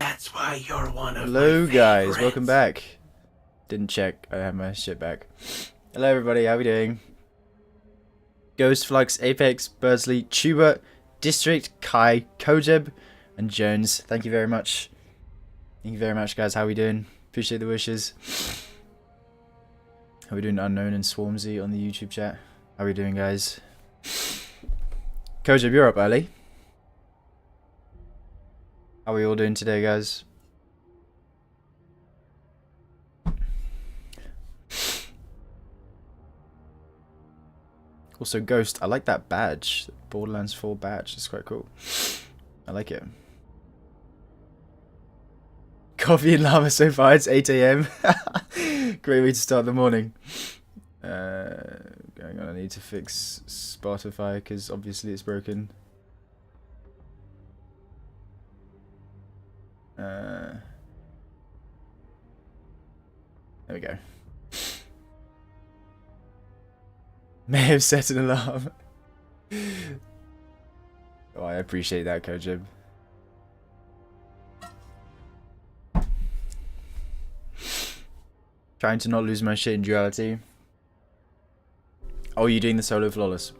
That's why you're one of Hello my guys, favorites. welcome back. Didn't check, I have my shit back. Hello everybody, how we doing? Ghost, Flux, Apex, Birdsley, Tuba, District, Kai, Kojeb, and Jones. Thank you very much. Thank you very much guys, how we doing? Appreciate the wishes. How we doing, Unknown and Swarmsy on the YouTube chat? How we doing guys? Kojeb, you're up early. How are we all doing today guys? Also, Ghost, I like that badge. Borderlands 4 badge. It's quite cool. I like it. Coffee and llama so far. It's 8 AM. Great way to start the morning. Going on, I need to fix Spotify because obviously it's broken. There we go. May have set an alarm. Oh, I appreciate that, Kojib. Trying to not lose my shit in duality. Oh, you're doing the solo flawless.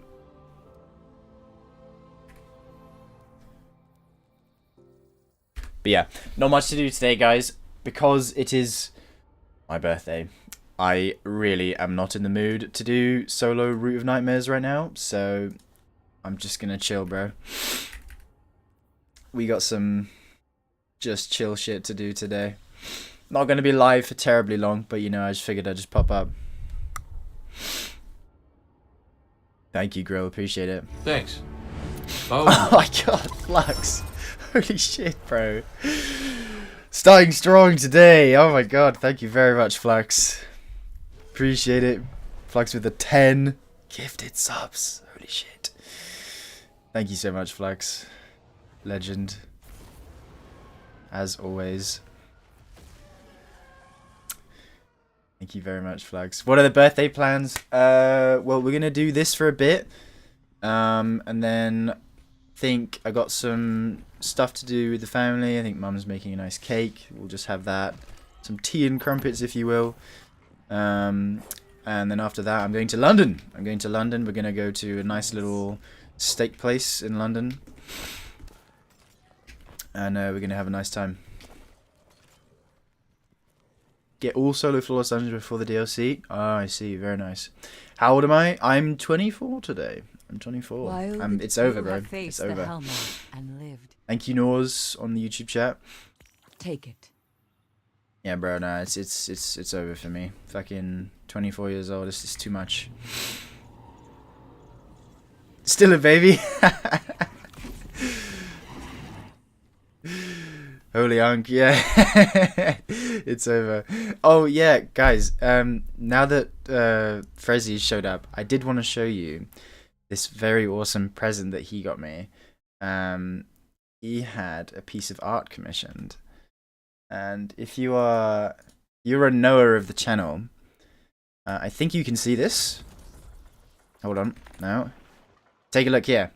But yeah, not much to do today, guys, because it is my birthday. I really am not in the mood to do solo Root of Nightmares right now, so I'm just gonna chill, bro. We got some just chill shit to do today. Not gonna be live for terribly long, but you know, I just figured I'd just pop up. Thank you, Grill, appreciate it. Thanks. Oh my god, Flux. Holy shit, bro. Starting strong today. Oh my god, thank you very much, Flux. Appreciate it. Flux with the 10 gifted subs. Holy shit. Thank you so much, Flux. Legend. As always. Thank you very much, Flux. What are the birthday plans? Well, we're going to do this for a bit. And then think I got some stuff to do with the family. I think Mum's making a nice cake. We'll just have that. Some tea and crumpets, if you will. And then after that, I'm going to London. We're going to go to a nice little steak place in London. And we're going to have a nice time. Get all solo flawless dungeons before the DLC. Oh, I see. Very nice. How old am I? I'm 24 today. I'm 24. It's over, bro. It's over. Thank you, Nors, on the YouTube chat. Take it. Yeah, bro, no, it's over for me. Fucking 24 years old, it's just too much. Still a baby? Holy unk, yeah. It's over. Oh, yeah, guys, now that Frezzy showed up, I did want to show you this very awesome present that he got me. He had a piece of art commissioned. And if you're a knower of the channel, I think you can see this. Hold on, now. Take a look here.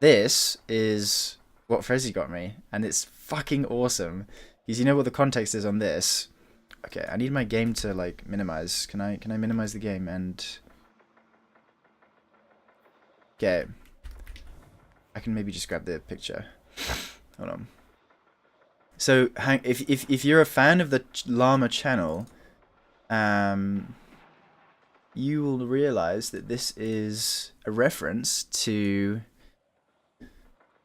This is what Frezzy got me, and it's fucking awesome. Because you know what the context is on this. Okay, I need my game to like minimize. Can I minimize the game and okay. I can maybe just grab the picture. Hold on. So, if you're a fan of the Llama channel, you will realize that this is a reference to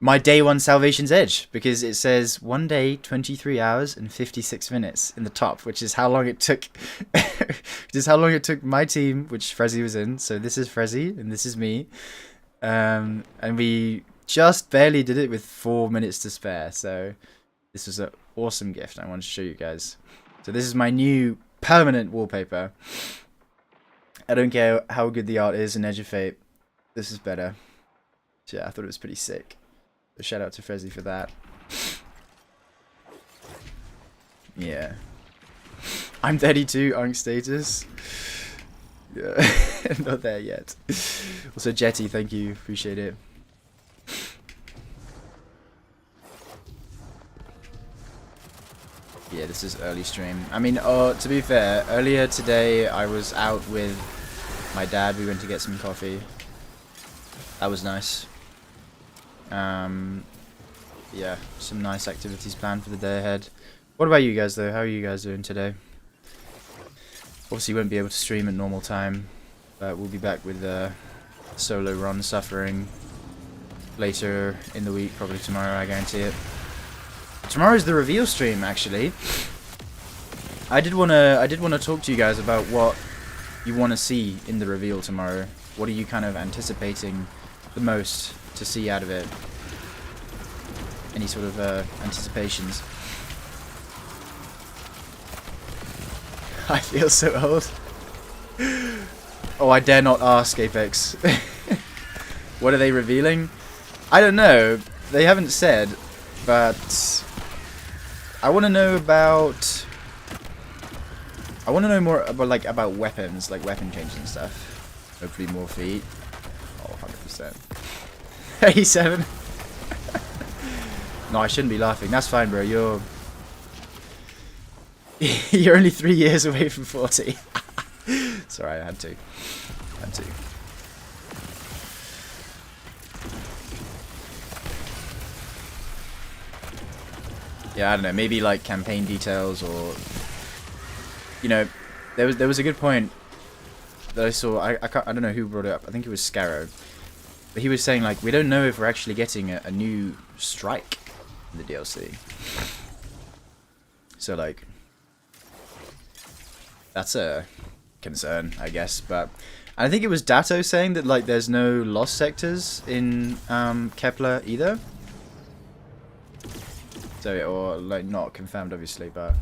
my day one Salvation's Edge, because it says 1 day, 23 hours and 56 minutes in the top, which is how long it took. Which is how long it took my team, which Frezzy was in. So this is Frezzy and this is me, and we just barely did it with 4 minutes to spare. So. This was an awesome gift. I want to show you guys. So this is my new permanent wallpaper. I don't care how good the art is in Edge of Fate. This is better. So yeah, I thought it was pretty sick. So shout out to Frezzy for that. Yeah. I'm 32, Unk status. Yeah, not there yet. Also Jetty, thank you. Appreciate it. Yeah, this is early stream. I mean, to be fair, earlier today I was out with my dad. We went to get some coffee. That was nice. Yeah, some nice activities planned for the day ahead. What about you guys though? How are you guys doing today? Obviously, won't be able to stream at normal time, but we'll be back with solo run suffering later in the week, probably tomorrow. I guarantee it. Tomorrow's the reveal stream, actually. I did wanna talk to you guys about what you want to see in the reveal tomorrow. What are you kind of anticipating the most to see out of it? Any sort of anticipations? I feel so old. Oh, I dare not ask, Apex. What are they revealing? I don't know. They haven't said, but I want to know about. I want to know more about about weapons, like weapon changes and stuff. Hopefully more feet. Oh, 100%. 87. No, I shouldn't be laughing. That's fine, bro. You're you're only 3 years away from 40. Sorry, I had to. Yeah, I don't know. Maybe like campaign details, or you know, there was a good point that I saw. I don't know who brought it up. I think it was Scarrow, but he was saying like we don't know if we're actually getting a new strike in the DLC. So like, that's a concern, I guess. But I think it was Datto saying that like there's no lost sectors in Kepler either. So, or like not confirmed, obviously, but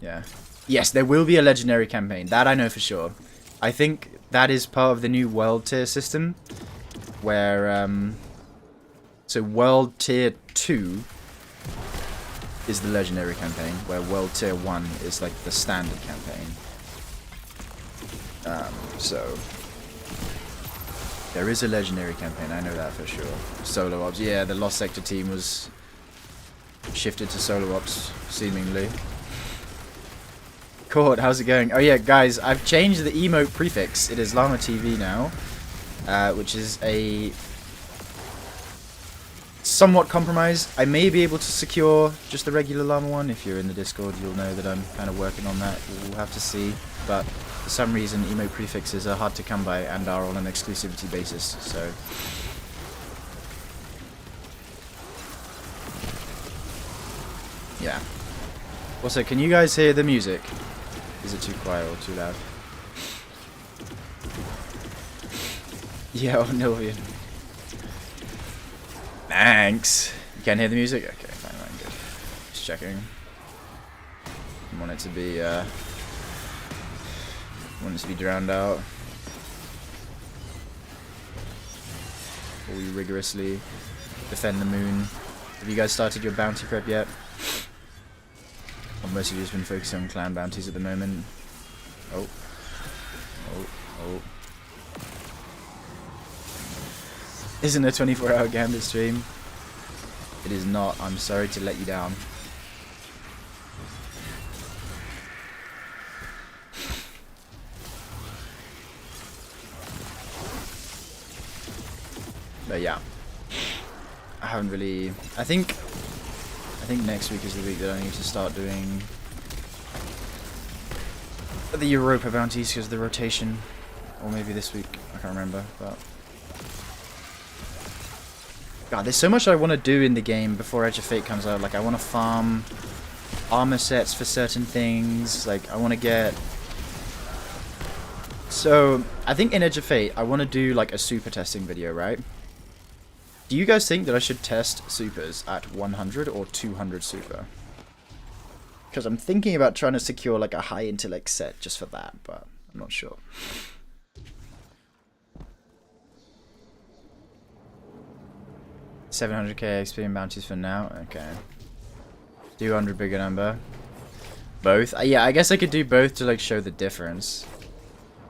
yeah. Yes, there will be a legendary campaign. That I know for sure. I think that is part of the new world tier system, where so world tier 2 is the legendary campaign, where world tier 1 is like the standard campaign. So there is a legendary campaign. I know that for sure. Solo ops. Yeah, the Lost Sector team was shifted to solo ops, seemingly. Court, how's it going? Oh yeah, guys, I've changed the emote prefix. It is Llama TV now, which is a somewhat compromised. I may be able to secure just the regular Llama one. If you're in the Discord, you'll know that I'm kind of working on that. We'll have to see. But for some reason, emote prefixes are hard to come by and are on an exclusivity basis. So yeah. Also, can you guys hear the music? Is it too quiet or too loud? Yeah, oh, Nilvian. Thanks. You can't hear the music? Okay, fine, good. Just checking. I want it to be, drowned out. Or we rigorously defend the moon. Have you guys started your bounty prep yet? Or most of you have been focusing on clan bounties at the moment. Oh. Isn't a 24-hour Gambit stream? It is not. I'm sorry to let you down. But yeah, I haven't really. I think next week is the week that I need to start doing the Europa bounties because of the rotation, or maybe this week. I can't remember, but. God, there's so much I want to do in the game before Edge of Fate comes out. Like, I want to farm armor sets for certain things. Like, I want to get... So, I think in Edge of Fate, I want to do, like, a super testing video, right? Do you guys think that I should test supers at 100 or 200 super? Because I'm thinking about trying to secure, like, a high intellect set just for that, but I'm not sure. $700k XP and bounties for now. Okay. 200 bigger number. Both? Yeah, I guess I could do both to like show the difference.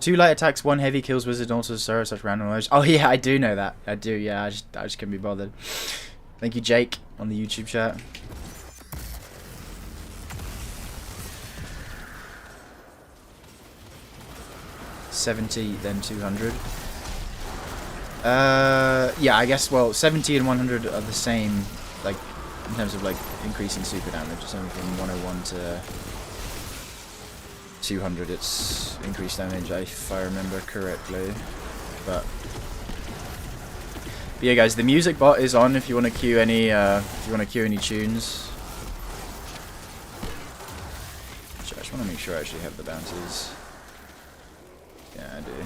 2 light attacks, 1 heavy kills wizard, also Sora, such random knowledge. Oh yeah, I do know that. I do, yeah, I just couldn't be bothered. Thank you, Jake, on the YouTube chat. 70, then 200. Yeah, I guess, well, 70 and 100 are the same, like, in terms of, like, increasing super damage. It's only from 101 to 200 it's increased damage, if I remember correctly. But yeah, guys, the music bot is on if you want to queue any, tunes. I just want to make sure I actually have the bounties. Yeah, I do.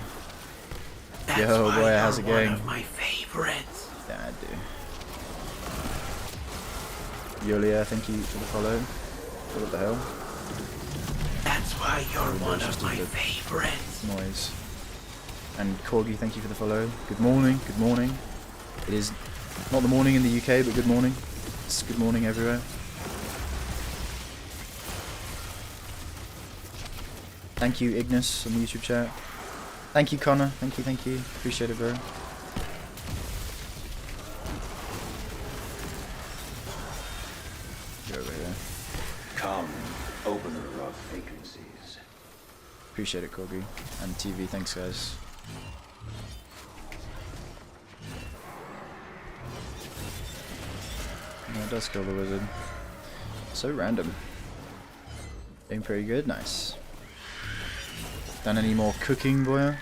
That's Yo, boy, how's it going? One of my favorites. Yeah, I do. Yulia, thank you for the follow. What the hell? That's why you're one of my favorites. Noise. And Corgi, thank you for the follow. Good morning, good morning. It is not the morning in the UK, but good morning. It's good morning everywhere. Thank you, Ignis, on the YouTube chat. Thank you, Connor. Thank you. Appreciate it, bro. Go over here. Come, opener of vacancies. Appreciate it, Corgi. And TV, thanks, guys. No, it does kill the wizard. So random. Doing pretty good, nice. Done any more cooking, boy?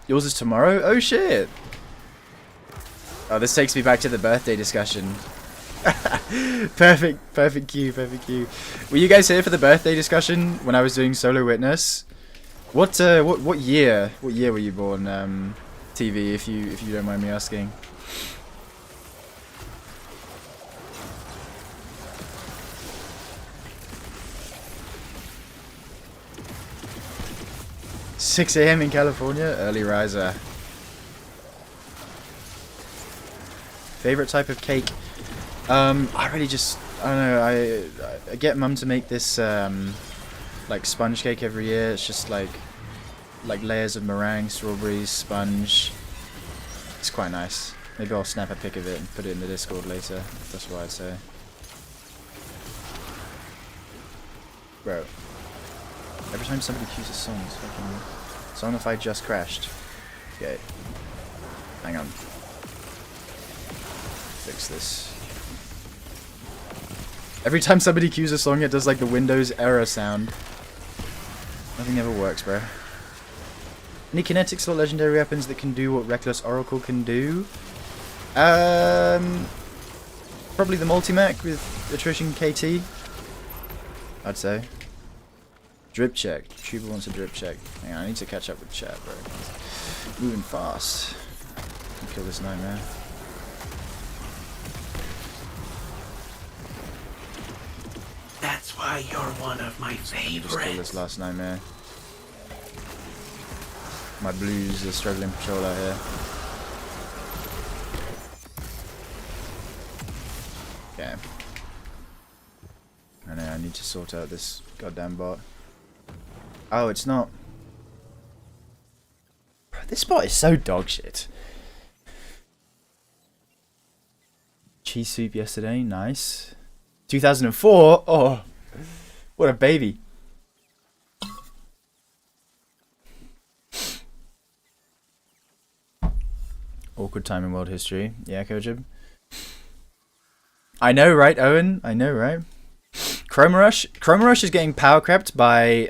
Yours is tomorrow? Oh shit! Oh, this takes me back to the birthday discussion. perfect cue. Were you guys here for the birthday discussion when I was doing Solo Witness? What year were you born, TV, if you don't mind me asking? $6 AM in California? Early riser. Favorite type of cake? I really just, I don't know, I get mum to make this, like, sponge cake every year. It's just, like layers of meringue, strawberries, sponge. It's quite nice. Maybe I'll snap a pic of it and put it in the Discord later, if that's what I'd say. Bro. Every time somebody cues a song, it's fucking... Song if I just crashed. Okay. Hang on. Fix this. Every time somebody cues a song, it does like the Windows error sound. Nothing ever works, bro. Any kinetics or legendary weapons that can do what Reckless Oracle can do? Probably the multi-mech with attrition KT. I'd say. Drip check. Trooper wants a drip check. Hang on, I need to catch up with chat, bro. Moving fast. Kill this nightmare. That's why you're one of my Just kill favorites. this last nightmare. My blues are struggling patrol out here. Okay. I know, I need to sort out this goddamn bot. Oh, it's not. Bro, this bot is so dog shit. Cheese soup yesterday, nice. 2004? Oh, what a baby. Awkward time in world history. Yeah, Kojib. I know, right, Owen? I know, right? Chroma Rush is getting power crept by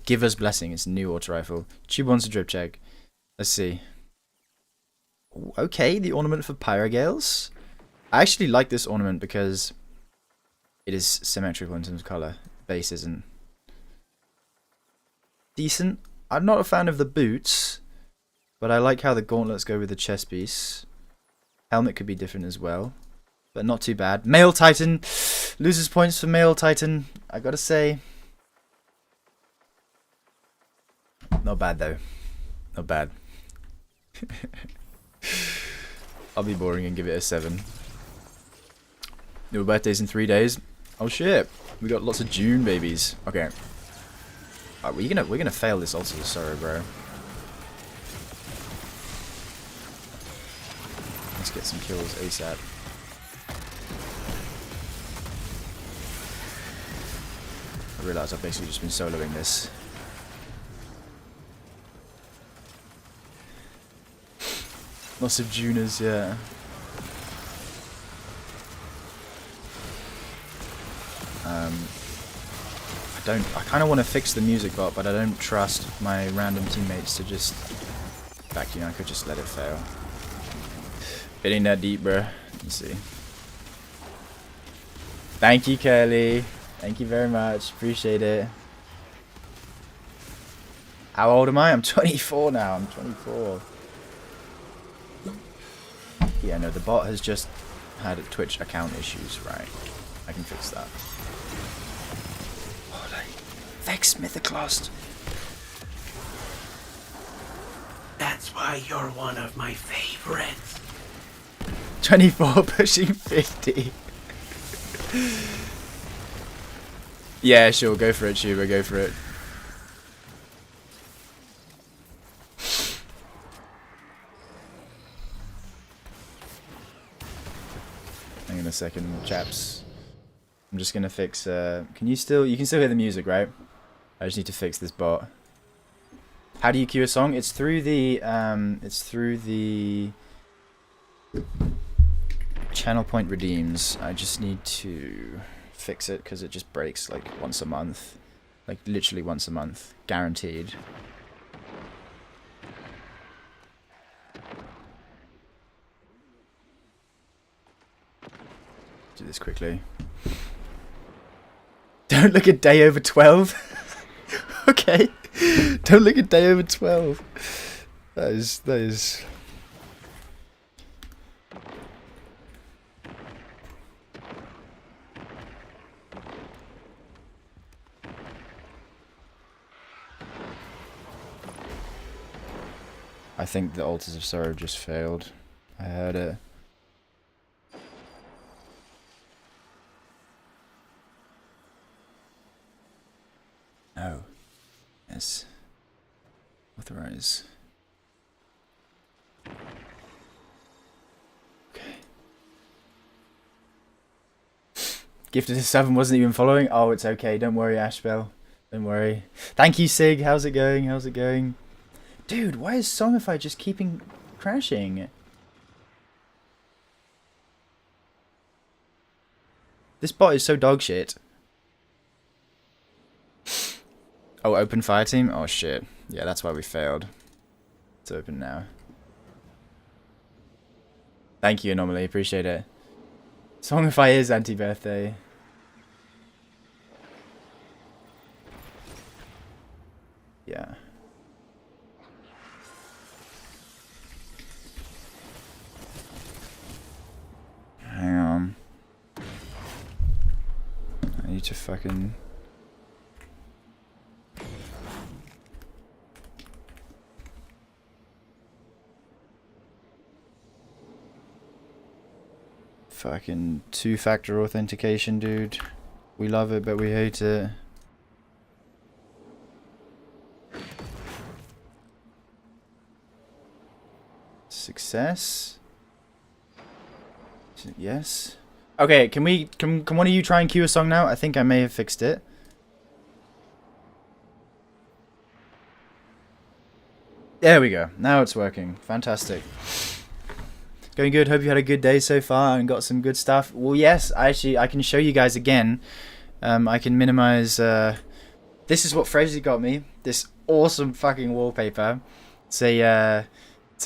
Giver's Blessing. It's a new auto rifle. Tube wants a drip check. Let's see. Okay, the ornament for Pyrogales. I actually like this ornament because it is symmetrical in terms of color. Base isn't. Decent. I'm not a fan of the boots, but I like how the gauntlets go with the chest piece. Helmet could be different as well, but not too bad. Male Titan loses points for Male Titan. I gotta say, not bad though. Not bad. I'll be boring and give it a 7. Your birthday's in 3 days. Oh shit, we got lots of June babies. Okay. Alright, we're gonna fail this also. Sorry, bro. Let's get some kills ASAP. realised I've basically just been soloing this. Lots of Junas, yeah. I kind of want to fix the music bot, but I don't trust my random teammates to just... In fact, you know, I could just let it fail. It ain't that deep, bruh. Let's see. Thank you, Kelly. Thank you very much. Appreciate it. How old am I? I'm 24 now. I'm 24. Yeah, no, the bot has just had Twitch account issues. Right. I can fix that. Thanks, Mythoclast. That's why you're one of my favorites. 24 pushing 50. Yeah, sure, go for it, Chuba, go for it. Hang on a second, chaps. I'm just gonna fix, you can still hear the music, right? I just need to fix this bot. How do you queue a song? It's through the channel point redeems. I just need to fix it because it just breaks like once a month. Like literally once a month. Guaranteed. Do this quickly. Don't look at day over 12. Okay. Don't look at day over 12. That is... I think the Altars of Sorrow just failed. I heard it. Oh. Yes. Authorize. Okay. Gifted to 7 wasn't even following? Oh, it's okay. Don't worry, Ashbell. Don't worry. Thank you, Sig. How's it going? How's it going? Dude, why is Songify just keeping crashing? This bot is so dog shit. Oh, open fire team? Oh shit. Yeah, that's why we failed. It's open now. Thank you, Anomaly. Appreciate it. Songify is anti-birthday. Yeah. Hang on. I need to fucking... Fucking 2-factor authentication, dude. We love it, but we hate it. Success? Yes. Okay, can one of you try and cue a song now? I think I may have fixed it. There we go. Now it's working. Fantastic. Going good. Hope you had a good day so far and got some good stuff. Well, yes, actually, I can show you guys again. I can minimize. This is what Frezi got me. This awesome fucking wallpaper. It's a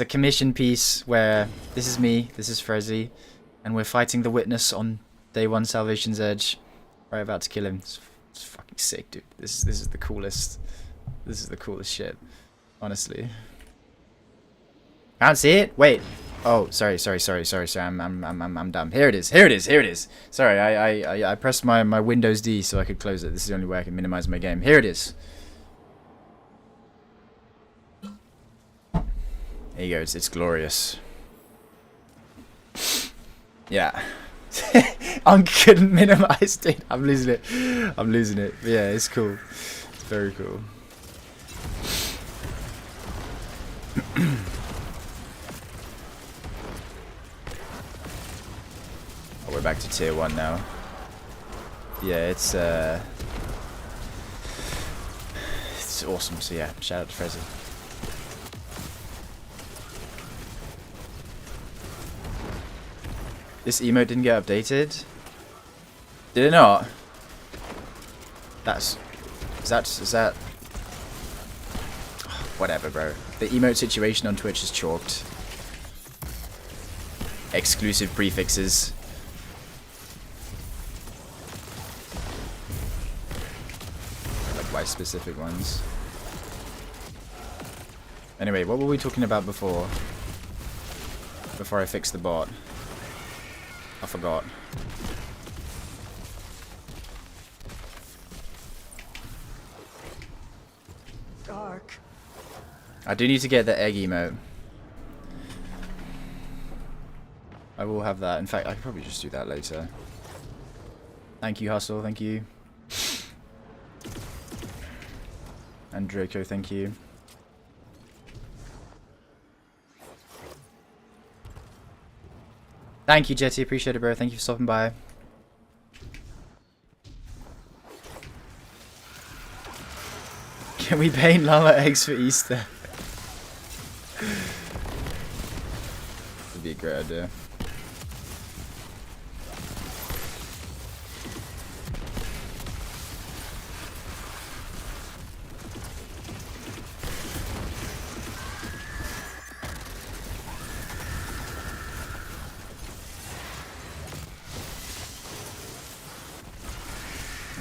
commission piece where this is me, this is Frezi, and we're fighting the Witness on day 1 Salvation's Edge. Right about to kill him. It's fucking sick, dude. This is the coolest. This is the coolest shit. Honestly. Can't see it. Wait. Oh, sorry. I'm dumb. Here it is. Sorry, I pressed my Windows D so I could close it. This is the only way I can minimize my game. Here it is. There you go. It's glorious. Yeah. I couldn't minimize it. I'm losing it. But yeah, it's cool. It's very cool. We're back to tier 1 now. Yeah, it's It's awesome. So yeah, shout out to Frezzy. This emote didn't get updated. Did it not? Is that? Whatever, bro. The emote situation on Twitch is chalked. Exclusive prefixes. Like why specific ones. Anyway, what were we talking about before? Before I fixed the bot. I forgot. Dark. I do need to get the egg emote. I will have that. In fact, I could probably just do that later. Thank you, Hustle. Thank you. And Draco, thank you. Thank you, Jetty. Appreciate it, bro. Thank you for stopping by. Can we paint llama eggs for Easter? Would be a great idea.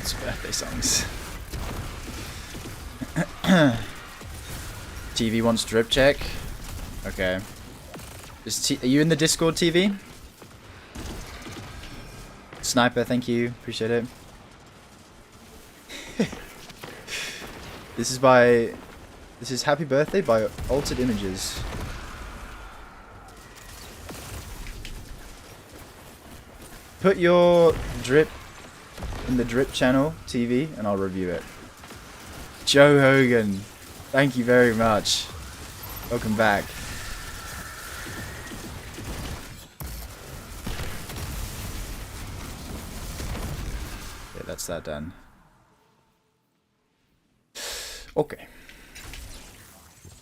It's birthday songs. TV wants drip check. Okay. Are you in the Discord, TV? Sniper, thank you. Appreciate it. This is Happy Birthday by Altered Images. Put your drip in the drip channel, TV, and I'll review it. Joe Hogan, thank you very much. Welcome back. Yeah, that's that done. Okay.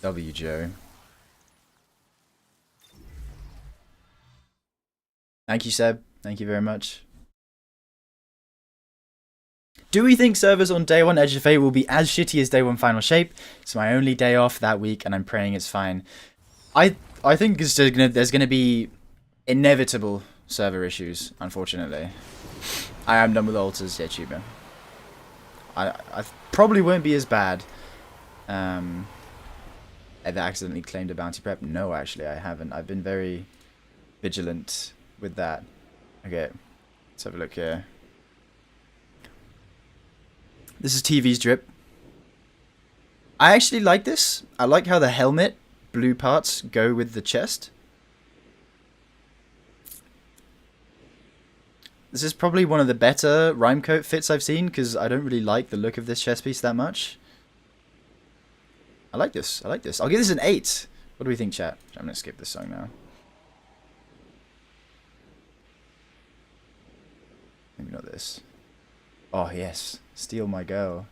W Joe. Thank you, Seb. Thank you very much. Do we think servers on day one Edge of Fate will be as shitty as day one Final Shape? It's my only day off that week, and I'm praying it's fine. I think there's gonna be inevitable server issues, unfortunately. I am done with alters, yeah, Tuber. I probably won't be as bad. I've accidentally claimed a bounty prep. No, actually, I haven't. I've been very vigilant with that. Okay, let's have a look here. This is TV's drip. I actually like this. I like how the helmet blue parts go with the chest. This is probably one of the better rhyme coat fits I've seen, because I don't really like the look of this chest piece that much. I like this. I like this. I'll give this an 8. What do we think, chat? I'm going to skip this song now. Maybe not this. Oh, yes. Steal My Girl.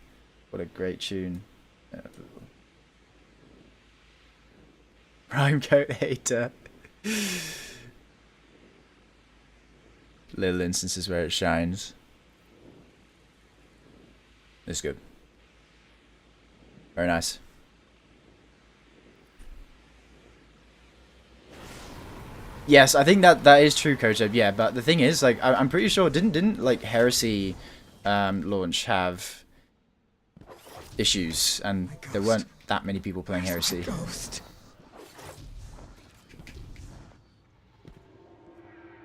What a great tune. Rhyme coat hater. Little instances where it shines. It's good. Very nice. Yes, I think that is true, Coach Ed. Yeah, but the thing is, like, I'm pretty sure didn't like Heresy launch have issues, and there weren't that many people playing Heresy.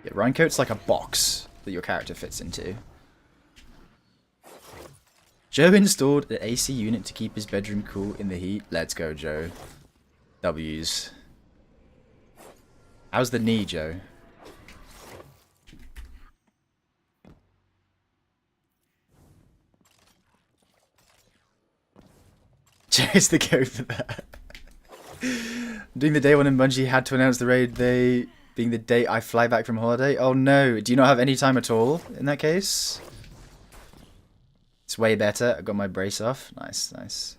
Yeah, Rhinecoat's like a box that your character fits into. Joe installed an AC unit to keep his bedroom cool in the heat. Let's go, Joe. W's. How's the knee, Joe? Joe's the go for that. Doing the day one in Bungie had to announce the raid, they being the day I fly back from holiday. Oh no, do you not have any time at all in that case? It's way better. I got my brace off. Nice, nice.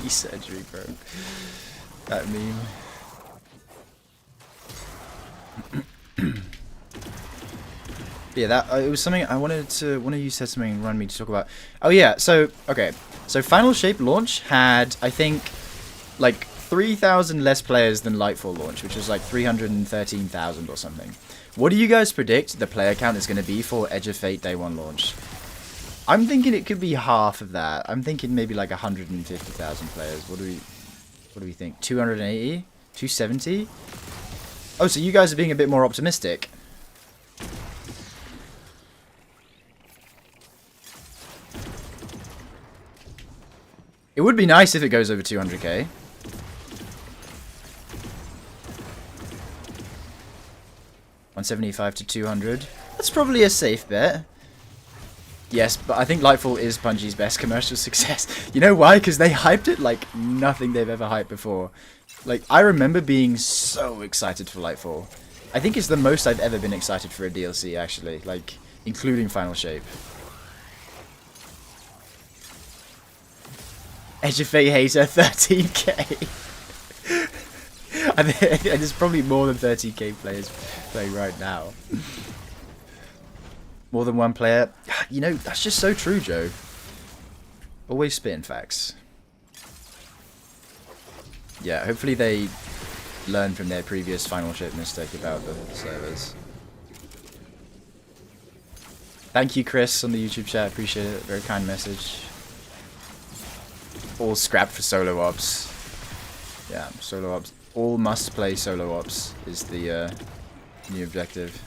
Knee surgery, bro. That meme. Yeah, that it was something I wanted to. One of you said something and wanted me to talk about. Oh yeah, so okay, so Final Shape launch had, I think, like 3,000 less players than Lightfall launch, which was like 313,000 or something. What do you guys predict the player count is going to be for Edge of Fate Day 1 launch? I'm thinking it could be half of that. I'm thinking maybe like 150,000 players. What do we think? 280? 270? Oh, so you guys are being a bit more optimistic. It would be nice if it goes over 200k. $175 to 200. That's probably a safe bet. Yes, but I think Lightfall is Bungie's best commercial success. You know why? Because they hyped it like nothing they've ever hyped before. Like, I remember being so excited for Lightfall. I think it's the most I've ever been excited for a DLC, actually. Like, including Final Shape. Edge of Fate hater, 13k. And there's probably more than 13k players playing right now. More than one player. You know, that's just so true, Joe. Always spitting facts. Yeah, hopefully they learn from their previous Final Shape mistake about the servers. Thank you, Chris, on the YouTube chat. Appreciate it. Very kind message. All scrapped for solo ops. Yeah, solo ops. All must play solo ops is the new objective.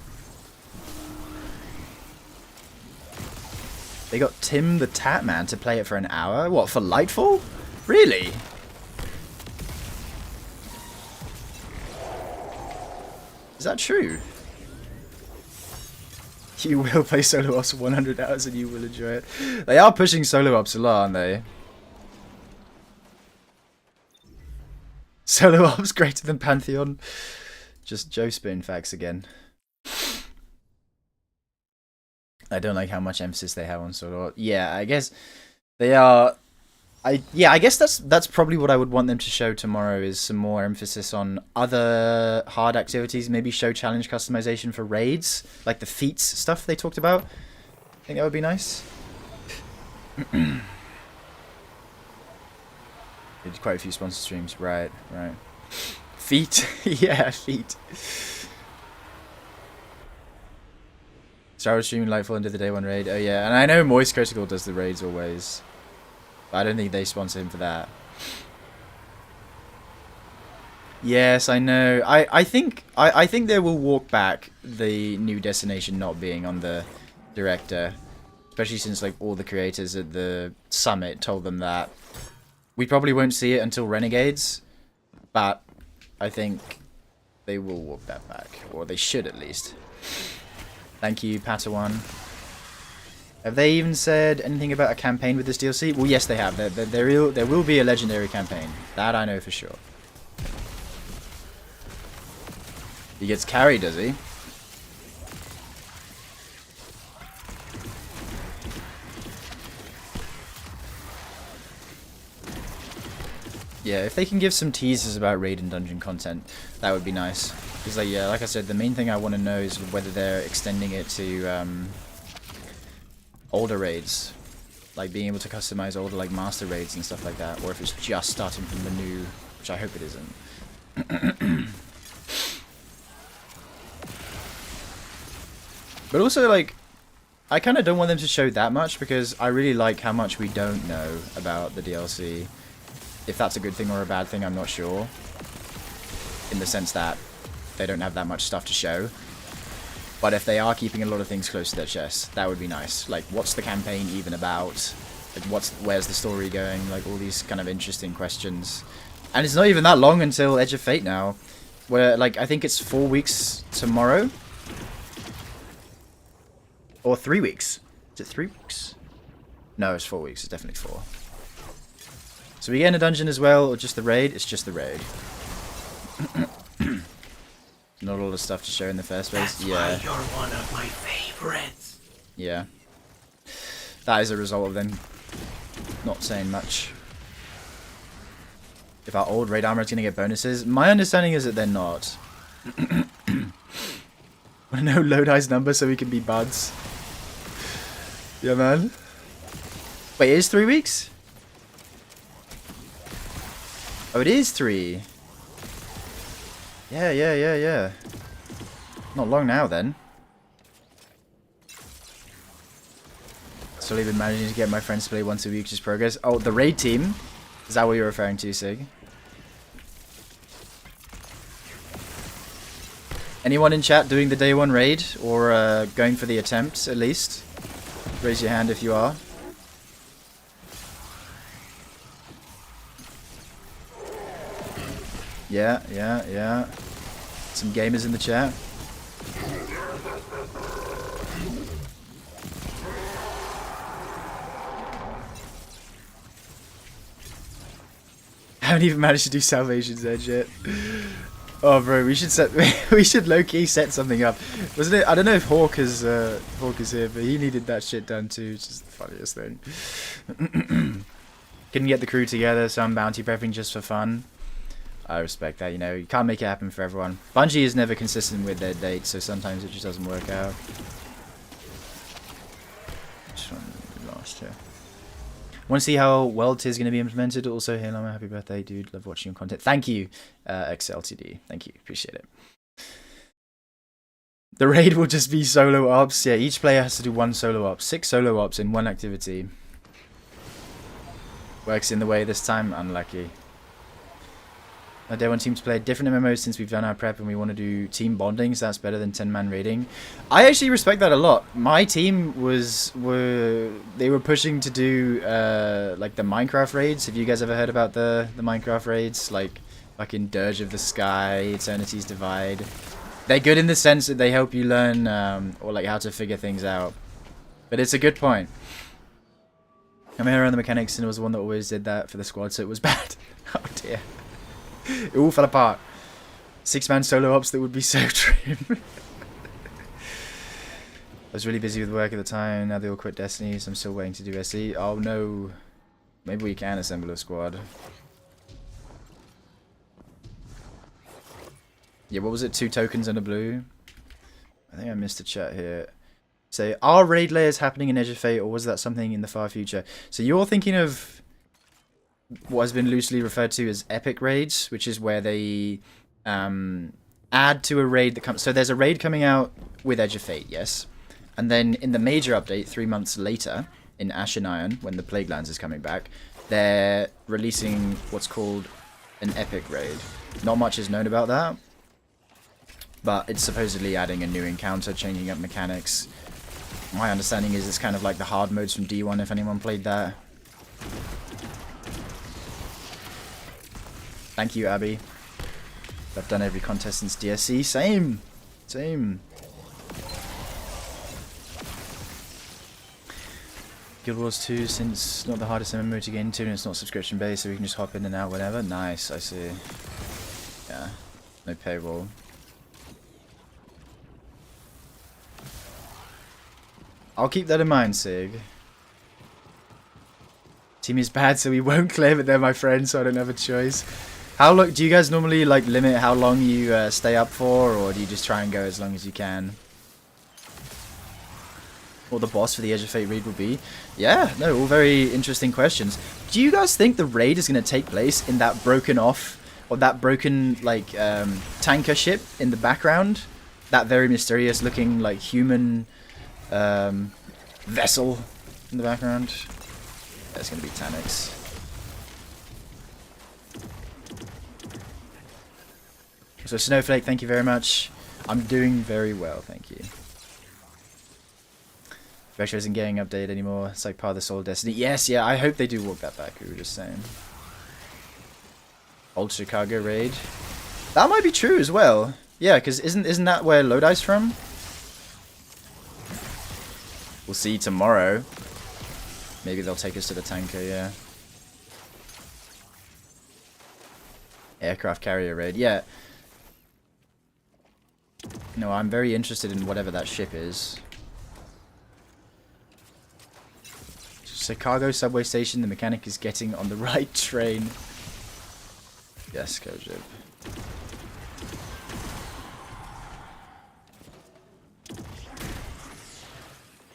They got Tim the Tatman to play it for an hour? What, for Lightfall? Really? Is that true? You will play solo ops 100 hours and you will enjoy it. They are pushing solo ops a lot, aren't they? Solo ops greater than Pantheon. Just Joe spitting facts again. I don't like how much emphasis they have on solo ops. Yeah, I guess they are. I guess that's probably what I would want them to show tomorrow, is some more emphasis on other hard activities. Maybe show challenge customization for raids, like the feats stuff they talked about. I think that would be nice. They did quite a few sponsor streams. Right. Feet. Yeah, feet. Started streaming Lightfall into the day one raid. Oh yeah, and I know Moist Critical does the raids always. But I don't think they sponsor him for that. Yes, I know. I think they will walk back the new destination not being on the director. Especially since like all the creators at the summit told them that. We probably won't see it until Renegades, but I think they will walk that back, or they should at least. Thank you, Padawan. Have they even said anything about a campaign with this DLC? Well, yes, they have. There will be a legendary campaign. That I know for sure. He gets carried, does he? Yeah, if they can give some teasers about raid and dungeon content, that would be nice. Because, like, yeah, like I said, the main thing I want to know is whether they're extending it to older raids, like being able to customize older, like, master raids and stuff like that, or if it's just starting from the new, which I hope it isn't. But also, like, I kind of don't want them to show that much, because I really like how much we don't know about the DLC. If that's a good thing or a bad thing, I'm not sure. In the sense that they don't have that much stuff to show. But if they are keeping a lot of things close to their chest, that would be nice. Like, what's the campaign even about? Like, where's the story going? Like, all these kind of interesting questions. And it's not even that long until Edge of Fate now. Where, like, I think it's 4 weeks tomorrow. Or 3 weeks. Is it 3 weeks? No, it's 4 weeks. It's definitely 4. So we get in a dungeon as well, or just the raid? It's just the raid. Not all the stuff to show in the first place. That's why you're one of my favorites. Yeah. That is a result of them not saying much. if our old raid armor is going to get bonuses. My understanding is that they're not. Want to know Lodi's number so we can be buds? Yeah, man. Wait, it is 3 weeks? Oh, it is 3. Yeah. Not long now, then. Slowly been managing to get my friends to play once a week, just progress. Oh, the raid team? Is that what you're referring to, Sig? Anyone in chat doing the day 1 raid? Or going for the attempt, at least? Raise your hand if you are. Yeah. Some gamers in the chat. I haven't even managed to do Salvation's Edge yet. Oh, bro, we should low-key set something up. Wasn't it? I don't know if Hawk is here, but he needed that shit done too. It's just the funniest thing. Couldn't get the crew together, so I'm bounty prepping just for fun. I respect that. You know, you can't make it happen for everyone. Bungie is never consistent with their dates, so sometimes it just doesn't work out. Which one we lost here? Want to see how well Tis is going to be implemented. Also, hey, Lama, happy birthday, dude. Love watching your content. Thank you, XLTD. Thank you. Appreciate it. The raid will just be solo ops. Yeah, each player has to do 1 solo op. 6 solo ops in 1 activity. Works in the way this time. Unlucky. Our day 1 team to play a different MMO since we've done our prep and we want to do team bonding, so that's better than 10-man raiding. I actually respect that a lot. My team they were pushing to do like the Minecraft raids. Have you guys ever heard about the Minecraft raids? Like fucking Dirge of the Sky, Eternity's Divide. They're good in the sense that they help you learn or like how to figure things out. But it's a good point. I'm here on the mechanics and it was the one that always did that for the squad, so it was bad. Oh dear. It all fell apart. 6-man solo ops that would be so trim. I was really busy with work at the time. Now they all quit Destiny, so I'm still waiting to do SE. Oh no. Maybe we can assemble a squad. Yeah, what was it? 2 tokens and a blue? I think I missed a chat here. Say, are raid layers happening in Edge of Fate, or was that something in the far future? So you're thinking of what has been loosely referred to as epic raids, which is where they add to a raid that comes. So there's a raid coming out with Edge of Fate, yes, and then in the major update 3 months later in Ashen Iron, when the Plaguelands is coming back, they're releasing what's called an epic raid. Not much is known about that, but it's supposedly adding a new encounter, changing up mechanics. My understanding is it's kind of like the hard modes from D1, if anyone played that. Thank you, Abby. I've done every contest since DSC. Same. Guild Wars 2, since it's not the hardest MMO to get into and it's not subscription based, so we can just hop in and out whenever. Nice, I see. Yeah, no paywall. I'll keep that in mind, Sig. Team is bad, so we won't claim it. They're my friends, so I don't have a choice. How long do you guys normally like limit how long you stay up for, or do you just try and go as long as you can? What the boss for the Edge of Fate raid will be? Yeah, no, all very interesting questions. Do you guys think the raid is going to take place in that broken off, or that broken like tanker ship in the background? That very mysterious looking like human vessel in the background? That's going to be Tanix. So Snowflake, thank you very much. I'm doing very well, thank you. Retro isn't getting updated anymore. It's like part of the Soul Destiny. Yes, yeah, I hope they do walk that back, we were just saying. Old Chicago raid. That might be true as well. Yeah, because isn't that where Lodi's from? We'll see tomorrow. Maybe they'll take us to the tanker, yeah. Aircraft carrier raid, yeah. No, I'm very interested in whatever that ship is. Chicago subway station, the mechanic is getting on the right train. Yes, Kojib.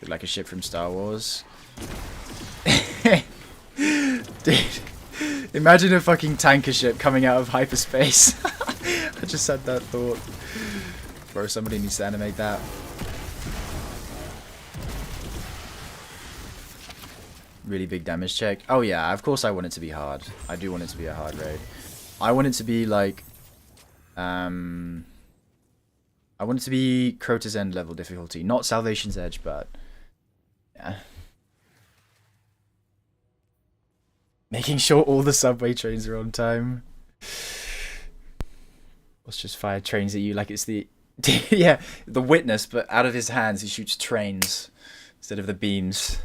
Look like a ship from Star Wars. Dude, imagine a fucking tanker ship coming out of hyperspace. I just had that thought. Bro, somebody needs to animate that. Really big damage check. Oh yeah, of course I want it to be hard. I do want it to be a hard raid. I want it to be like... I want it to be Crota's End level difficulty. Not Salvation's Edge, but... Yeah. Making sure all the subway trains are on time. Let's just fire trains at you like it's the... yeah, the Witness, but out of his hands he shoots trains instead of the beams.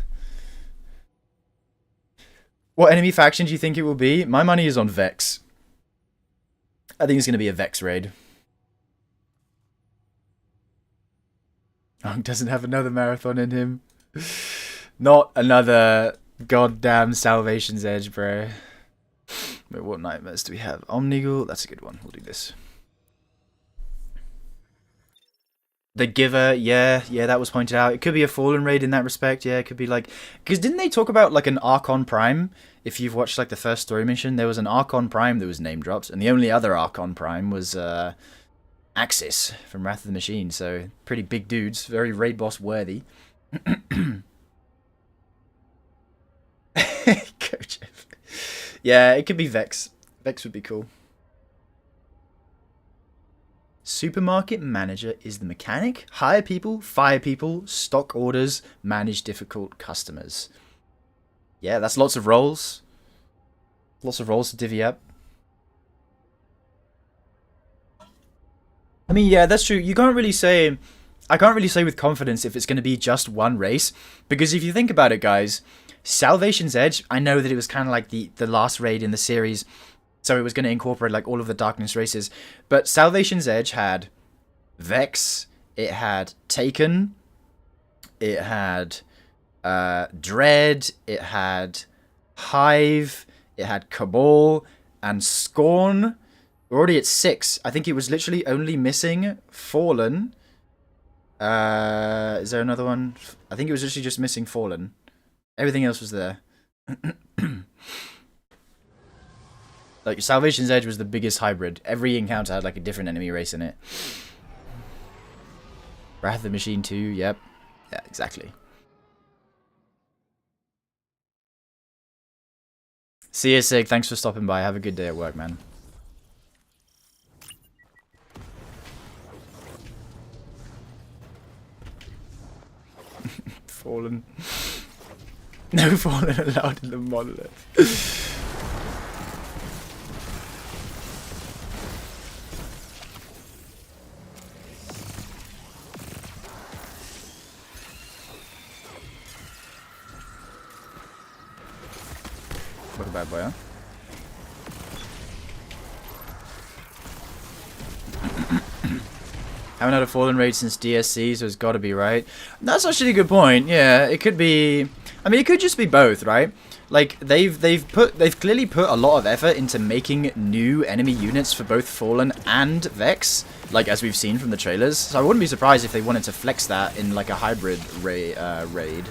What enemy faction do you think it will be? My money is on Vex. I think it's going to be a Vex raid. Monk doesn't have another marathon in him. Not another goddamn Salvation's Edge, bro. Wait, what nightmares do we have? Omnigul, that's a good one. We'll do this. The Giver, yeah, that was pointed out. It could be a Fallen raid in that respect. Yeah, it could be like... Because didn't they talk about like an Archon Prime? If you've watched like the first story mission, there was an Archon Prime that was name dropped. And the only other Archon Prime was Axis from Wrath of the Machine. So, pretty big dudes. Very raid boss worthy. Coach. Yeah, it could be Vex. Vex would be cool. Supermarket manager is the mechanic. Hire people, fire people, stock orders, manage difficult customers. Yeah, that's lots of roles. Lots of roles to divvy up. I mean, yeah, that's true. You can't really say... I can't really say with confidence if it's going to be just one race. Because if you think about it, guys, Salvation's Edge, I know that it was kind of like the last raid in the series... So it was going to incorporate like all of the Darkness races. But Salvation's Edge had Vex, it had Taken, it had Dread, it had Hive, it had Cabal, and Scorn. We're already at 6. I think it was literally only missing Fallen. Is there another one? I think it was literally just missing Fallen. Everything else was there. Like, Salvation's Edge was the biggest hybrid. Every encounter had, like, a different enemy race in it. Wrath of the Machine 2, yep. Yeah, exactly. See you, Sig. Thanks for stopping by. Have a good day at work, man. Fallen. No Fallen allowed in the monolith. What a bad boy, huh? Haven't had a Fallen raid since DSC, so it's got to be, right? That's actually a good point. Yeah, it could be. I mean, it could just be both, right? Like they've clearly put a lot of effort into making new enemy units for both Fallen and Vex, like as we've seen from the trailers. So I wouldn't be surprised if they wanted to flex that in like a hybrid raid.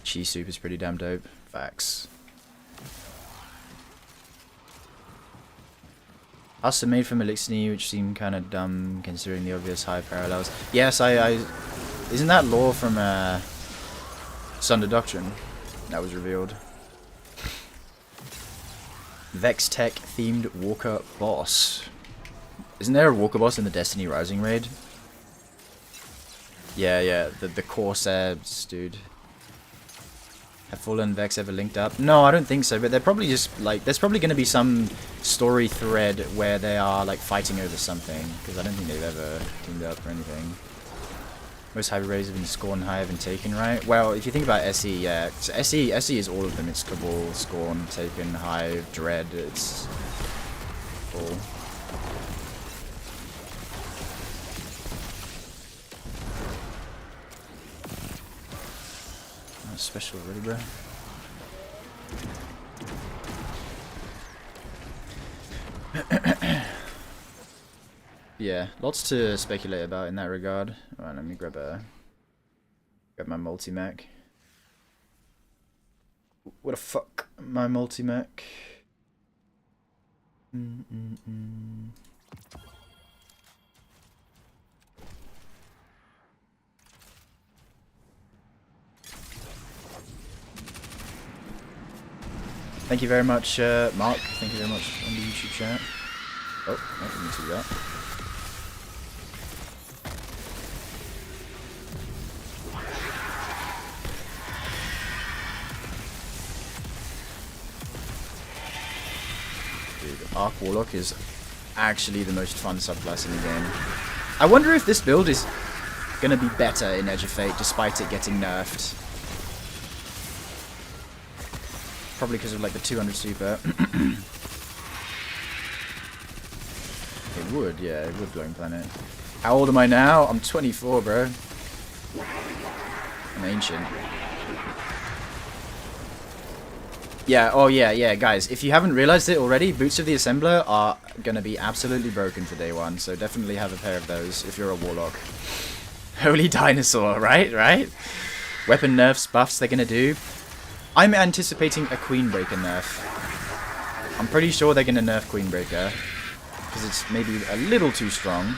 Chi Soup is pretty damn dope. Facts. Us are made from Elixir, which seem kind of dumb considering the obvious high parallels. Yes, isn't that lore from Sunder Doctrine that was revealed? Vex Tech themed Walker boss. Isn't there a Walker boss in the Destiny Rising raid? Yeah, the Corsairs, dude. Have Fallen and Vex ever linked up? No, I don't think so, but they're probably just, like, there's probably going to be some story thread where they are, like, fighting over something, because I don't think they've ever teamed up or anything. Most hybrid raids have been Scorn, Hive, and Taken, right? Well, if you think about SE, yeah, so SE is all of them. It's Cabal, Scorn, Taken, Hive, Dread, it's all. special already, bro. Yeah, lots to speculate about in that regard. Alright, let me grab my multi-mech. What the fuck? My multi-mech. Thank you very much, Mark. Thank you very much on the YouTube chat. Oh, I didn't see that. Dude, Arc Warlock is actually the most fun subclass in the game. I wonder if this build is gonna be better in Edge of Fate despite it getting nerfed. Probably because of like the 200 super. It would, yeah, it would Glowing Planet. How old am I now? I'm 24, bro. I'm ancient. Yeah, oh yeah, guys. If you haven't realized it already, Boots of the Assembler are gonna be absolutely broken for day one, so definitely have a pair of those if you're a Warlock. Holy dinosaur, right? Weapon nerfs, buffs they're gonna do. I'm anticipating a Queenbreaker nerf. I'm pretty sure they're gonna nerf Queenbreaker because it's maybe a little too strong.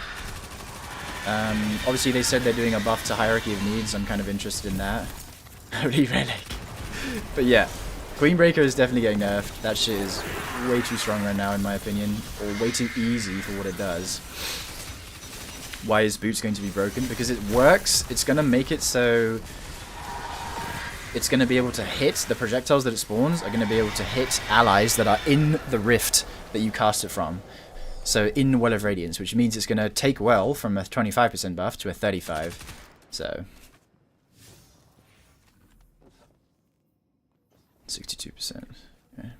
Obviously they said they're doing a buff to Hierarchy of Needs. I'm kind of interested in that. Holy Relic. But yeah, Queenbreaker is definitely getting nerfed. That shit is way too strong right now in my opinion, or way too easy for what it does. Why is Boots going to be broken? Because it works. It's gonna make it so it's going to be able to hit, the projectiles that it spawns are going to be able to hit allies that are in the rift that you cast it from. So in Well of Radiance, which means it's going to take well from a 25% buff to a 35%. So 62%. Okay.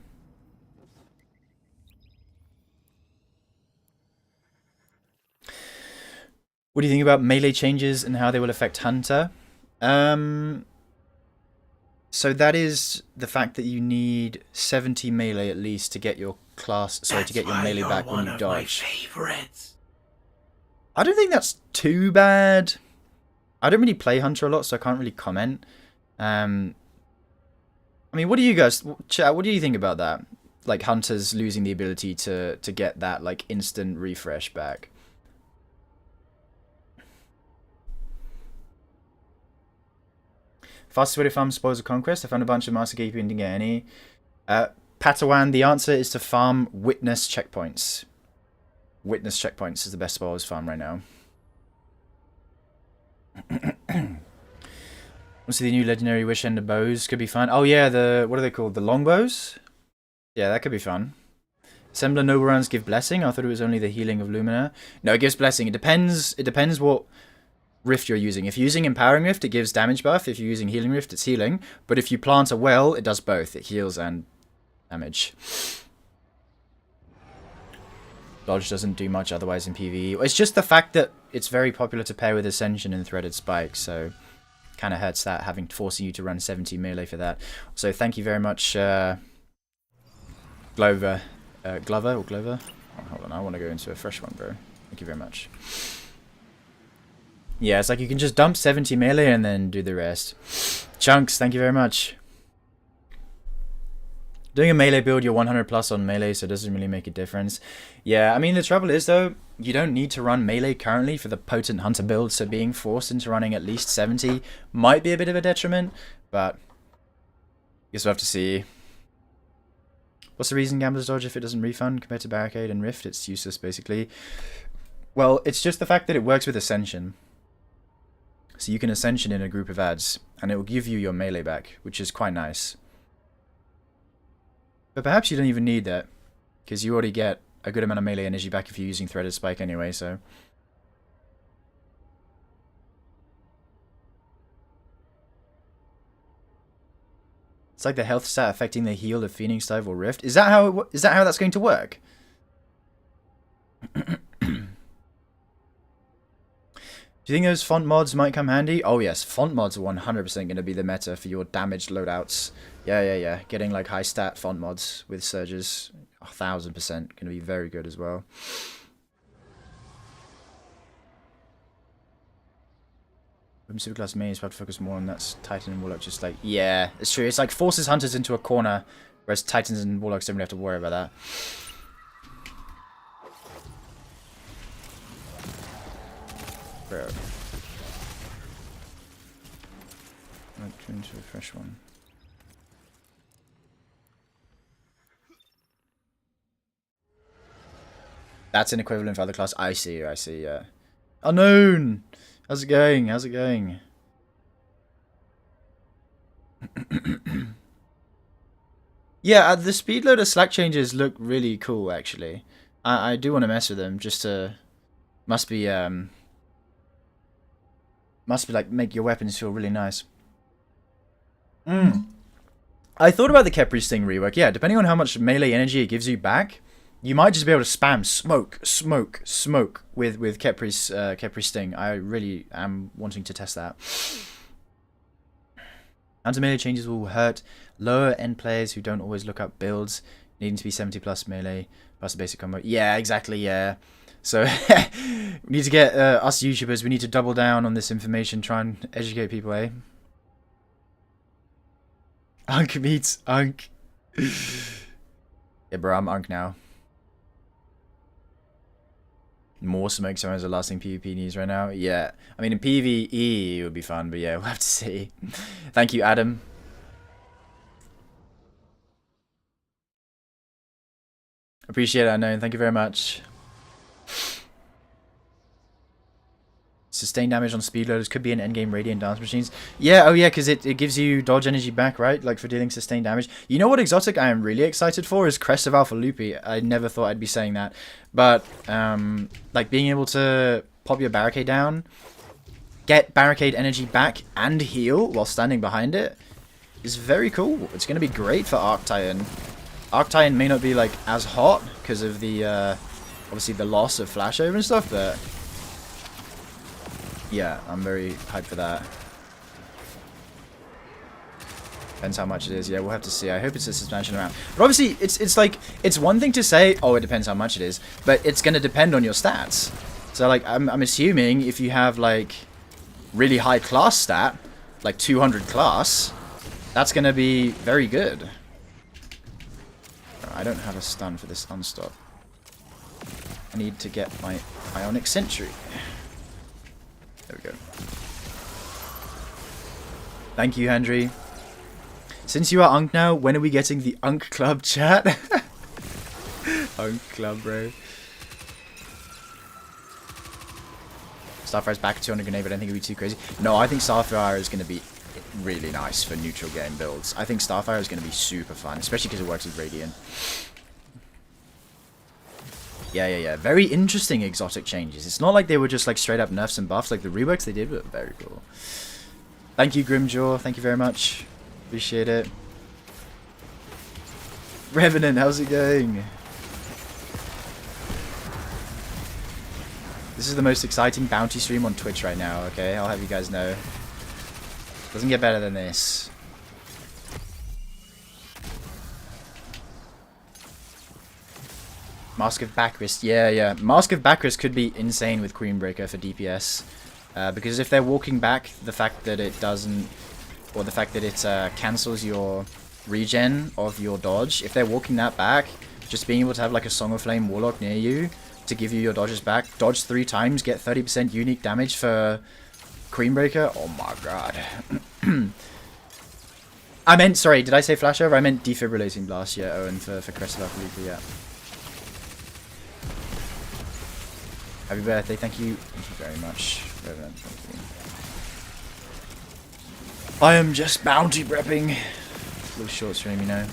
What do you think about melee changes and how they will affect Hunter? So that is the fact that you need 70 melee at least to get your class, sorry, to get your melee back when you dodge. I don't think that's too bad. I don't really play Hunter a lot, so I can't really comment. I mean, what do you guys, chat, what do you think about that? Like Hunters losing the ability to get that like instant refresh back. Fastest way to farm Spoils of Conquest. I found a bunch of Master Keeper and didn't get any. Padawan, the answer is to farm Witness checkpoints. Witness checkpoints is the best spoils farm right now. What's the new legendary Wish Ender bows? Could be fun. Oh yeah, what are they called? The longbows? Yeah, that could be fun. Assembler noble rounds give blessing. I thought it was only the healing of Lumina. No, it gives blessing. It depends what rift you're using. If you're using Empowering Rift, it gives damage buff. If you're using Healing Rift, it's healing. But if you plant a well, it does both. It heals and damage. Dodge doesn't do much otherwise in PvE. It's just the fact that it's very popular to pair with Ascension and Threaded Spike, so kind of hurts that, forcing you to run 70 melee for that. So thank you very much, Glover. Glover? Oh, hold on, I want to go into a fresh one, bro. Thank you very much. Yeah, it's like you can just dump 70 melee and then do the rest. Chunks, thank you very much. Doing a melee build, you're 100 plus on melee, so it doesn't really make a difference. Yeah, I mean, the trouble is, though, you don't need to run melee currently for the potent hunter build, so being forced into running at least 70 might be a bit of a detriment, but I guess we'll have to see. What's the reason Gambler's Dodge if it doesn't refund compared to Barricade and Rift? It's useless, basically. Well, it's just the fact that it works with Ascension. So you can Ascension in a group of ads, and it will give you your melee back, which is quite nice. But perhaps you don't even need that, because you already get a good amount of melee energy back if you're using Threaded Spike anyway, so. It's like the health stat affecting the heal of Phoenix Dive or Rift. Is that how that's going to work? Do you think those font mods might come handy? Oh yes, font mods are 100% going to be the meta for your damaged loadouts. Yeah. Getting like high stat font mods with surges, 1000% going to be very good as well. Superclass main is about to focus more on that Titan and Warlock. Just like, yeah, it's true. It's like forces hunters into a corner, whereas Titans and Warlocks don't really have to worry about that. Bro. I'll turn to a fresh one. That's an equivalent for other class. I see, yeah. Unknown! How's it going? Yeah, the speed loader slack changes look really cool, actually. I do want to mess with them, just to... Must be like, make your weapons feel really nice. I thought about the Khepri Sting rework. Yeah, depending on how much melee energy it gives you back, you might just be able to spam smoke with Khepri Sting. I really am wanting to test that. Anti-melee changes will hurt lower end players who don't always look up builds, needing to be 70 plus melee plus the basic combo. Yeah, exactly, yeah. So, we need to get us YouTubers, we need to double down on this information, try and educate people, eh? Unk meets Unk. Yeah, bro, I'm Unk now. More smoke zones are lasting PvP news right now. Yeah, I mean in PvE it would be fun, but yeah, we'll have to see. Thank you, Adam. Appreciate it, Unknown. Thank you very much. Sustained damage on speed loaders could be an endgame Radiant Dance Machines. Yeah, oh yeah, because it gives you dodge energy back, right? Like for dealing sustained damage. You know what exotic I am really excited for is Crest of Alpha Lupi. I never thought I'd be saying that. But, like being able to pop your barricade down, get barricade energy back and heal while standing behind it is very cool. It's going to be great for Arctitan. Arctitan may not be like as hot because of the, obviously the loss of flashover and stuff, but... yeah, I'm very hyped for that. Depends how much it is. Yeah, we'll have to see. I hope it's a substantial amount. But obviously, it's like, it's one thing to say, oh, it depends how much it is, but it's going to depend on your stats. So, like, I'm assuming if you have, like, really high class stat, like 200 class, that's going to be very good. I don't have a stun for this unstop. I need to get my Ionic Sentry. There we go. Thank you, Henry. Since you are Unk now, when are we getting the Unk Club chat? Unk Club, bro. Starfire's back at 200 grenade, but I don't think it'll be too crazy. No, I think Starfire is going to be really nice for neutral game builds. I think Starfire is going to be super fun, especially because it works with Radiant. Yeah. Very interesting exotic changes. It's not like they were just like straight up nerfs and buffs. Like the reworks they did were very cool. Thank you, Grimjaw. Thank you very much. Appreciate it. Revenant, how's it going? This is the most exciting bounty stream on Twitch right now, okay? I'll have you guys know. Doesn't get better than this. Mask of Bacchus, yeah. Mask of Bacchus could be insane with Queenbreaker for DPS. Because if they're walking back, the fact that it doesn't... or the fact that it cancels your regen of your dodge, if they're walking that back, just being able to have like a Song of Flame Warlock near you to give you your dodges back, dodge 3 times, get 30% unique damage for Queenbreaker, oh my god. I meant, sorry, did I say Flashover? I meant Defibrillating Blast, yeah, Owen, for Crest of Alpha Lupi, yeah. Happy birthday, thank you. Thank you very much. Reverend, thank you. I am just bounty prepping. A little short stream, you know.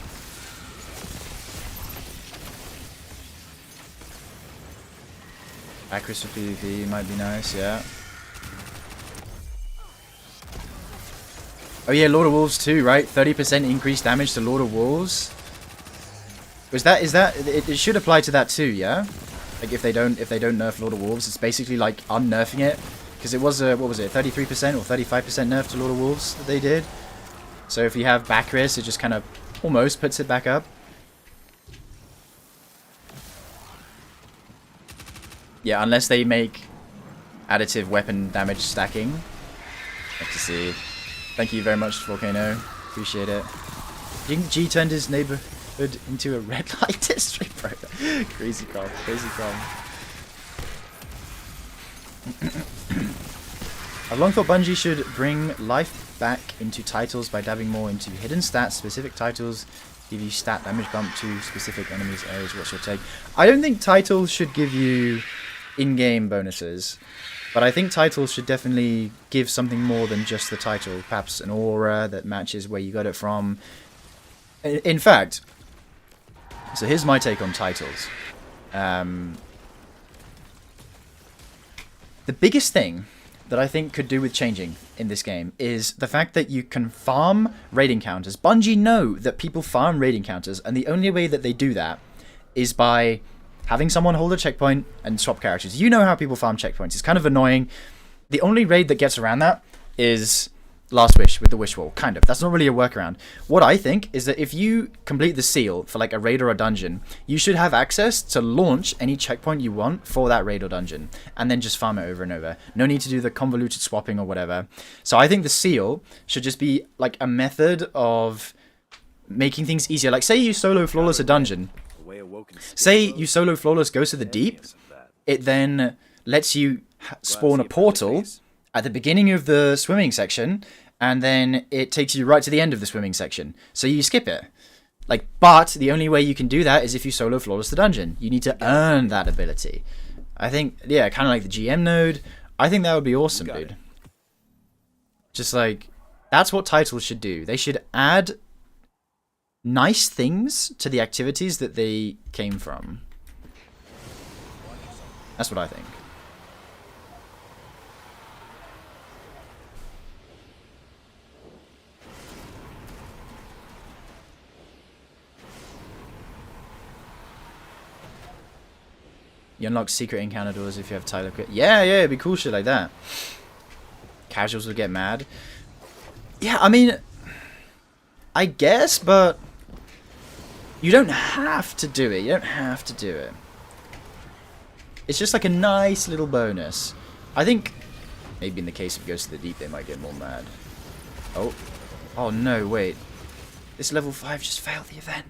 Acris for PvP might be nice, yeah. Oh yeah, Lord of Wolves too, right? 30% increased damage to Lord of Wolves. Is that it should apply to that too, yeah? Like if they don't nerf Lord of Wolves, it's basically like unnerfing it because it was a, what was it, 33% or 35% nerf to Lord of Wolves that they did. So if you have Bacchus, it just kind of almost puts it back up. Yeah, unless they make additive weapon damage stacking. Have to see. Thank you very much, Volcano. Appreciate it. G turned his neighborhood into a red light district, bro. Crazy calm, crazy calm. I've long thought Bungie should bring life back into titles by dabbing more into hidden stats, specific titles, give you stat damage bump to specific enemies areas. What's your take? I don't think titles should give you in-game bonuses, but I think titles should definitely give something more than just the title. Perhaps an aura that matches where you got it from. In fact, so here's my take on titles. The biggest thing that I think could do with changing in this game is the fact that you can farm raid encounters. Bungie know that people farm raid encounters, and the only way that they do that is by having someone hold a checkpoint and swap characters. You know how people farm checkpoints. It's kind of annoying. The only raid that gets around that is Last Wish with the Wish Wall, kind of. That's not really a workaround. What I think is that if you complete the seal for like a raid or a dungeon, you should have access to launch any checkpoint you want for that raid or dungeon, and then just farm it over and over. No need to do the convoluted swapping or whatever. So I think the seal should just be like a method of making things easier. Like say you solo flawless a dungeon. Say you solo flawless Ghost of the Deep. It then lets you spawn a portal at the beginning of the swimming section, and then it takes you right to the end of the swimming section. So you skip it. Like, but the only way you can do that is if you solo flawless the dungeon. You need to earn that ability. I think, yeah, kind of like the GM node. I think that would be awesome, dude. Just like, that's what titles should do. They should add nice things to the activities that they came from. That's what I think. You unlock secret encounter doors if you have Tyler quit. Yeah, it'd be cool shit like that. Casuals would get mad. Yeah, I mean, I guess, but you don't have to do it. You don't have to do it. It's just like a nice little bonus. I think maybe in the case of Ghost of the Deep, they might get more mad. Oh. Oh, no, wait. This level 5 just failed the event.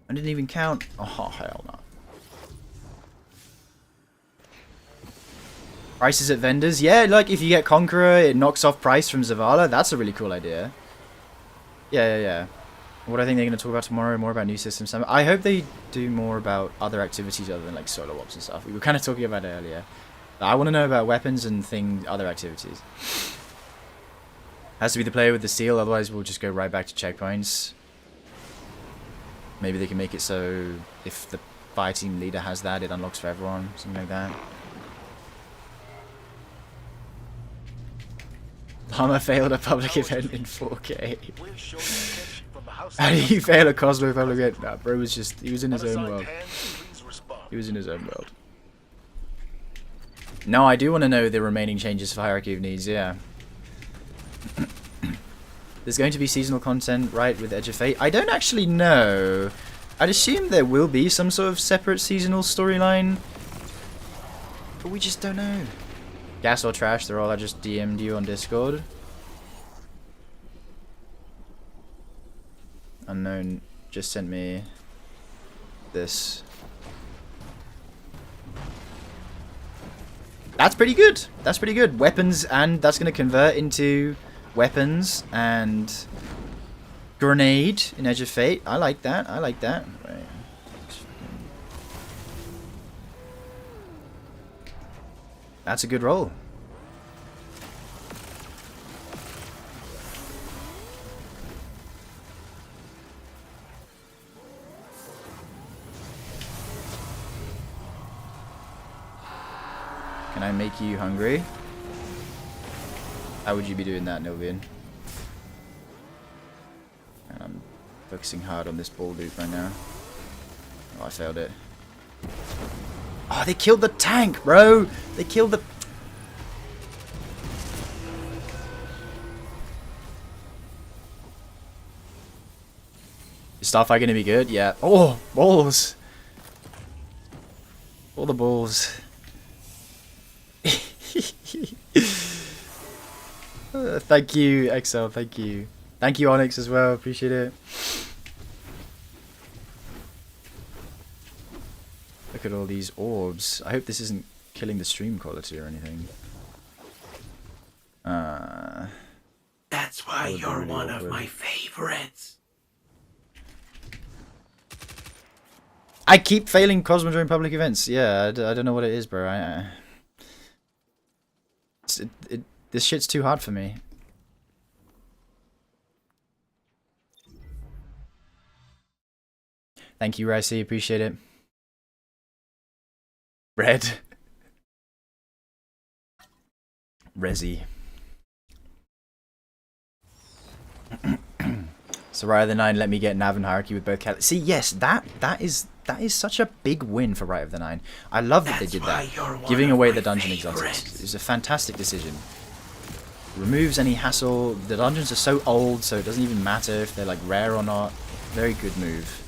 I didn't even count. Oh, hell no. Prices at vendors? Yeah, like if you get Conqueror, it knocks off price from Zavala. That's a really cool idea. Yeah. What I think they're going to talk about tomorrow, more about new systems. I hope they do more about other activities other than like solo ops and stuff. We were kind of talking about it earlier. But I want to know about weapons and other activities. Has to be the player with the seal, otherwise we'll just go right back to checkpoints. Maybe they can make it so if the fire team leader has that, it unlocks for everyone. Something like that. Llama failed a public event in 4K. How do you fail a Cosmo public event? Nah, bro was just, he was in his own world. He was in his own world. No, I do want to know the remaining changes for Hierarchy of Needs, yeah. There's going to be seasonal content, right, with Edge of Fate? I don't actually know. I'd assume there will be some sort of separate seasonal storyline, but we just don't know. Gas or trash, they're all I just DM'd you on Discord. Unknown just sent me this. That's pretty good. That's pretty good. Weapons, and that's going to convert into weapons and grenade in Edge of Fate. I like that. I like that. Right. That's a good roll. Can I make you hungry? How would you be doing that, Novian? And I'm focusing hard on this ball loop right now. Oh, I failed it. Oh, they killed the tank, bro. They killed the... Is Starfight gonna be good? Yeah. Oh, balls. All the balls. Thank you, Excel. Thank you. Thank you, Onyx, as well. Appreciate it. Look at all these orbs. I hope this isn't killing the stream quality or anything. That's why That would be you're really one of awkward. my favorites. I keep failing Cosmo during public events. Yeah, I don't know what it is, bro. This shit's too hard for me. Thank you, Ricey. Appreciate it. Red. Resi. So Rite of the Nine let me get Nav and Hierarchy with both cat. See, yes, that is such a big win for Rite of the Nine. I love that they did that, giving away the dungeon exotics. It was a fantastic decision. Removes any hassle. The dungeons are so old, so it doesn't even matter if they're like rare or not. Very good move.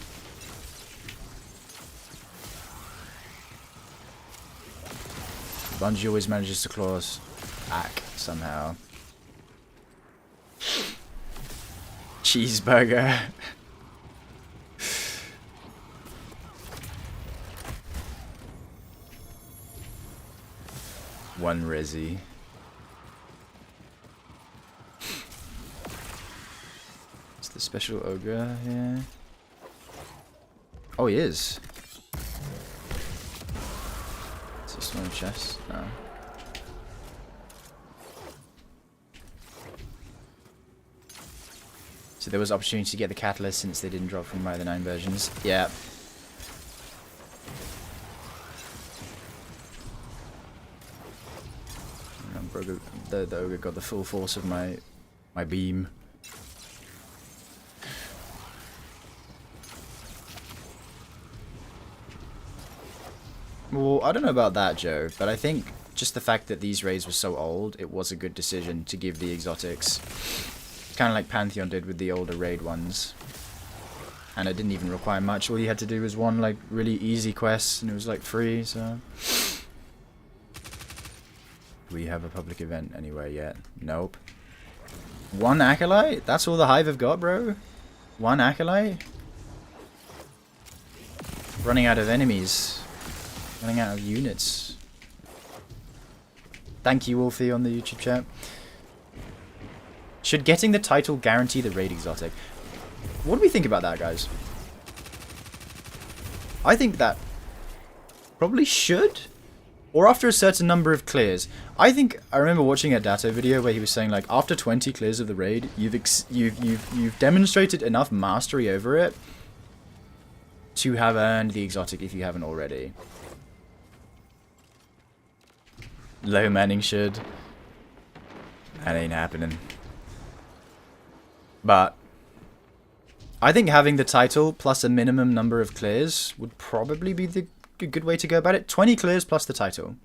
Bungie always manages to claw us back somehow. Cheeseburger. One Resi. Is the special ogre here? Oh, he is. Is he still in the chest? No. So there was opportunity to get the catalyst since they didn't drop from Rite of the Nine versions. Yeah. The ogre got the full force of my beam. Well, I don't know about that, Joe, but I think just the fact that these raids were so old, it was a good decision to give the exotics. Kind of like Pantheon did with the older raid ones. And it didn't even require much. All you had to do was one like really easy quest and it was like free, so... Do we have a public event anywhere yet? Nope. One Acolyte? That's all the Hive have got, bro? One Acolyte? Running out of enemies. Running out of units. Thank you, Wolfie, on the YouTube chat. Should getting the title guarantee the raid exotic? What do we think about that, guys? I think that probably should. Or after a certain number of clears. I remember watching a Datto video where he was saying like after 20 clears of the raid, you've demonstrated enough mastery over it to have earned the exotic if you haven't already. Low Manning should. That ain't happening. But I think having the title plus a minimum number of clears would probably be the good way to go about it. 20 clears plus the title.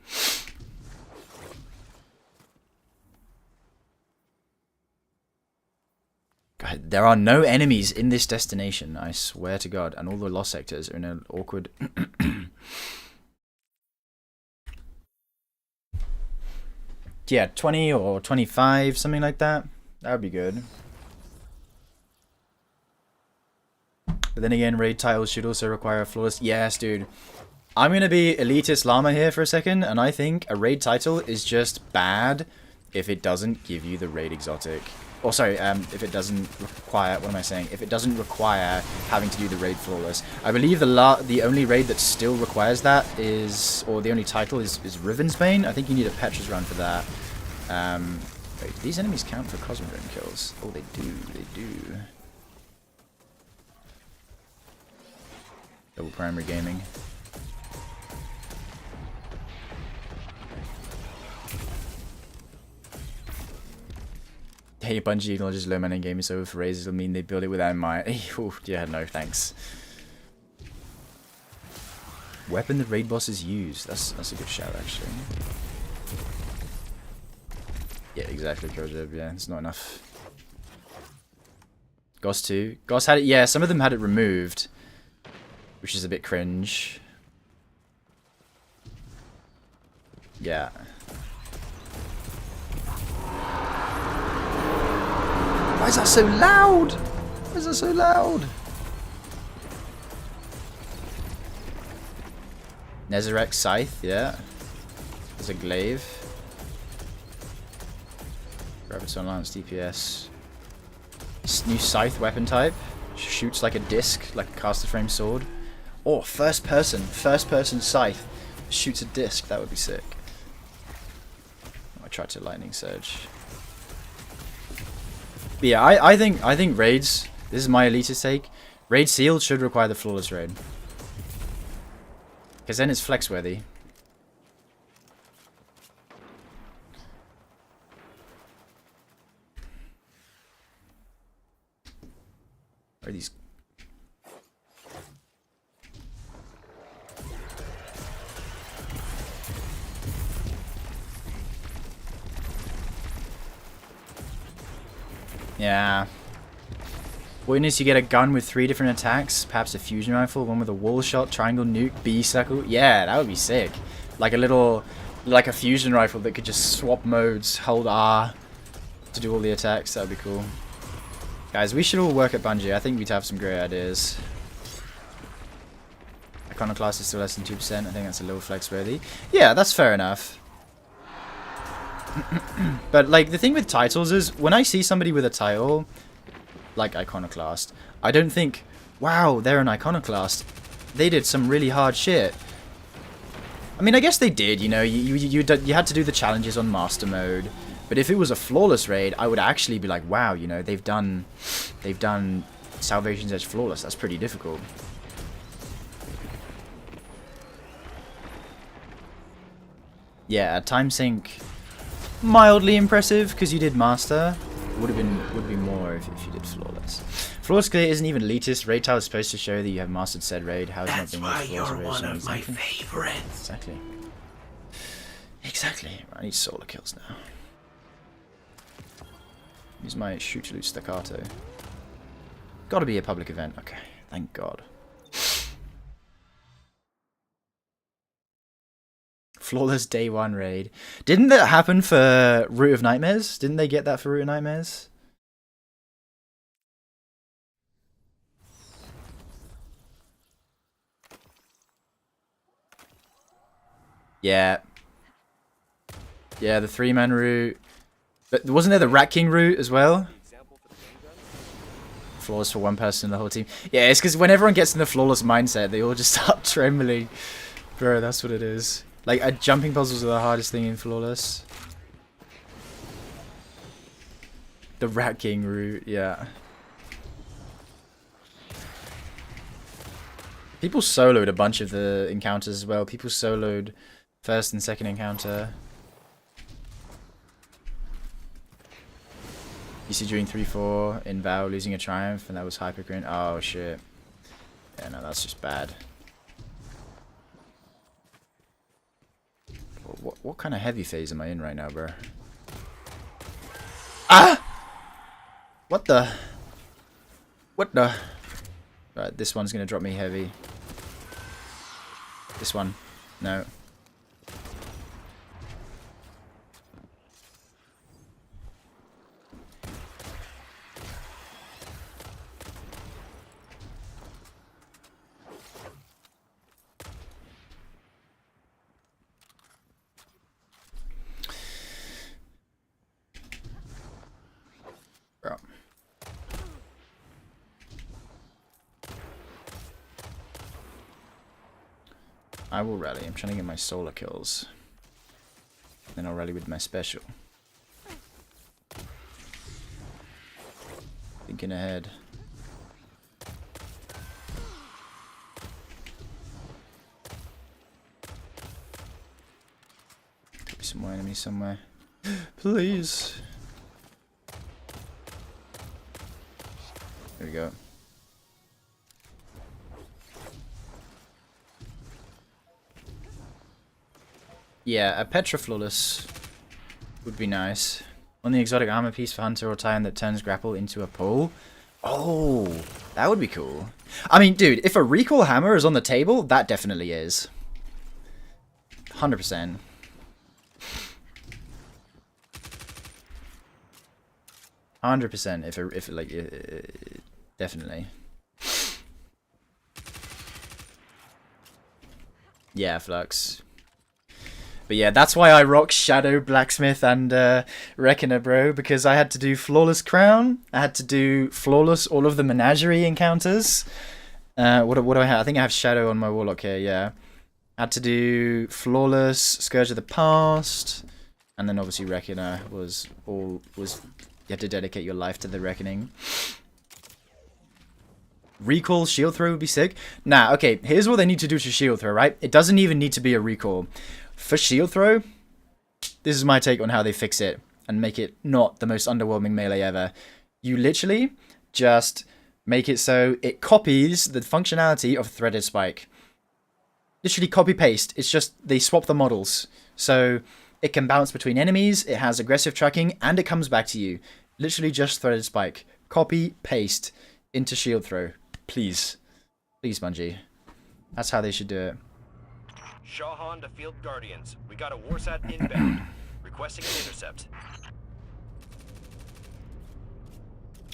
God, there are no enemies in this destination, I swear to God. And all the lost sectors are in an awkward... Yeah, 20 or 25, something like that. That would be good. But then again, raid titles should also require a flawless... Yes, dude. I'm going to be elitist llama here for a second, and I think a raid title is just bad if it doesn't give you the raid exotic. Or sorry, if it doesn't require... What am I saying? If it doesn't require having to do the raid flawless. I believe the only raid that still requires that is... Or the only title is Rivensbane. I think you need a Petra's run for that. Wait, do these enemies count for Cosmodrome kills? Oh, they do. They do. Double primary gaming. Hey, Bungie acknowledges low manning game is over for raises. It'll mean they build it without my... Yeah, no, thanks. Weapon the raid bosses use. That's a good shout, actually. Yeah, exactly, Kojib. Yeah, it's not enough. Goss 2. Goss had it. Yeah, some of them had it removed, which is a bit cringe. Yeah. Why is that so loud? Why is that so loud? Nezarec Scythe, yeah. There's a glaive. Graviton Lance DPS. New Scythe weapon type. Shoots like a disc, like a caster frame sword. Oh, first person Scythe. Shoots a disc, that would be sick. I tried to Lightning Surge. But yeah, I think raids, this is my elitist take, raid sealed should require the flawless raid. Because then it's flex worthy. Where are these? Yeah. Witness, you get a gun with 3 different attacks, perhaps a fusion rifle, one with a wall shot, triangle nuke, bee circle. Yeah, that would be sick. Like a little, like a fusion rifle that could just swap modes, hold R to do all the attacks. That would be cool. Guys, we should all work at Bungie. I think we'd have some great ideas. Iconoclast is still less than 2%. I think that's a little flex worthy. Yeah, that's fair enough. But like the thing with titles is when I see somebody with a title like Iconoclast, I don't think, wow, they're an Iconoclast. They did some really hard shit. I mean, I guess they did, you know, you had to do the challenges on Master Mode. But if it was a flawless raid, I would actually be like, wow, you know, they've done Salvation's Edge flawless. That's pretty difficult. Yeah, time sync, mildly impressive because you did Master. Would be more if you did flawless. Flawless clear isn't even elitist. Raid tile is supposed to show that you have mastered said raid. How is not That's being why flawless you're raid one so of my exactly. favorites. Exactly. Exactly. I need solar kills now. Use my shoot to loot staccato. Gotta be a public event. Okay, thank God. Flawless day 1 raid. Didn't that happen for Root of Nightmares? Didn't they get that for Root of Nightmares? Yeah. Yeah, the 3-man route. But wasn't there the Rat King route as well? Flawless for one person in the whole team. Yeah, it's because when everyone gets in the flawless mindset, they all just start trembling. Bro, that's what it is. Like, jumping puzzles are the hardest thing in flawless. The Rat King route, yeah. People soloed a bunch of the encounters as well. People soloed first and second encounter. You see during 3-4 in Vow losing a Triumph, and that was Hypergrin. Oh shit. Yeah, no, that's just bad. What kind of heavy phase am I in right now, bro? Ah! What the? What the? Right, this one's gonna drop me heavy. This one. No. Bro. I will rally. I'm trying to get my solar kills. Then I'll rally with my special. Thinking ahead. Could be some more enemies somewhere. Please. There we go. Yeah, a Petra Flawless would be nice. On the exotic armor piece for Hunter or Titan that turns grapple into a pole. Oh, that would be cool. I mean, dude, if a recall hammer is on the table, that definitely is. 100%. If it like definitely. Yeah, Flux. But yeah, that's why I rock Shadow, Blacksmith, and Reckoner, bro. Because I had to do Flawless Crown. I had to do Flawless all of the Menagerie encounters. What do I have? I think I have Shadow on my Warlock here, yeah. I had to do Flawless, Scourge of the Past. And then obviously Reckoner was... You have to dedicate your life to the Reckoning. Recall, shield throw would be sick. Nah, okay, here's what they need to do to shield throw, right? It doesn't even need to be a recall. For shield throw, this is my take on how they fix it and make it not the most underwhelming melee ever. You literally just make it so it copies the functionality of Threaded Spike. Literally copy-paste. It's just they swap the models. So it can bounce between enemies, it has aggressive tracking, and it comes back to you. Literally just Threaded Spike. Copy-paste into shield throw. Please. Please, Bungie. That's how they should do it. Shahan to Field Guardians. We got a Warsat inbound. Requesting an intercept.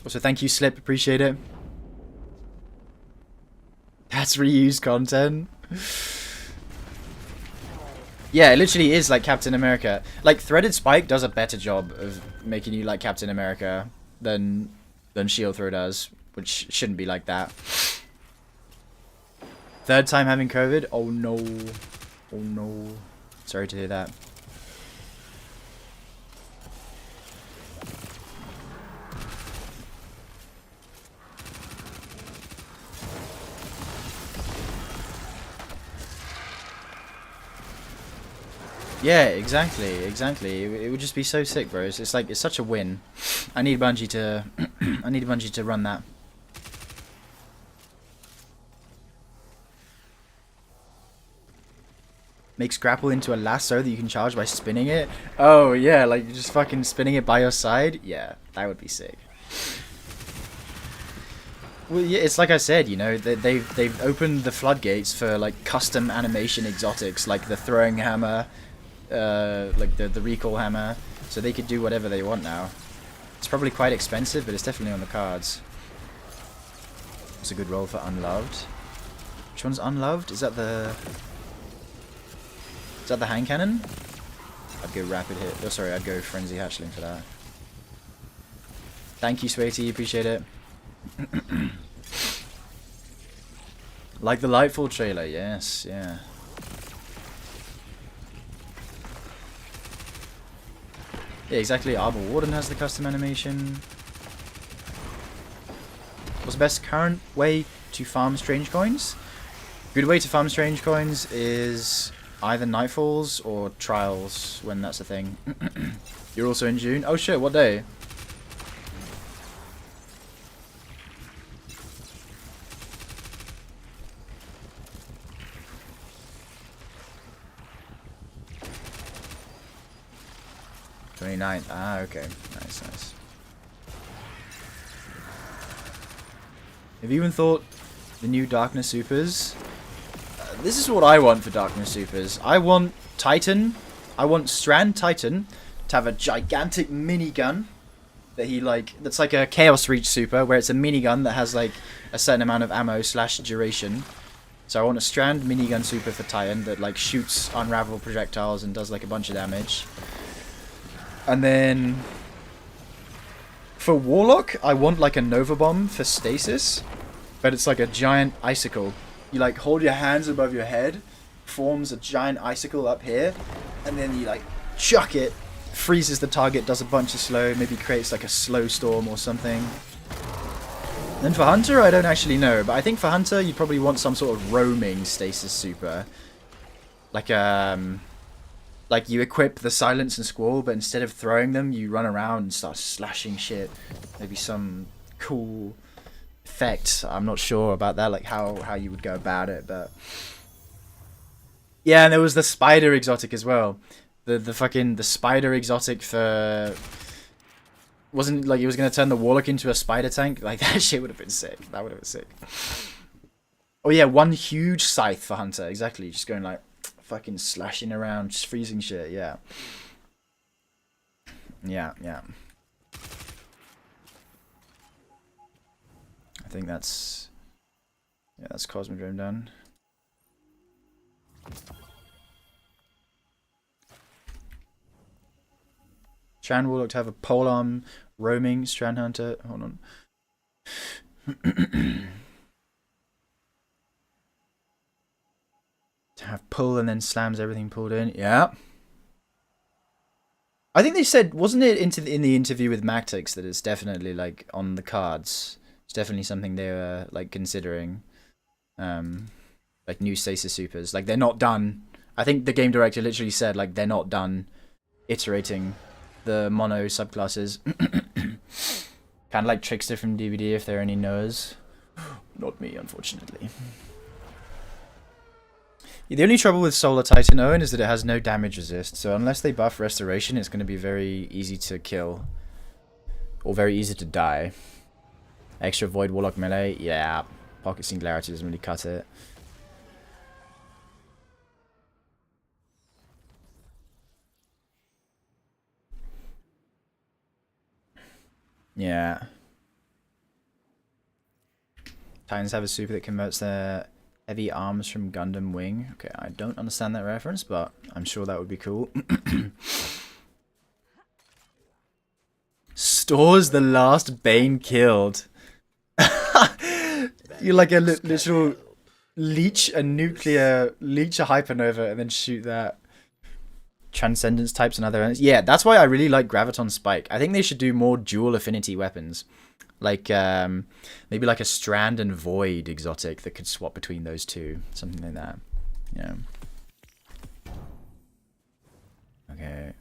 Also, thank you, Slip. Appreciate it. That's reused content. Yeah, it literally is like Captain America. Like, Threaded Spike does a better job of making you like Captain America than Shield Throw does, which shouldn't be like that. Third time having COVID? Oh no. Oh no. Sorry to hear that. Yeah, exactly. It would just be so sick, bros. It's like, it's such a win. I need Bungie to I need Bungie to run that. Makes grapple into a lasso that you can charge by spinning it. Oh yeah, like you're just fucking spinning it by your side. Yeah, that would be sick. Well, yeah, it's like I said, you know, they've opened the floodgates for like custom animation exotics, like the throwing hammer, like the recall hammer, so they could do whatever they want now. It's probably quite expensive, but it's definitely on the cards. It's a good role for Unloved. Which one's Unloved? Is that the hand cannon? I'd go rapid hit. Oh, sorry, I'd go frenzy hatchling for that. Thank you, Sweaty. Appreciate it. Like the Lightfall trailer, yes, yeah. Yeah, exactly. Arbor Warden has the custom animation. What's the best current way to farm strange coins? Good way to farm strange coins is either Nightfalls or Trials, when that's a thing. You're also in June? Oh shit, what day? '29th. Ah, okay. Nice, nice. Have you even thought the new Darkness Supers? This is what I want for Darkness Supers. I want Titan. I want Strand Titan to have a gigantic minigun that he like. That's like a Chaos Reach Super, where it's a minigun that has like a certain amount of ammo / duration. So I want a Strand minigun Super for Titan that like shoots unravel projectiles and does like a bunch of damage. And then for Warlock, I want like a Nova Bomb for Stasis, but it's like a giant icicle. You like hold your hands above your head, forms a giant icicle up here, and then you like chuck it, freezes the target, does a bunch of slow, maybe creates like a slow storm or something. Then for Hunter, I don't actually know, but I think for Hunter you probably want some sort of roaming Stasis Super. Like you equip the Silence and Squall, but instead of throwing them, you run around and start slashing shit. Maybe some cool effect. I'm not sure about that, like how you would go about it, but Yeah, and there was the spider exotic as well. The spider exotic for wasn't like he was gonna turn the warlock into a spider tank. Like that shit would have been sick. That would have been sick. Oh yeah, one huge scythe for Hunter. Exactly, just going like fucking slashing around, just freezing shit. Yeah. Yeah. I think that's Cosmodrome done. Strand Warlock to have a polearm roaming Strand Hunter. Hold on. To have pull and then slams everything pulled in. Yeah. I think they said, wasn't it in the interview with Mactix that it's definitely like on the cards. It's definitely something they were like considering. Like new Stasis Supers. Like they're not done. I think the game director literally said like they're not done iterating the mono subclasses. Kind of like Trickster from DVD if there are any knowers. Not me, unfortunately. The only trouble with Solar Titan Owen is that it has no damage resist, so unless they buff Restoration, it's going to be very easy to kill. Or very easy to die. Extra Void Warlock melee, yeah. Pocket Singularity doesn't really cut it. Yeah. Titans have a super that converts their heavy arms from Gundam Wing. Okay, I don't understand that reference, but I'm sure that would be cool. Stores the last Bane killed. You're like a literal leech a hypernova and then shoot that. Transcendence types and other enemies. Yeah, that's why I really like Graviton Spike. I think they should do more dual affinity weapons. Like, maybe like a Strand and Void exotic that could swap between those two. Something like that. Yeah. Okay.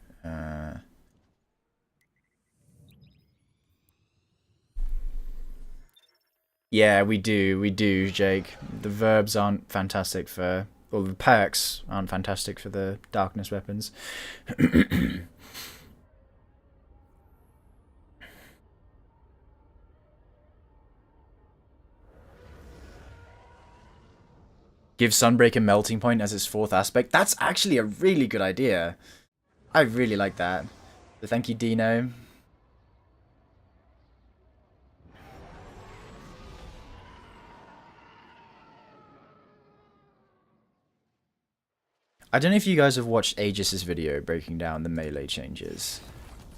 Yeah, we do, Jake. The verbs aren't fantastic for... Well, the perks aren't fantastic for the darkness weapons. Give Sunbreak a melting point as its fourth aspect. That's actually a really good idea. I really like that. So thank you, Dino. I don't know if you guys have watched Aegis' video breaking down the melee changes,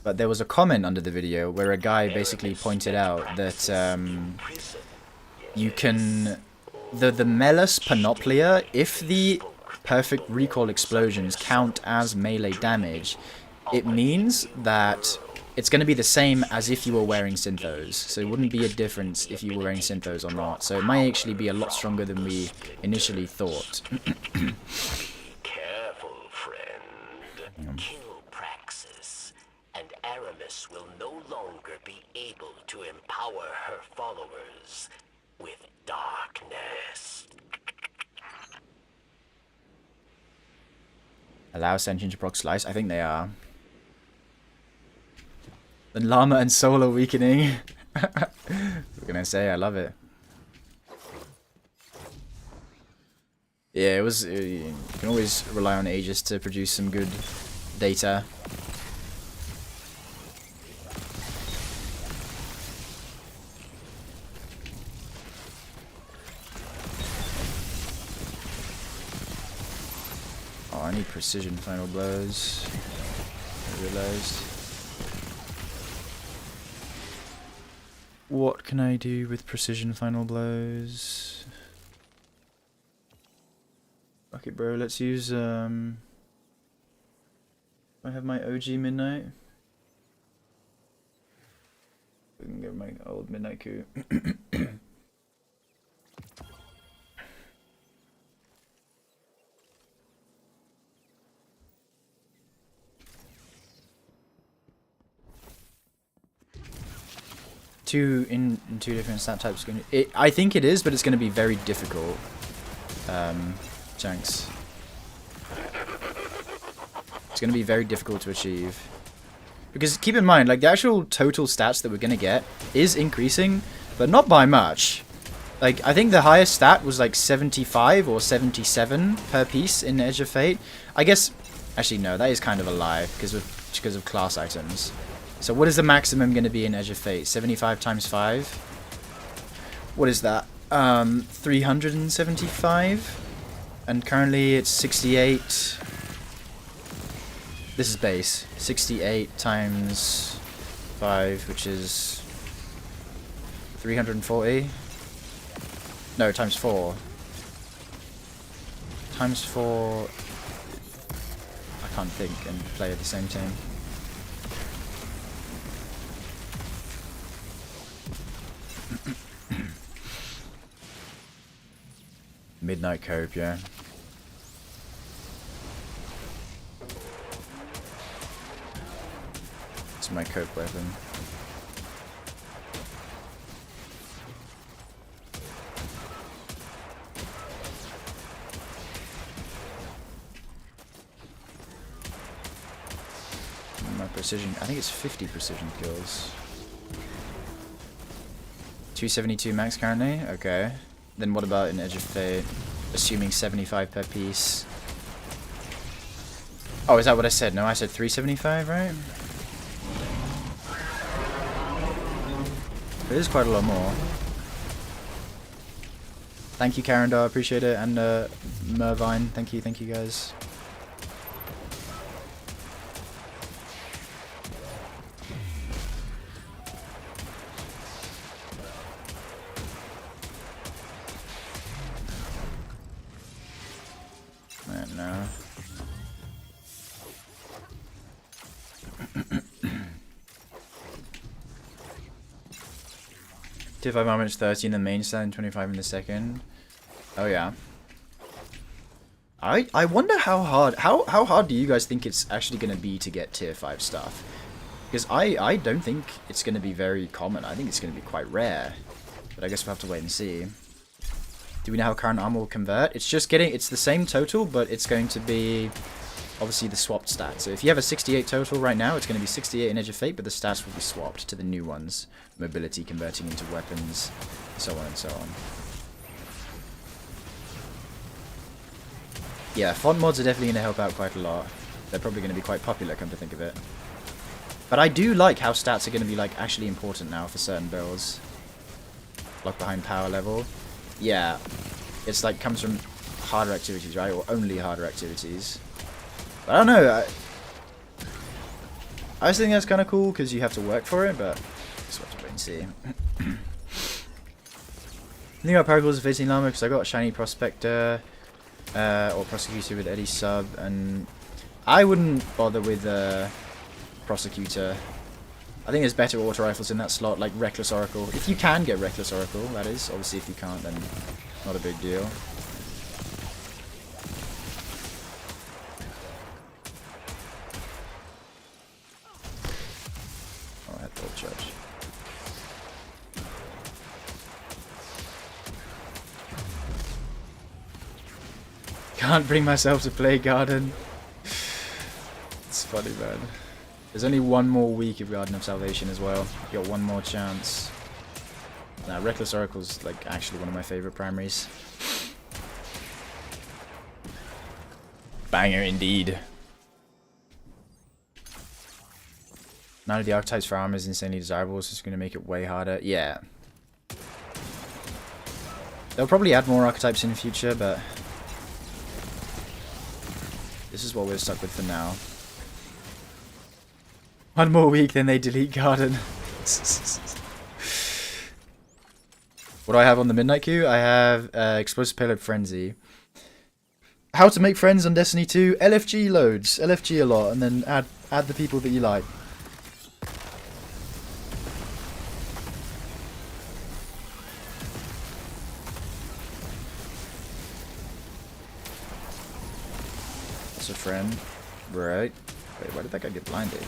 but there was a comment under the video where a guy basically pointed out that you can... The Melas Panoplia, if the perfect recall explosions count as melee damage, it means that it's going to be the same as if you were wearing Synthos. So it wouldn't be a difference if you were wearing Synthos or not. So it might actually be a lot stronger than we initially thought. Kill Praxis, and Aramis will no longer be able to empower her followers with darkness. Allow Sentient to proc Slice? I think they are. The Llama and Solar weakening. We're gonna say I love it. Yeah, it was... you can always rely on Aegis to produce some good data. Oh, I need precision final blows. I realized. What can I do with precision final blows? Okay, bro, let's use, I have my OG Midnight. We can get my old Midnight Coup. In two different stat types. I think it is, but it's going to be very difficult. Chunks. It's going to be very difficult to achieve. Because keep in mind, like, the actual total stats that we're going to get is increasing, but not by much. Like, I think the highest stat was like 75 or 77 per piece in Edge of Fate. I guess, actually no, that is kind of a lie because of class items. So what is the maximum going to be in Edge of Fate? 75 times 5? What is that? 375? And currently it's 68. This is base. 68 times 5, which is 340. No, times 4. Times 4. I can't think and play at the same time. Midnight Cope, yeah. It's my cope weapon. My precision, I think it's 50 precision kills. 272 max currently? Okay. Then what about in Edge of Fate? Assuming 75 per piece. Oh, is that what I said? No, I said 375, right? It is quite a lot more. Thank you, Karandar, appreciate it, and Mervine, thank you guys. No. Tier 5 armor is 30 in the main stand and 25 in the second. Oh yeah. I wonder how hard do you guys think it's actually gonna be to get tier 5 stuff? Because I don't think it's gonna be very common. I think it's gonna be quite rare. But I guess we'll have to wait and see. Do we know how current armor will convert? It's just getting, it's the same total, but it's going to be obviously the swapped stat. So if you have a 68 total right now, it's going to be 68 in Edge of Fate, but the stats will be swapped to the new ones. Mobility converting into weapons, so on and so on. Yeah, font mods are definitely going to help out quite a lot. They're probably going to be quite popular, come to think of it. But I do like how stats are going to be like actually important now for certain builds. Lock behind power level. Yeah, it's like comes from harder activities, right? Or only harder activities. But I don't know. I just think that's kind of cool because you have to work for it, but just have to wait and see. I think about Paracles of 18 Llama because I got a shiny Prospector or Prosecutor with Eddie sub, and I wouldn't bother with Prosecutor. I think there's better auto rifles in that slot, like Reckless Oracle. If you can get Reckless Oracle, that is. Obviously, if you can't, then not a big deal. Oh, I had Bolt Judge. Can't bring myself to play Garden. It's funny, man. There's only one more week of Garden of Salvation as well. You got one more chance. Nah, Reckless Oracle's like actually one of my favorite primaries. Banger indeed. None of the archetypes for armor is insanely desirable, so it's going to make it way harder. Yeah. They'll probably add more archetypes in the future, but this is what we're stuck with for now. One more week, then they delete Garden. What do I have on the Midnight Queue? I have Explosive Payload Frenzy. How to make friends on Destiny 2? LFG loads. LFG a lot, and then add the people that you like. That's a friend. Right. Wait, why did that guy get blinded?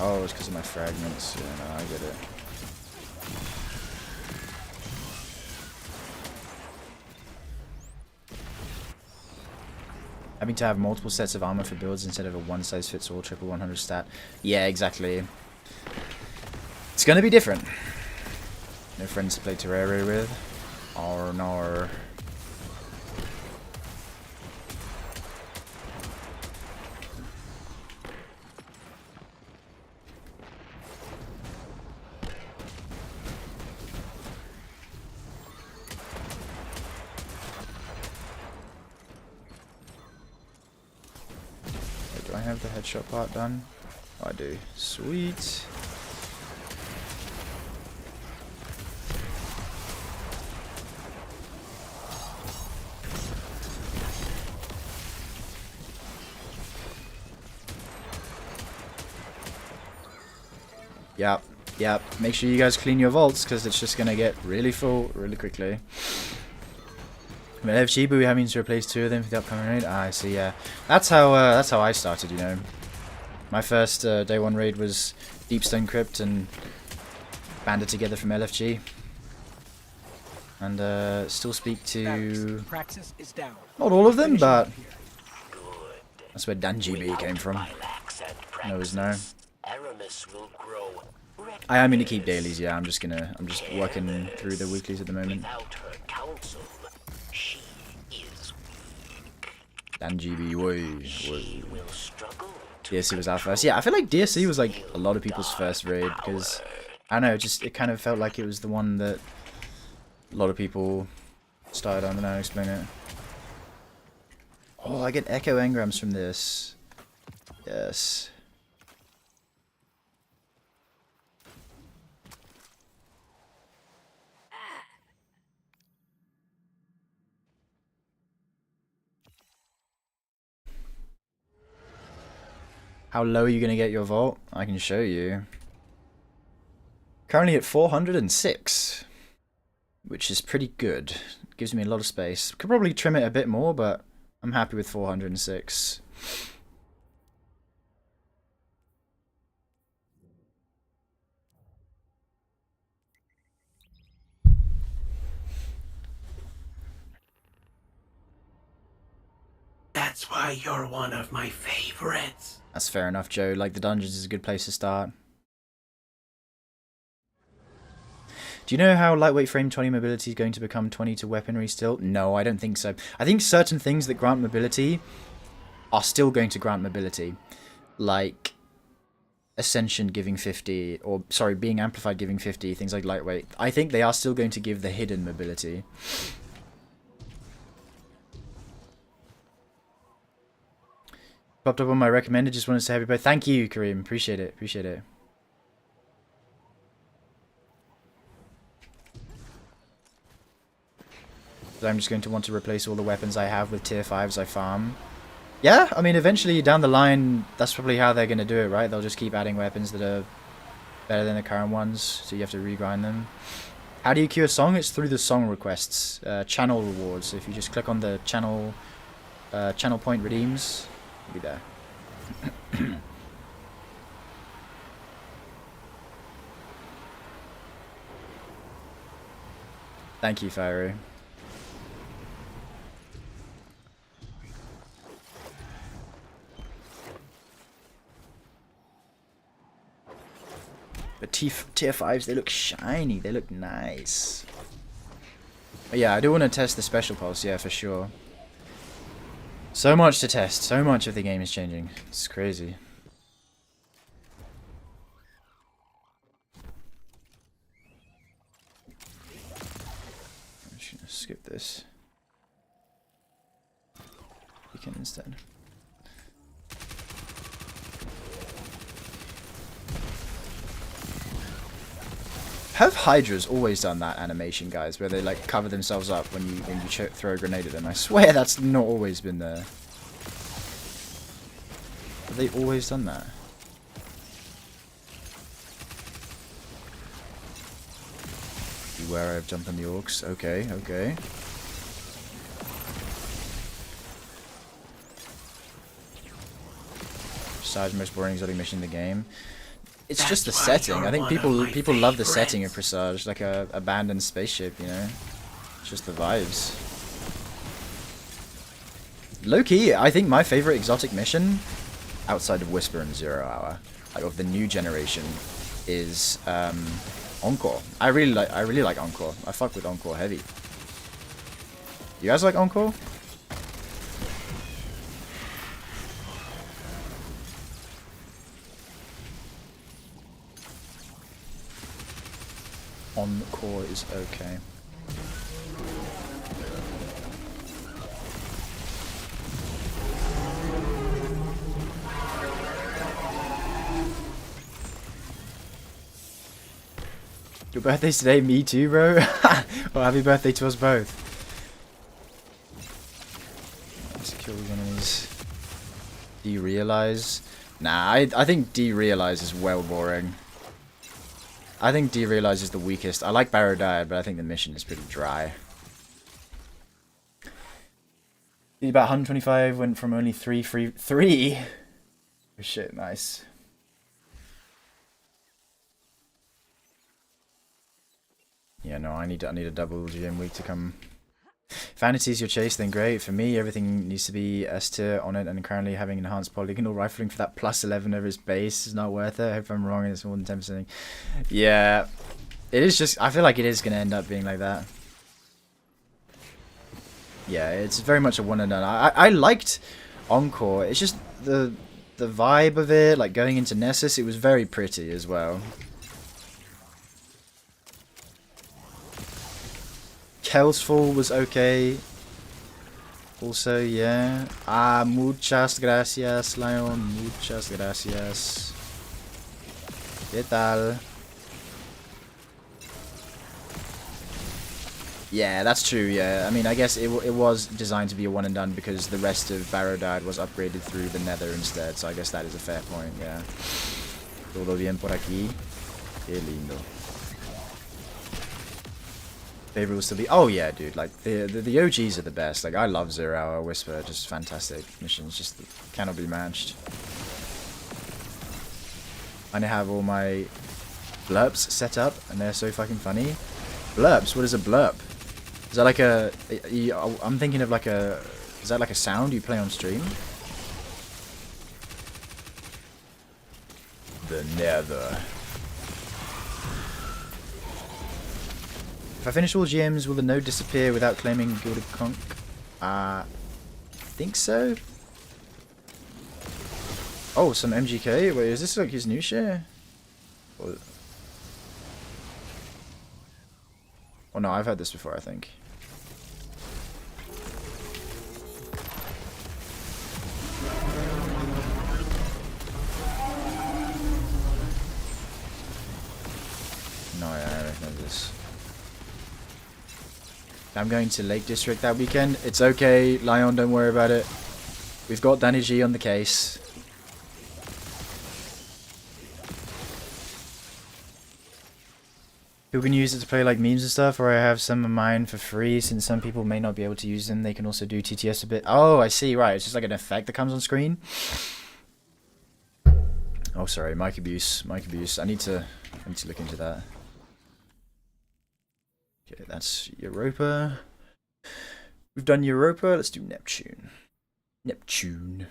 Oh, it's because of my fragments. Yeah, no, I get it. Having to have multiple sets of armor for builds instead of a one-size-fits-all triple 100 stat. Yeah, exactly. It's gonna be different. No friends to play Terraria with. Or no. Do I have the headshot part done? Oh, I do. Sweet. Yep, yep. Make sure you guys clean your vaults, because it's just gonna get really full really quickly. But FG, but we having to replace 2 of them for the upcoming raid. Ah, I see. Yeah, that's how I started. You know, my first day 1 raid was Deepstone Crypt and banded together from LFG, and still speak to Praxis is down. not all of them, but Good. that's where DanGB came from. Hylax and No is no. Aramis will grow I am gonna keep dailies. Yeah, I'm just working through the weeklies at the moment. without her counsel. She is DanGB, woi. she will struggle to DSC was our first. Yeah, I feel like DSC was like a lot of people's first raid because I don't know, it kind of felt like it was the one that a lot of people started on. I don't know how to explain it. Oh, I get echo engrams from this. Yes. How low are you going to get your vault? I can show you. Currently at 406, which is pretty good. Gives me a lot of space. Could probably trim it a bit more, but I'm happy with 406. That's why you're one of my favorites. That's fair enough, Joe. Like, the dungeons is a good place to start. Do you know how lightweight frame 20 mobility is going to become 20 to weaponry still? No, I don't think so. I think certain things that grant mobility are still going to grant mobility. Like Ascension giving 50, or sorry, being amplified giving 50, things like lightweight. I think they are still going to give the hidden mobility. Popped up on my recommended, just wanted to say happy birthday. Thank you, Kareem. Appreciate it. Appreciate it. I'm just going to want to replace all the weapons I have with tier 5s I farm. Yeah, I mean, eventually down the line, that's probably how they're going to do it, right? They'll just keep adding weapons that are better than the current ones, so you have to regrind them. How do you queue a song? It's through the song requests, channel rewards. So if you just click on the channel point redeems, you'll be there. Thank you, Fiery. But tier 5s, they look shiny, they look nice. But yeah, I do want to test the special pulse, yeah, for sure. So much to test, so much of the game is changing. It's crazy. I'm just gonna skip this. We can instead. Have Hydras always done that animation, guys, where they like cover themselves up when you throw a grenade at them? I swear that's not always been there. Have they always done that? Beware, I've jumped on the orcs. Okay, okay. Besides, most boring exotic mission in the game. It's just the setting. I think people love the setting of Presage, like a abandoned spaceship, you know. It's just the vibes. Low-key, I think my favorite exotic mission, outside of Whisper and Zero Hour, like of the new generation, is Encore. I really like Encore. I fuck with Encore heavy. You guys like Encore? Encore is okay. Your birthday's today? Me too, bro. Well, happy birthday to us both. Let's kill these enemies. Derealize? Nah, I think Derealize is well boring. I think Derealize is the weakest. I like Barrow Dyad, but I think the mission is pretty dry. About 125, went from only 3. Oh shit, nice. Yeah, no, I need a double GM week to come. If Vanity's your chase, then great. For me, everything needs to be S tier on it, and currently having enhanced polygonal rifling for that plus 11 over his base is not worth it. I hope I'm wrong and it's more than 10%. Yeah, it is just, I feel like it is going to end up being like that. Yeah, it's very much a one and done. I liked Encore. It's just the vibe of it, like going into Nessus, it was very pretty as well. Kelsfall was okay. Also, yeah. Muchas gracias, Lion. Muchas gracias. ¿Qué tal? Yeah, that's true, yeah. I mean, I guess it was designed to be a one and done because the rest of Barrow Dyad was upgraded through the Nether instead, so I guess that is a fair point, yeah. Todo bien por aquí. Qué lindo. Favorite will still be, oh yeah, dude, like the OGs are the best. Like I love 0 Hour Whisper, just fantastic missions, just cannot be matched. I now have all my blurps set up and they're so fucking funny. Blurps? What is a blurp? Is that like a, I'm thinking of like a, is that like a sound you play on stream? The Nether. If I finish all GMs, will the node disappear without claiming Gilded Conch? I think so. Oh, some MGK? Wait, is this like his new share? Oh no, I've had this before, I think. No, I recognize this. I'm going to Lake District that weekend. It's okay, Lion, don't worry about it. We've got Danny G on the case. People can use it to play like memes and stuff, or I have some of mine for free since some people may not be able to use them. They can also do TTS a bit. Oh, I see, right. It's just like an effect that comes on screen. Oh, sorry, mic abuse. Mic abuse. I need to look into that. Okay, that's Europa. We've done Europa. Let's do Neptune. Neptune.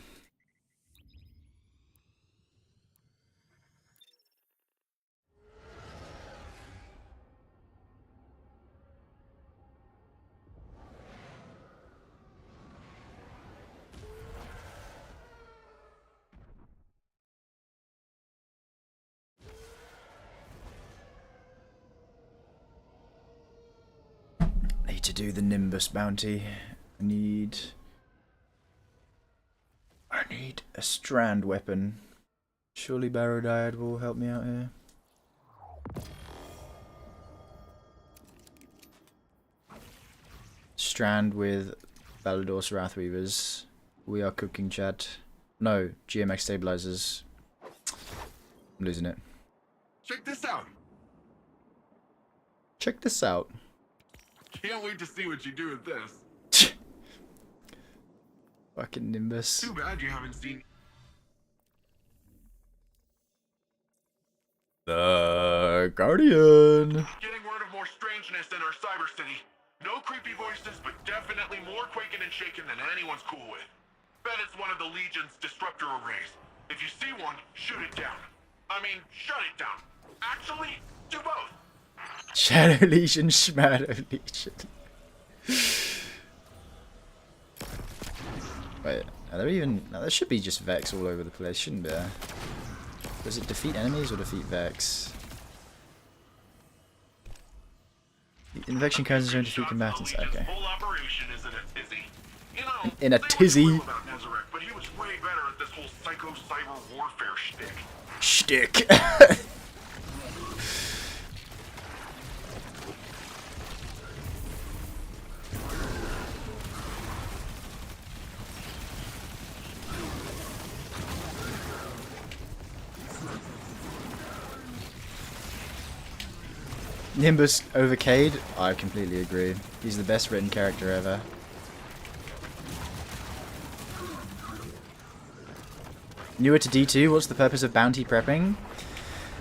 To do the Nimbus bounty. I need a strand weapon. Surely Barrow Dyad will help me out here. Strand with Balador's Wrathweavers. We are cooking, chat. No, GMX stabilizers. I'm losing it. Check this out. Check this out. Can't wait to see what you do with this. Fucking Nimbus. Too bad you haven't seen The Guardian. Getting word of more strangeness in our cyber city. No creepy voices, but definitely more quaking and shaking than anyone's cool with. bet it's one of the Legion's disruptor arrays. If you see one, shoot it down. I mean, shut it down. Actually, do both. Shadow Legion, Shadow Legion. Wait, are there even... No, there should be just Vex all over the place, shouldn't there? Does it defeat enemies or defeat Vex? Infection causes your own defeat combatants. Okay. Whole operation is in a tizzy. You know, In a they were tizzy. cool about Nezarec, but he was way better at this whole psycho-cyber warfare shtick. Shtick. Nimbus over Cade? I completely agree. He's the best written character ever. Newer to D2, what's the purpose of bounty prepping?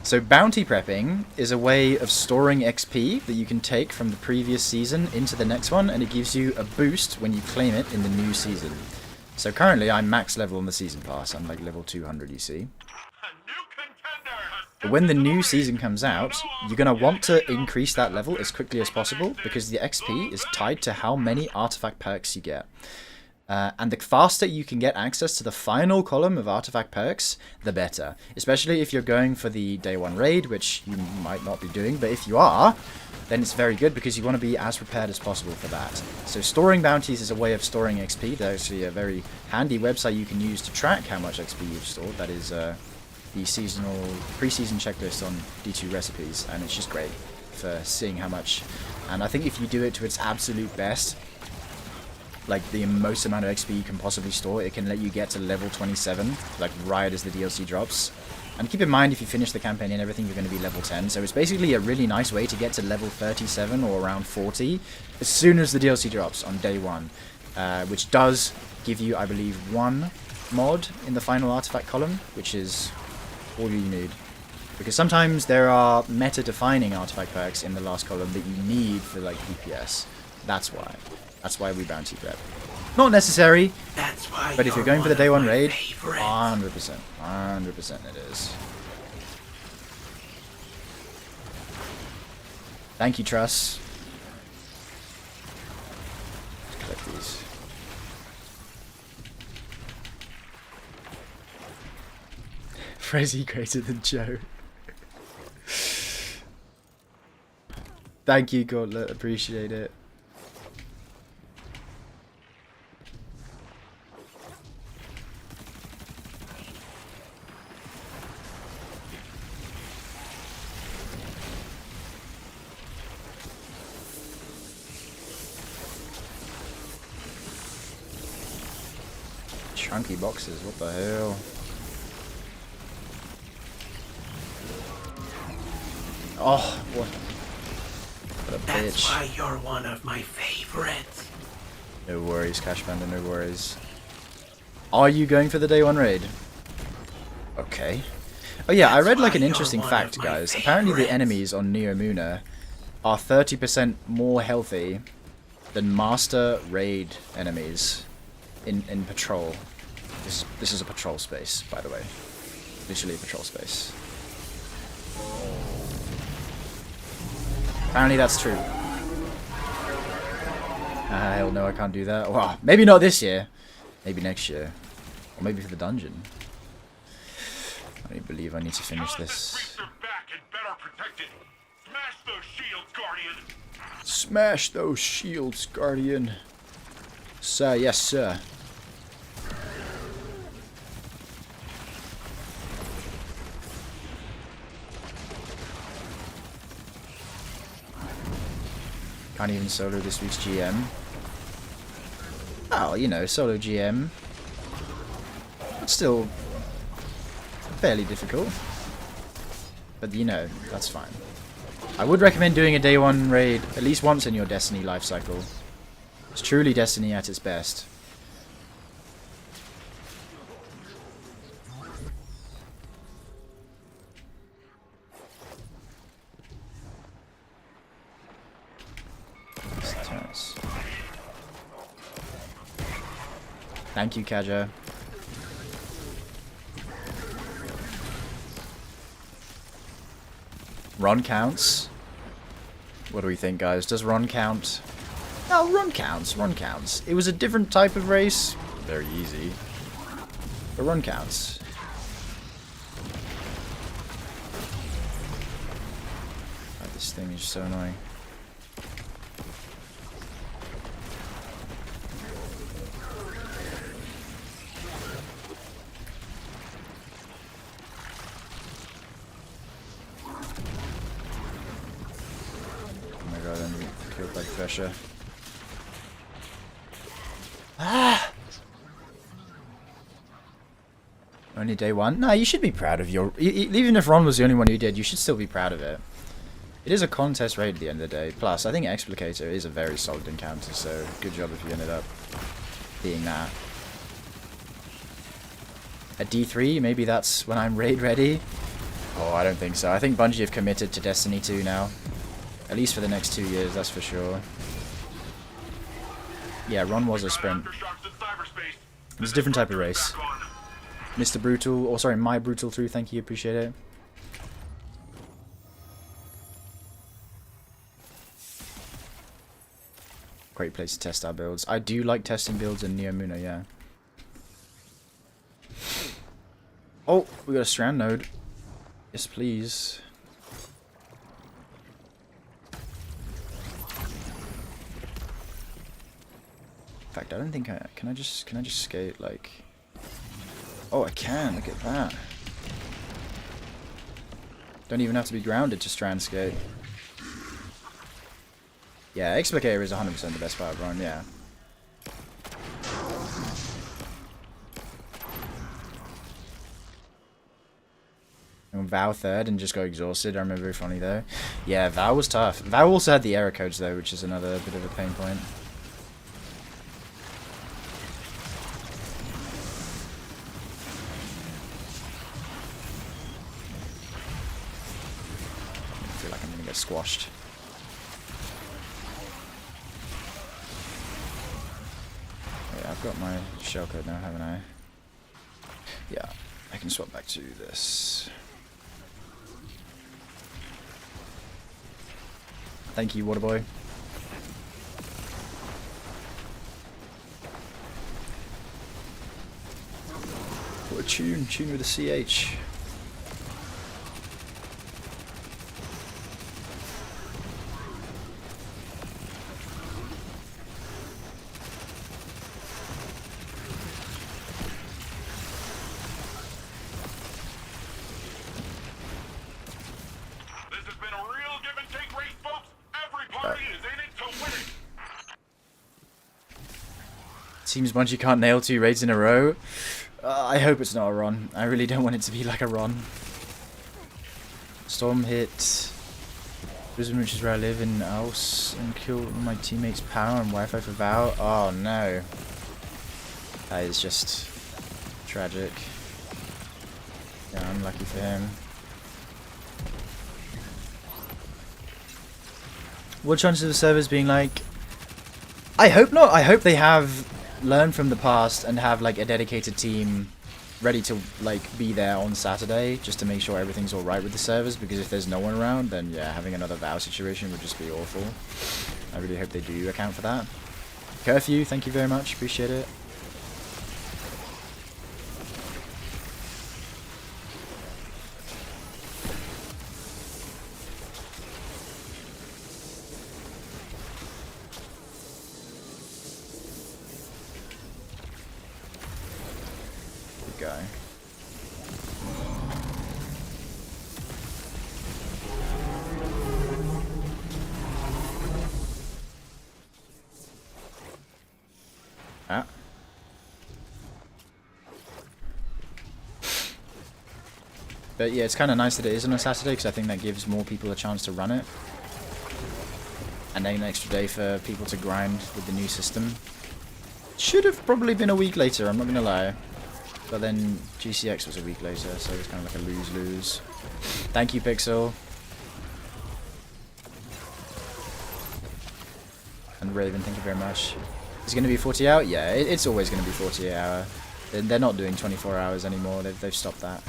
So bounty prepping is a way of storing XP that you can take from the previous season into the next one, and it gives you a boost when you claim it in the new season. So currently I'm max level on the season pass, I'm like level 200 you see. But when the new season comes out, you're going to want to increase that level as quickly as possible because the XP is tied to how many artifact perks you get. And the faster you can get access to the final column of artifact perks, the better. Especially if you're going for the day 1 raid, which you might not be doing, but if you are, then it's very good because you want to be as prepared as possible for that. So storing bounties is a way of storing XP. There's actually a very handy website you can use to track how much XP you've stored. That is the seasonal pre-season checklist on D2 recipes, and it's just great for seeing how much. And I think if you do it to its absolute best, like the most amount of XP you can possibly store, it can let you get to level 27, like right as the DLC drops. And keep in mind, if you finish the campaign and everything, you're going to be level 10. So it's basically a really nice way to get to level 37 or around 40 as soon as the DLC drops on day 1, which does give you, I believe, 1 mod in the final artifact column, which is all you need. Because sometimes there are meta-defining artifact perks in the last column that you need for like DPS. That's why. That's why we bounty prep. Not necessary, That's why but if you're going for the one day of 1 my raid, favorites. 100%. 100% it is. Thank you, Truss. Let's collect these. Frezzy greater than Joe. Thank you, Gauntlet. Appreciate it. Chunky boxes, what the hell? Oh, what a That's bitch. why you're one of my favorites. No worries, Cash Panda, no worries. Are you going for the day 1 raid? Okay. Oh yeah, I read like an interesting fact, guys. Apparently the enemies on Neomuna are 30% more healthy than master raid enemies in patrol. This is a patrol space, by the way. Literally a patrol space. Apparently that's true. Hell no, I can't do that. Well, maybe not this year. Maybe next year. Or maybe for the dungeon. I don't believe I need to finish this. Back and better protected. Smash those shields, Guardian. Smash those shields, Guardian. Sir, yes, sir. Can't even solo this week's GM. Oh, you know, solo GM. It's still fairly difficult. But you know, that's fine. I would recommend doing a day 1 raid at least once in your Destiny life cycle. It's truly Destiny at its best. Thank you, Kaja. Ron counts. What do we think, guys? Does Ron count? No, Ron counts. Ron counts. It was a different type of race. Very easy. But Ron counts. God, this thing is so annoying. Killed by Thresher. Ah! Only day one? No, you should be proud of your... Even if Ron was the only one who did, you should still be proud of it. It is a contest raid at the end of the day. Plus, I think Explicator is a very solid encounter, so good job if you ended up being that. At D3, maybe that's when I'm raid ready? Oh, I don't think so. I think Bungie have committed to Destiny 2 now. At least for the next 2 years, that's for sure. Yeah, Ron was a sprint. It's a different type of race. Mr. Brutal, or sorry, My Brutal 3, thank you, appreciate it. Great place to test our builds. I do like testing builds in Neomuna, yeah. Oh, we got a Strand node. Yes, please. In fact, I don't think I can. I just skate like. Oh, I can. Look at that. Don't even have to be grounded to strand skate. Yeah, Explicator is 100% the best part of Ron. Yeah. And Vow third and just go exhausted. I remember very funny though. Yeah, Vow was tough. Vow also had the error codes though, which is another bit of a pain point. Squashed. Yeah, I've got my shell code now, haven't I? Yeah, I can swap back to this. Thank you, Waterboy. What a tune with a CH. Seems Bungie can't nail 2 raids in a row. I hope it's not a Ron. I really don't want it to be like a Ron. Storm hit Brisbane, which is where I live, in Aus, and kill my teammates' power and Wi-Fi for Vow. Oh no. That is just tragic. Yeah, unlucky for him. What chances of the servers being like... I hope not. I hope they have learned from the past and have like a dedicated team ready to like be there on Saturday just to make sure everything's alright with the servers, because if there's no one around, then yeah, having another Vow situation would just be awful. I really hope they do account for that. Curfew, thank you very much, appreciate it. Guy. Ah. But yeah, it's kind of nice that it is on a Saturday, because I think that gives more people a chance to run it. And then an extra day for people to grind with the new system. Should have probably been a week later, I'm not going to lie. But then GCX was a week later, so it's kind of like a lose-lose. Thank you, Pixel. And Raven, thank you very much. Is it going to be 40 hour? Yeah, it's always going to be 40 hour. They're not doing 24 hours anymore. They've stopped that.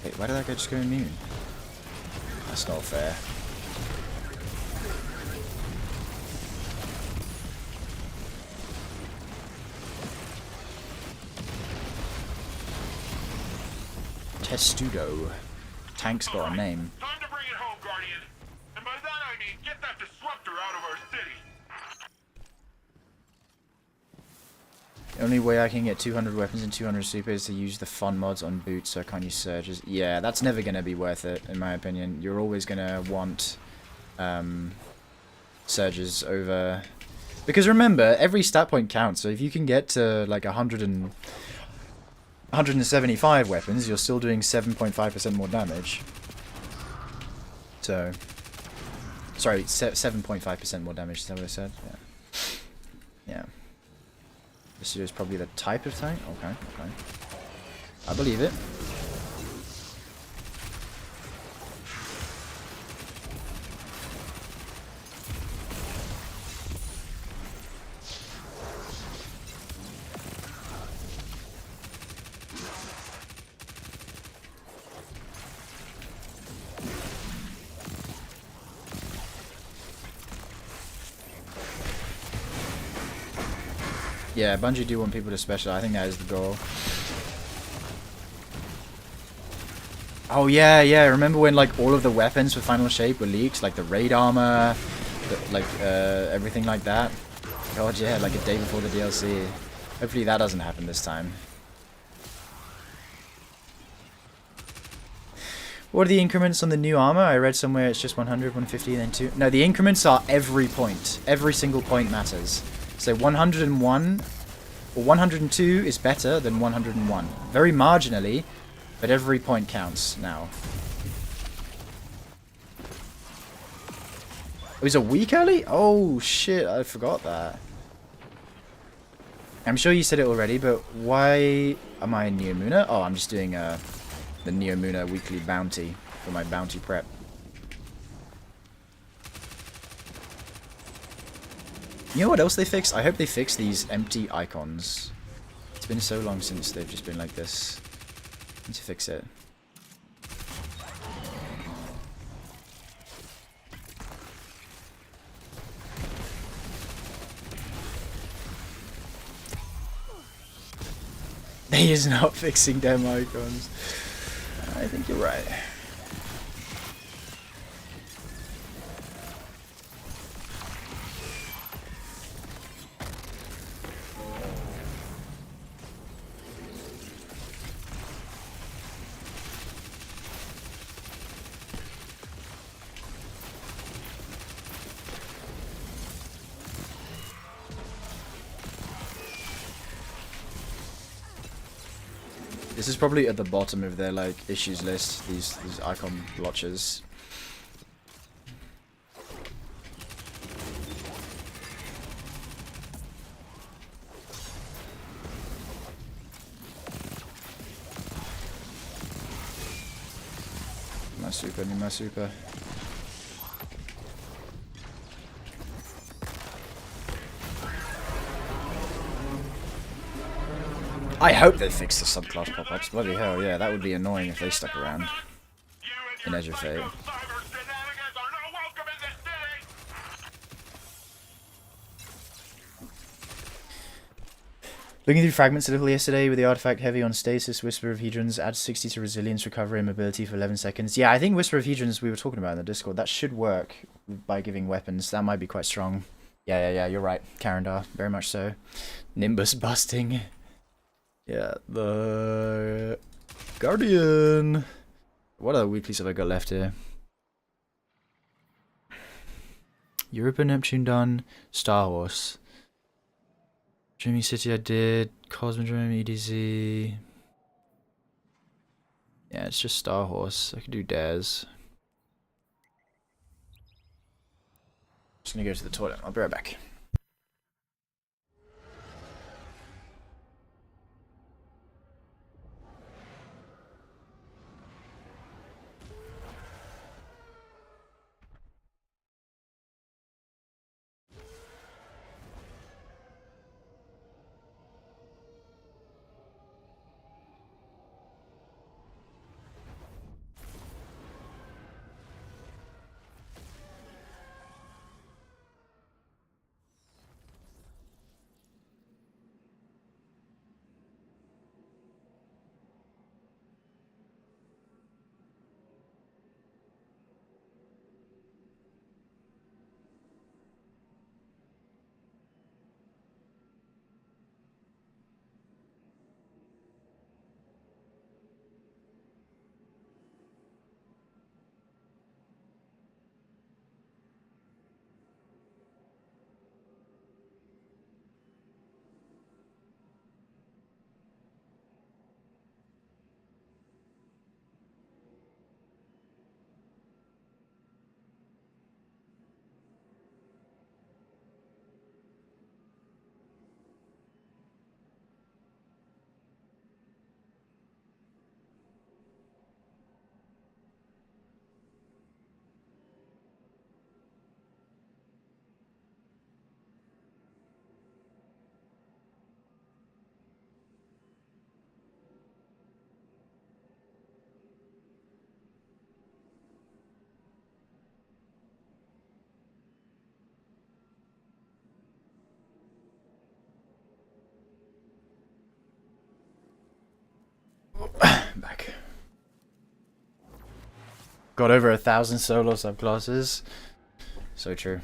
Wait, why did that guy just go immune? That's not fair. Testudo. Tank's got a name. Time to bring it home, Guardian. And by that I mean get that disruptor out of our city. The only way I can get 200 weapons and 200 super is to use the fun mods on boots, so I can't use surges. Yeah, that's never going to be worth it, in my opinion. You're always going to want surges over... Because remember, every stat point counts, so if you can get to like 175 weapons, you're still doing 7.5% more damage. So... Sorry, 7.5% more damage, is that what I said? Yeah. Yeah. This is probably the type of tank? Okay, okay. I believe it. Yeah, Bungie do want people to specialize. I think that is the goal. Oh yeah, yeah. Remember when like all of the weapons for Final Shape were leaked, like the raid armor, everything like that. God, yeah, like a day before the DLC. Hopefully that doesn't happen this time. What are the increments on the new armor? I read somewhere it's just 100, 150, and then 2. No, the increments are every point. Every single point matters. So 101 or 102 is better than 101. Very marginally, but every point counts now. It was a week early? Oh shit, I forgot that. I'm sure you said it already, but why am I in Neomuna? Oh, I'm just doing the Neomuna weekly bounty for my bounty prep. You know what else they fixed? I hope they fix these empty icons. It's been so long since they've just been like this. Need to fix it. They is not fixing them icons. I think you're right. This is probably at the bottom of their like issues list, these icon blotches. My super, need my super. I hope they fix the subclass pop-ups. Bloody hell, yeah, that would be annoying if they stuck around in Edge of Fate. Looking through fragments a little yesterday with the artifact heavy on stasis, Whisper of Hedrons adds 60 to resilience, recovery, and mobility for 11 seconds. Yeah, I think Whisper of Hedrons we were talking about in the Discord, that should work by giving weapons. That might be quite strong. Yeah, you're right, Karandar, very much so. Nimbus busting. Yeah, the Guardian. What other weeklies have I got left here? Europa, Neptune done. Star Wars. Dreamy City I did. Cosmodrome, EDZ. Yeah, it's just Star Horse. I could do Dares. Just gonna go to the toilet. I'll be right back. Got over 1,000 solo subclasses. So true.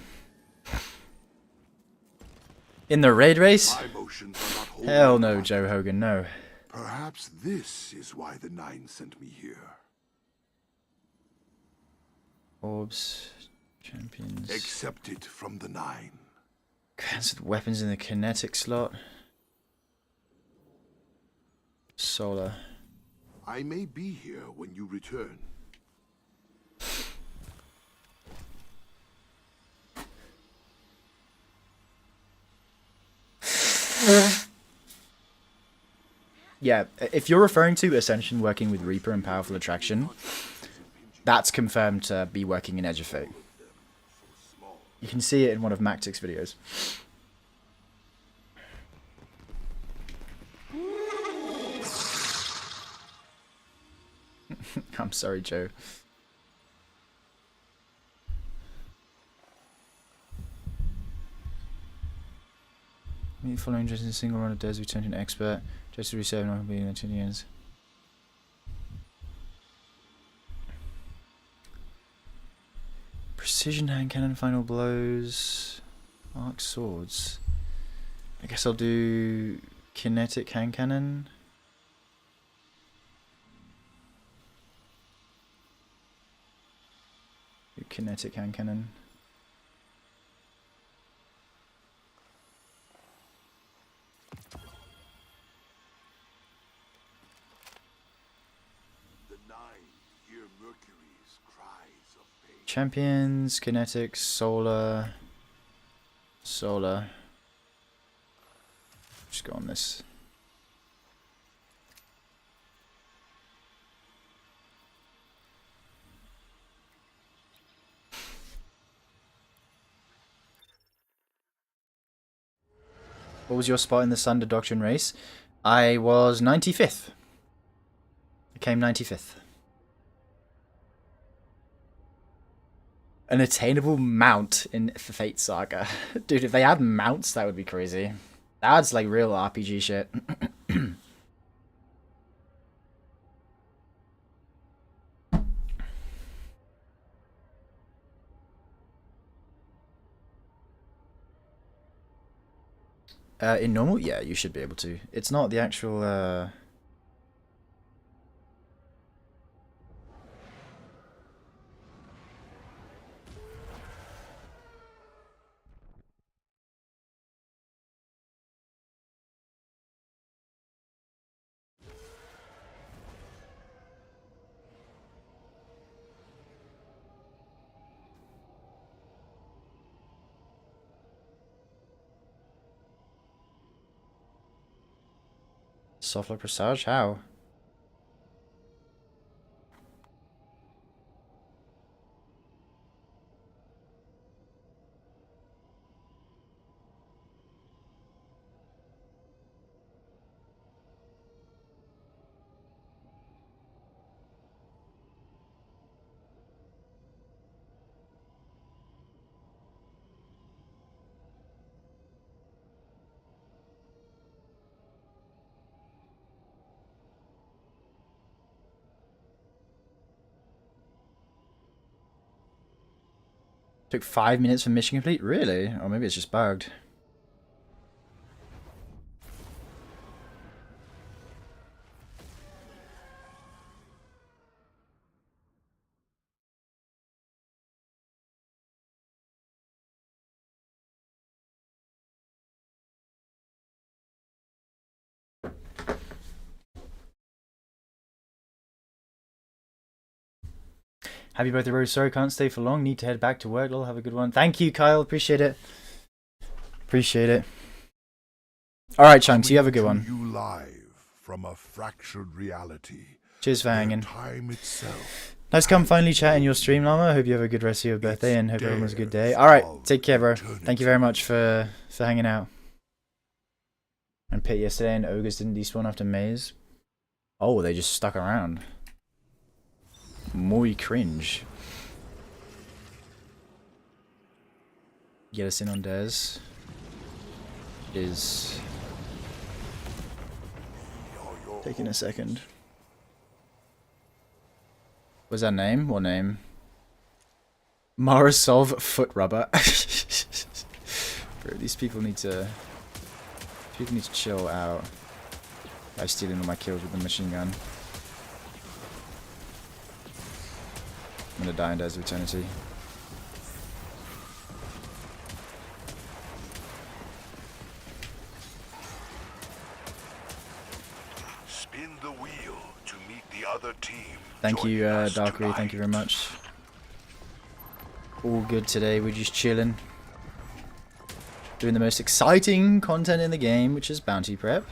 In the raid race? My motions are not wholly Hell no, apart. Joe Hogan, no. Perhaps this is why the Nine sent me here. Orbs, champions. Accept it from the Nine. Grants with weapons in the kinetic slot. Solar. I may be here when you return. Yeah, if you're referring to Ascension working with Reaper and Powerful Attraction, that's confirmed to be working in Edge of Fate. You can see it in one of Mactic's videos. I'm sorry, Joe. Me following just in a single run of Des, we turned to an expert. Just to reserve not being in 10 years. Precision hand cannon, final blows, arc swords. I guess I'll do kinetic hand cannon. Do kinetic hand cannon. The Nine hear Mercury's cries of pain. Champions, kinetics, solar. Just go on this. What was your spot in the Sunder Doctrine race? I was 95th. I came 95th. An attainable mount in Fate Saga. Dude, if they had mounts, that would be crazy. That's like real RPG shit. In normal? Yeah, you should be able to. It's not the actual... Softlock Presage? How? Took 5 minutes for mission complete? Really? Or maybe it's just bugged. Happy birthday, Rose. Sorry, can't stay for long. Need to head back to work. Lol, have a good one. Thank you, Kyle. Appreciate it. Appreciate it. Alright, Chunks, you have a good one. You live from a fractured reality. Cheers for hanging. Time itself. Nice come finally chat in your stream, Llama. Hope you have a good rest of your birthday and hope everyone has a good day. Alright, take care, bro. Thank you very much for hanging out. And Pit yesterday and Ogres didn't despawn after Maze. Oh, they just stuck around. Muy cringe. Get us in on Dez. It is taking a second. What's that name? What name? Marasov Foot Rubber. Bro, these people need to chill out by stealing all my kills with the machine gun. I'm gonna die in Days of Eternity. Spin the wheel to meet the other team. Thank you, joining us Darkery. Thank you very tonight. much. All good today. We're just chilling. Doing the most exciting content in the game, which is bounty prep.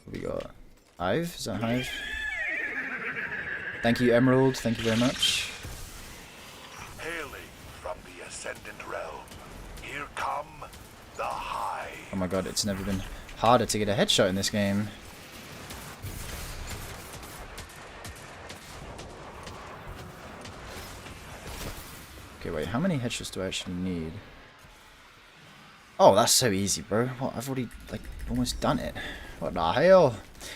What we got? Hive? Is that Hive? Thank you, Emerald. Thank you very much. Hailing from the Ascendant Realm, here come the Hive. Oh my god, it's never been harder to get a headshot in this game. Okay, wait, how many headshots do I actually need? Oh, that's so easy, bro. What, I've already, like, almost done it. What the hell?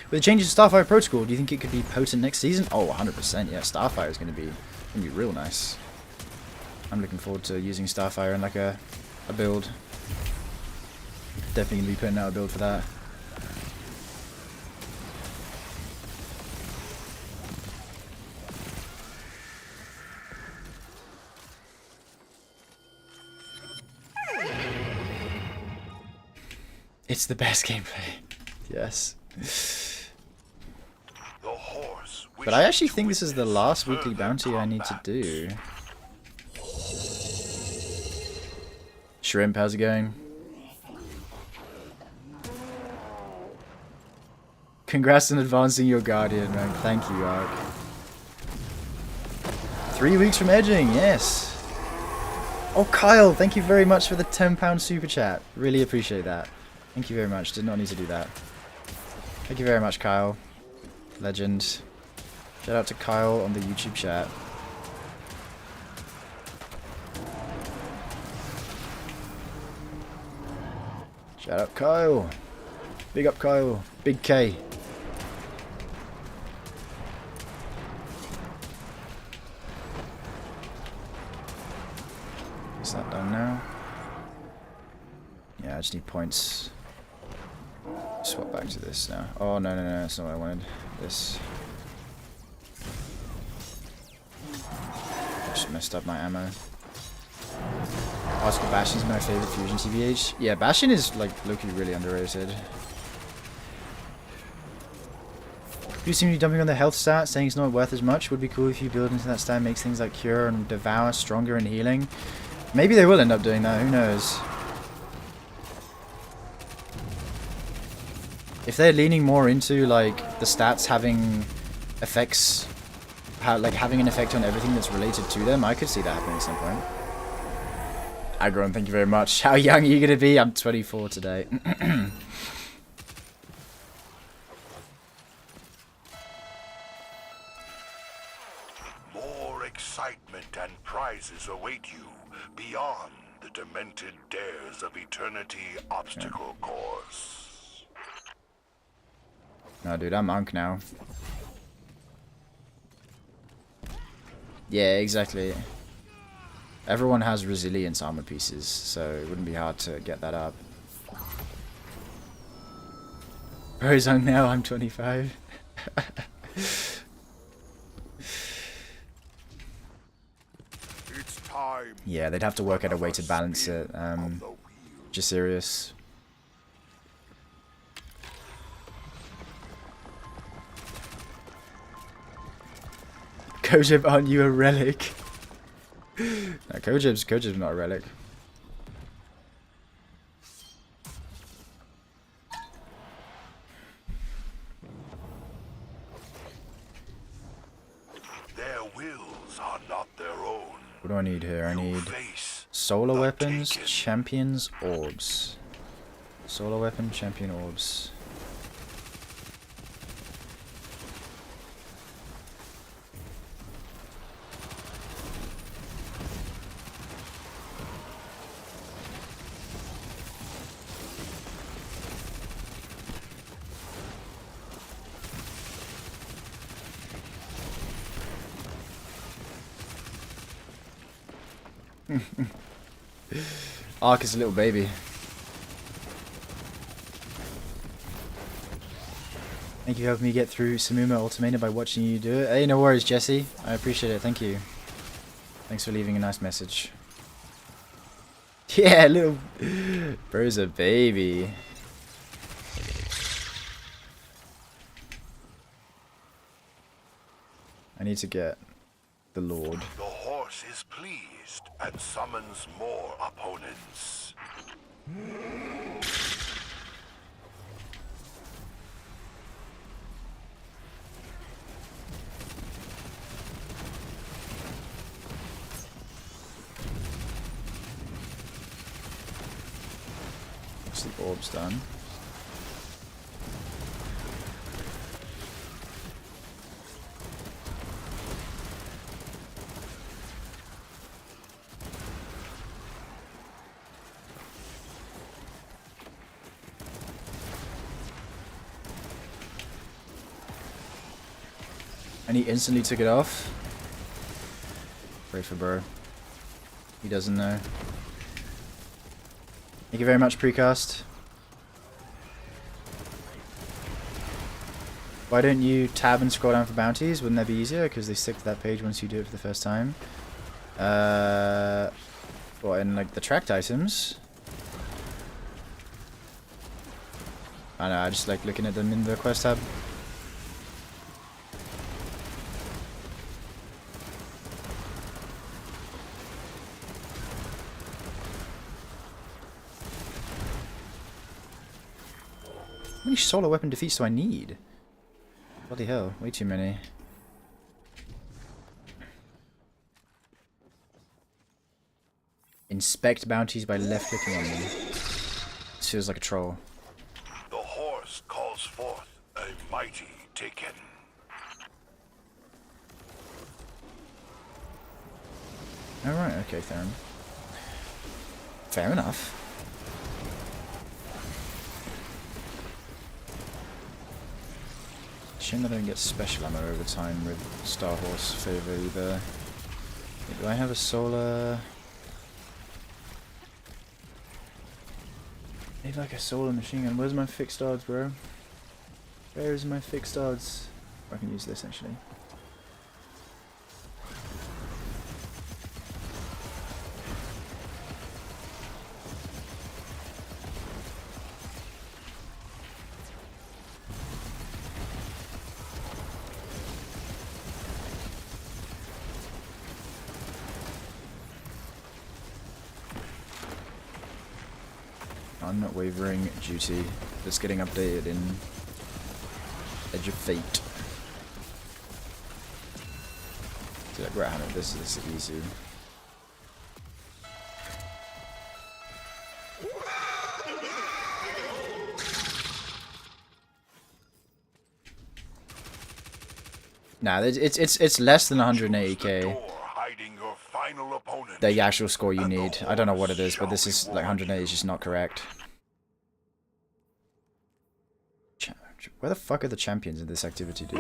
With the changes to Starfire Protocol, do you think it could be potent next season? Oh, 100%, yeah. Starfire is going to be real nice. I'm looking forward to using Starfire in, like, a build. Definitely going to be putting out a build for that. It's the best gameplay. Yes. The horse But I actually think this is the last weekly bounty I need to do. Shrimp, how's it going? Congrats on advancing your Guardian rank. Thank you, Ark. 3 weeks from edging, yes. Oh, Kyle, thank you very much for the £10 super chat. Really appreciate that. Thank you very much. Did not need to do that. Thank you very much, Kyle. Legend. Shout out to Kyle on the YouTube chat. Shout out Kyle. Big up Kyle. Big K. Is that done now? Yeah, I just need points. Swap back to this now. Oh, no, that's not what I wanted. This. Just messed up my ammo. Oscar Bastion's my favorite fusion TBH. Yeah, Bastion is, like, low-key really underrated. You seem to be dumping on the health stat, saying it's not worth as much. Would be cool if you build into that stat, makes things like Cure and Devour stronger in healing. Maybe they will end up doing that, who knows. If they're leaning more into, like, the stats having effects, like, having an effect on everything that's related to them, I could see that happening at some point. Agron, thank you very much. How young are you going to be? I'm 24 today. More excitement and prizes await you beyond the demented dares of Eternity obstacle course. No, dude, I'm Unk now. Yeah, exactly. Everyone has resilience armor pieces, so it wouldn't be hard to get that up. Bro's Unk now, I'm 25. It's time. Yeah, they'd have to work out a way to balance it. Just serious. Kojib, aren't you a relic? No, Kojib's not a relic. Their wills are not their own. What do I need here? I You need face solar the weapons, Taken. champions, orbs. Solar weapon, champion, orbs. Ark is a little baby. Thank you for helping me get through Samuma Ultimata by watching you do it. Hey, no worries, Jesse. I appreciate it. Thank you. Thanks for leaving a nice message. Yeah, little bro's a baby. I need to get the Lord. The horse is pleased and summons more opponents. Once the orb's done. And he instantly took it off. Pray for bro. He doesn't know. Thank you very much, Precast. Why don't you tab and scroll down for bounties? Wouldn't that be easier? Because they stick to that page once you do it for the first time. What, in like the tracked items? I know, I just like looking at them in the quest tab. How many solo weapon defeats do I need? Bloody hell, way too many. Inspect bounties by left clicking on them. This feels like a troll. The horse calls forth a mighty Taken. Alright, okay, Theron. Fair enough. Shame that I don't get special ammo over time with Star Horse favor either. Do I have a solar? I need like a solar machine gun. Where's my fixed odds, bro? Where is my fixed odds? I can use this actually. Unwavering duty that's getting updated in Edge of Fate. So like, right, this is easy. Nah, it's less than 180k. The actual score you need. I don't know what it is, but this is like 180 is just not correct. Where the fuck are the champions in this activity, dude?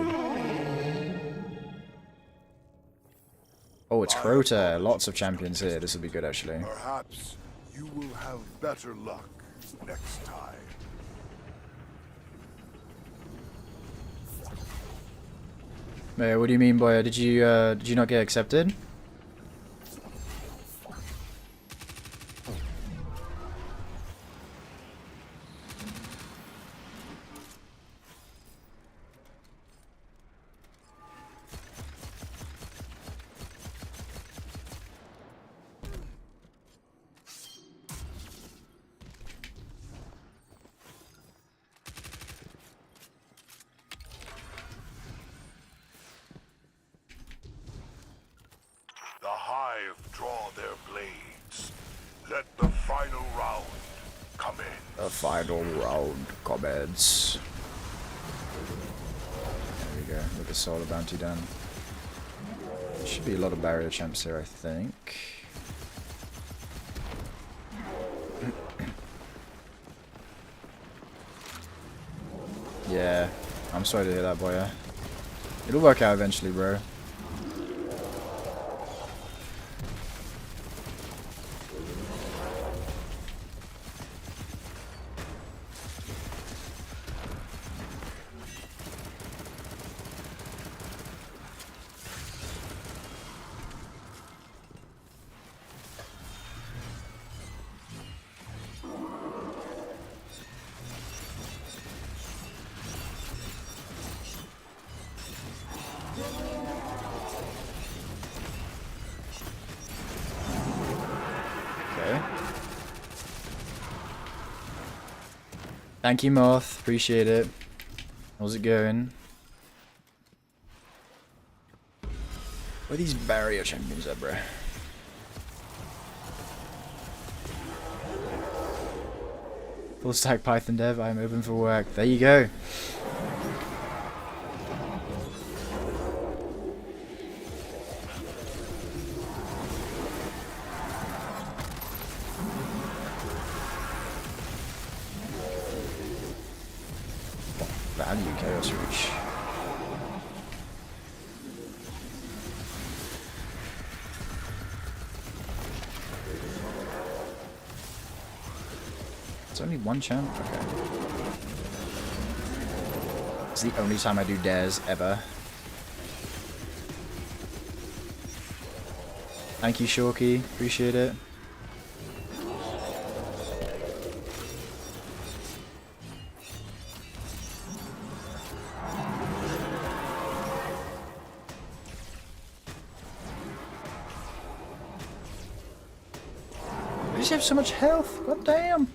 Oh, it's Crota. Lots of champions here. This will be good, actually. Perhaps you will have better luck next time. Hey, what do you mean, boy? Did you not get accepted? The Hive draw their blades. Let the final round come in. The final round comments. There we go, with the solar bounty done. Should be a lot of barrier champs here, I think. Yeah, I'm sorry to hear that, boy. It'll work out eventually, bro. Thank you, Moth. Appreciate it. How's it going? Where these barrier champions at, bro? Full stack Python dev, I'm open for work. There you go. Value Chaos Reach. It's only one champ? Okay. It's the only time I do dares ever. Thank you, Shorky. Appreciate it. Why does he have so much health? God damn.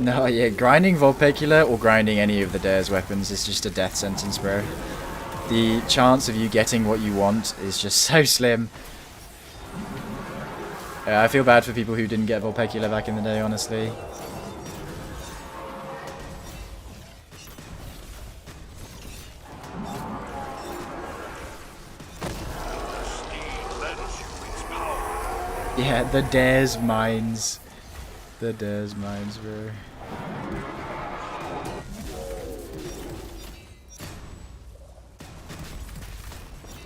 No, yeah, grinding Vulpecula or grinding any of the Dare's weapons is just a death sentence, bro. The chance of you getting what you want is just so slim. I feel bad for people who didn't get Vulpecula back in the day, honestly. Yeah, the Dare's mines. The Dare's mines, bro.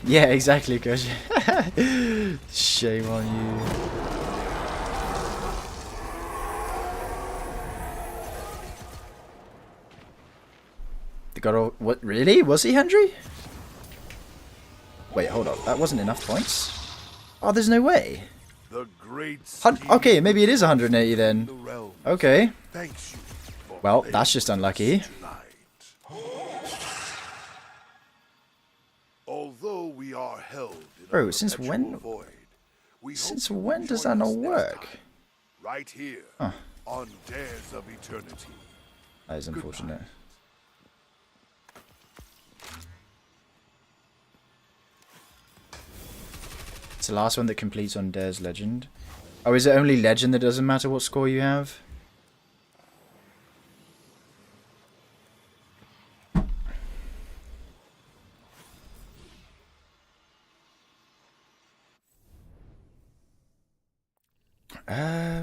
Yeah, exactly, Kush. Shame on you. They got all. What? Really? Was he Henry? Wait, hold up. That wasn't enough points. Oh, there's no way. The great Okay, maybe it is 180 then. Okay. Thanks you for Well, playing that's just unlucky. tonight. Although we are held in Bro, a since perpetual when- void, we Since hope you when will does join that not us next work? time, right here Huh. on Dares of Eternity. That is unfortunate. It's the last one that completes on Dare's Legend. Oh, is it only Legend that doesn't matter what score you have?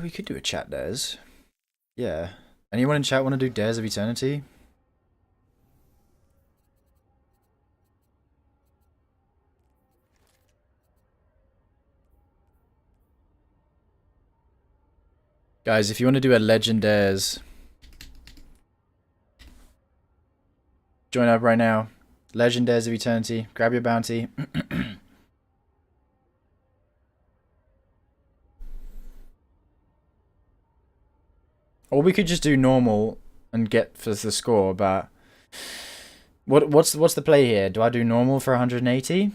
We could do a chat Dares. Yeah. Anyone in chat want to do Dares of Eternity? Guys, if you want to do a Legend Dares, join up right now. Legend Dares of Eternity. Grab your bounty. Or we could just do normal and get for the score, but what's the play here? Do I do normal for 180?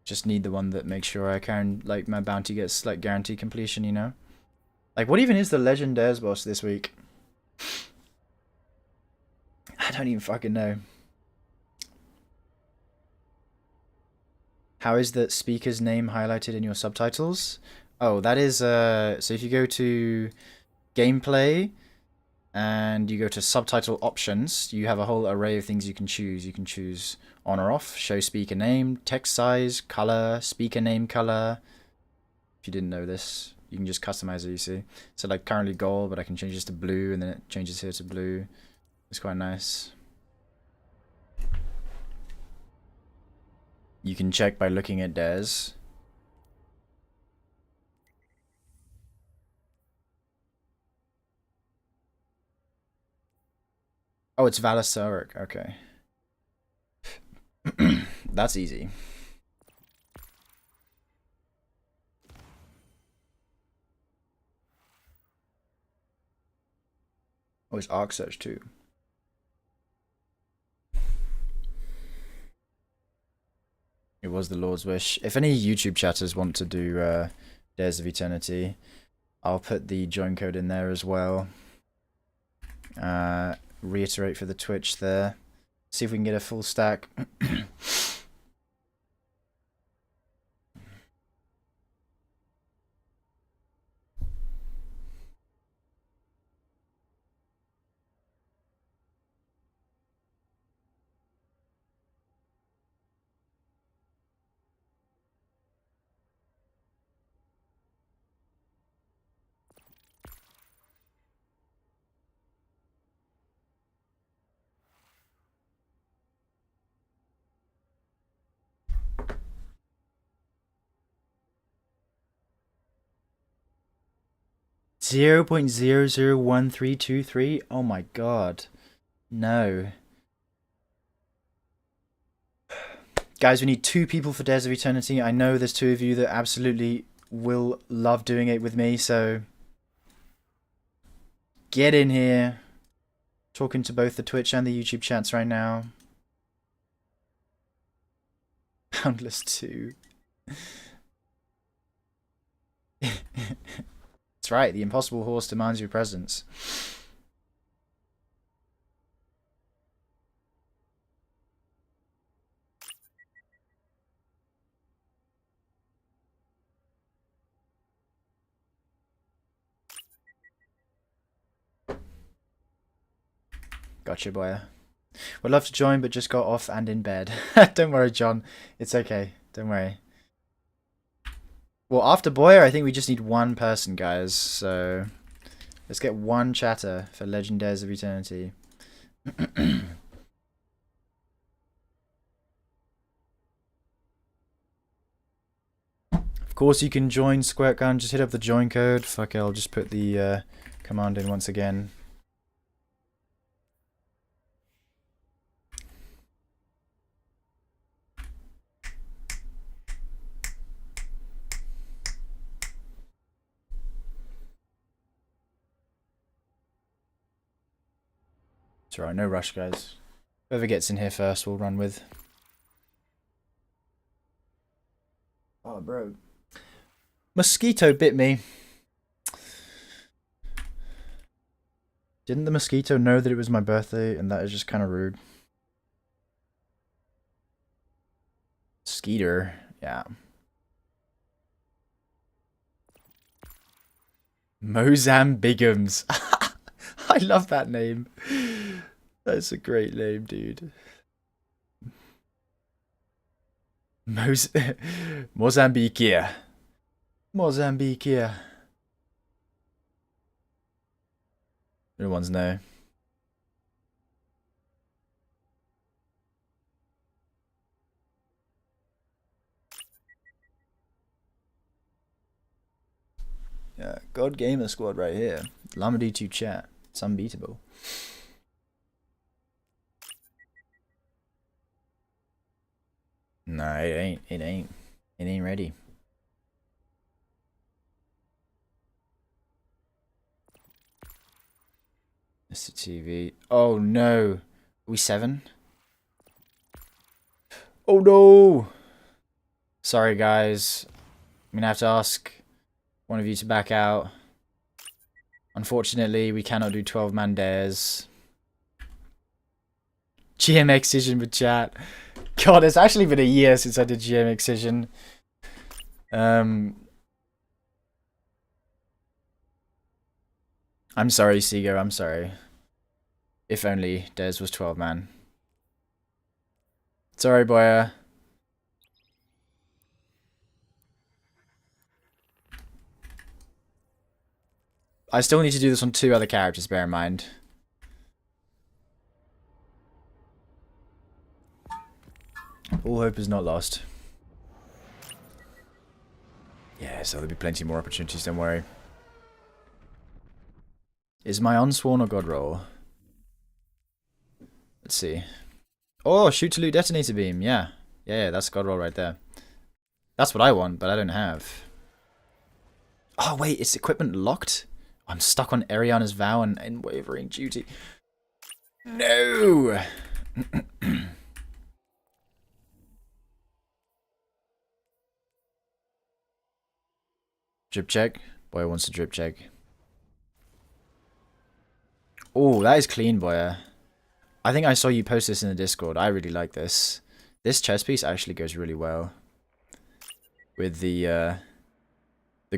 Just need the one that makes sure I can, like, my bounty gets, like, guaranteed completion, you know? Like, what even is the Legend Dares boss this week? I don't even fucking know. How is the speaker's name highlighted in your subtitles? Oh, that is, so if you go to gameplay and you go to subtitle options, you have a whole array of things you can choose. You can choose on or off, show speaker name, text size, color, speaker name color. If you didn't know this, you can just customize it, you see. So like currently gold, but I can change this to blue and then it changes here to blue. It's quite nice. You can check by looking at Dares. Oh, it's Valasaric. Okay. That's easy. Oh, it's Arc Search too. It was the Lord's wish. If any YouTube chatters want to do Dares of Eternity, I'll put the join code in there as well. Reiterate for the Twitch there. See if we can get a full stack. 0.001323. Oh my god. No. Guys, we need 2 people for Dares of Eternity. I know there's 2 of you that absolutely will love doing it with me, so get in here. Talking to both the Twitch and the YouTube chats right now. Boundless 2. That's right, the impossible horse demands your presence. Gotcha, boy. Would love to join, but just got off and in bed. Don't worry, John. It's okay. Don't worry. Well, after Boyer, I think we just need 1 person, guys. So let's get 1 chatter for Legend Dares of Eternity. Of course, you can join Squirt Gun. Just hit up the join code. Fuck it, I'll just put the command in once again. It's alright, no rush, guys. Whoever gets in here first, we'll run with. Oh, bro. Mosquito bit me. Didn't the mosquito know that it was my birthday? And that is just kind of rude. Skeeter, yeah. Mozambigums. I love that name. That's a great name, dude. Mozambique. Mozambique. No one's no. Yeah, God Gamer Squad right here. Llama D2 chat. It's unbeatable. No, it ain't. It ain't. It ain't ready. Mr. TV. Oh no. Are we 7? Oh no. Sorry guys. I'm gonna have to ask one of you to back out. Unfortunately, we cannot do 12-man dares. GM Excision with chat. God, it's actually been a year since I did GM Excision. I'm sorry, Seago, I'm sorry. If only Dares was 12-man. Sorry, Boya. I still need to do this on 2 other characters, bear in mind. All hope is not lost. Yeah, so there'll be plenty more opportunities, don't worry. Is my Unsworn or God roll? Let's see. Oh, shoot to loot detonator beam. Yeah. Yeah, that's God roll right there. That's what I want, but I don't have. Oh, wait, is equipment locked? I'm stuck on Ariana's vow and unwavering duty. No! Drip check. Boy wants to drip check. Oh, that is clean, boy. I think I saw you post this in the Discord. I really like this. This chest piece actually goes really well with the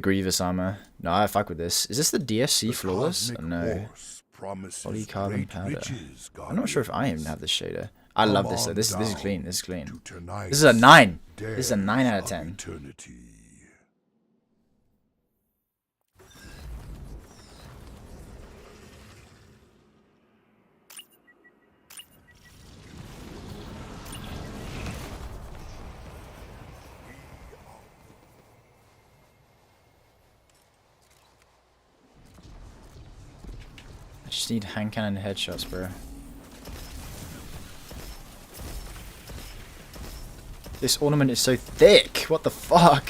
Grievous armor. No, I fuck with this. Is this the DFC flawless? Oh, no. Polycarbon powder. I'm not sure if I even have this shader. I love this though. This is clean. This is clean. This is a 9. This is a 9 out of 10. I just need hand cannon headshots, bro. This ornament is so thick. What the fuck?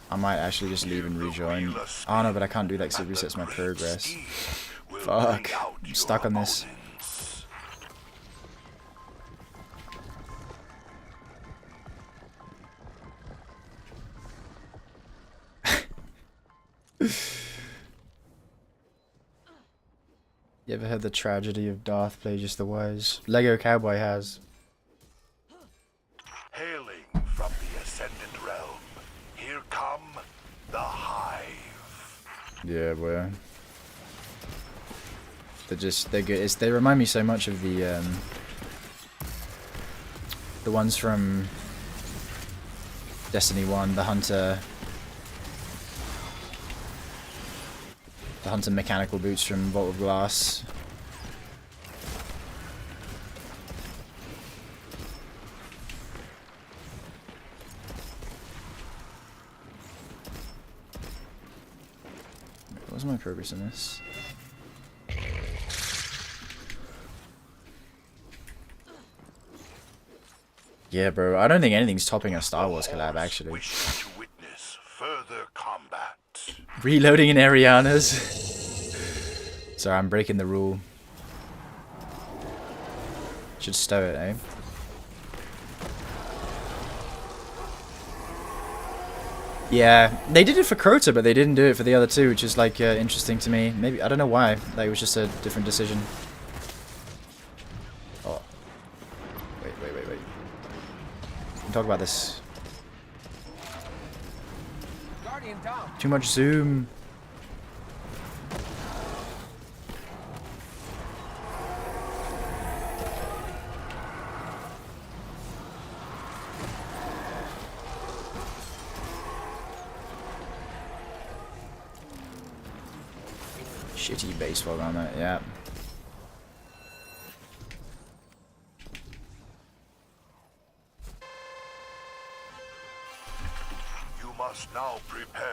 I might actually just leave and rejoin. Oh no, but I can't do that because it resets my progress. Fuck. I'm stuck on this. You ever heard the tragedy of Darth Plagueis the Wise? Lego Cowboy has. Hailing from the Ascendant Realm, here come the Hive. Yeah, boy. They're good. They remind me so much of the ones from Destiny 1, the Hunter mechanical boots from Vault of Glass. What was my progress in this? Yeah, bro. I don't think anything's topping a Star Wars collab, actually. Wish to witness further combat. Reloading in Ariana's. Sorry, I'm breaking the rule. Should stow it, eh? Yeah, they did it for Crota, but they didn't do it for the other two, which is like interesting to me. Maybe I don't know why. Like, it was just a different decision. Oh, wait. We can talk about this. Too much zoom. Shitty baseball armor, yeah. You must now prepare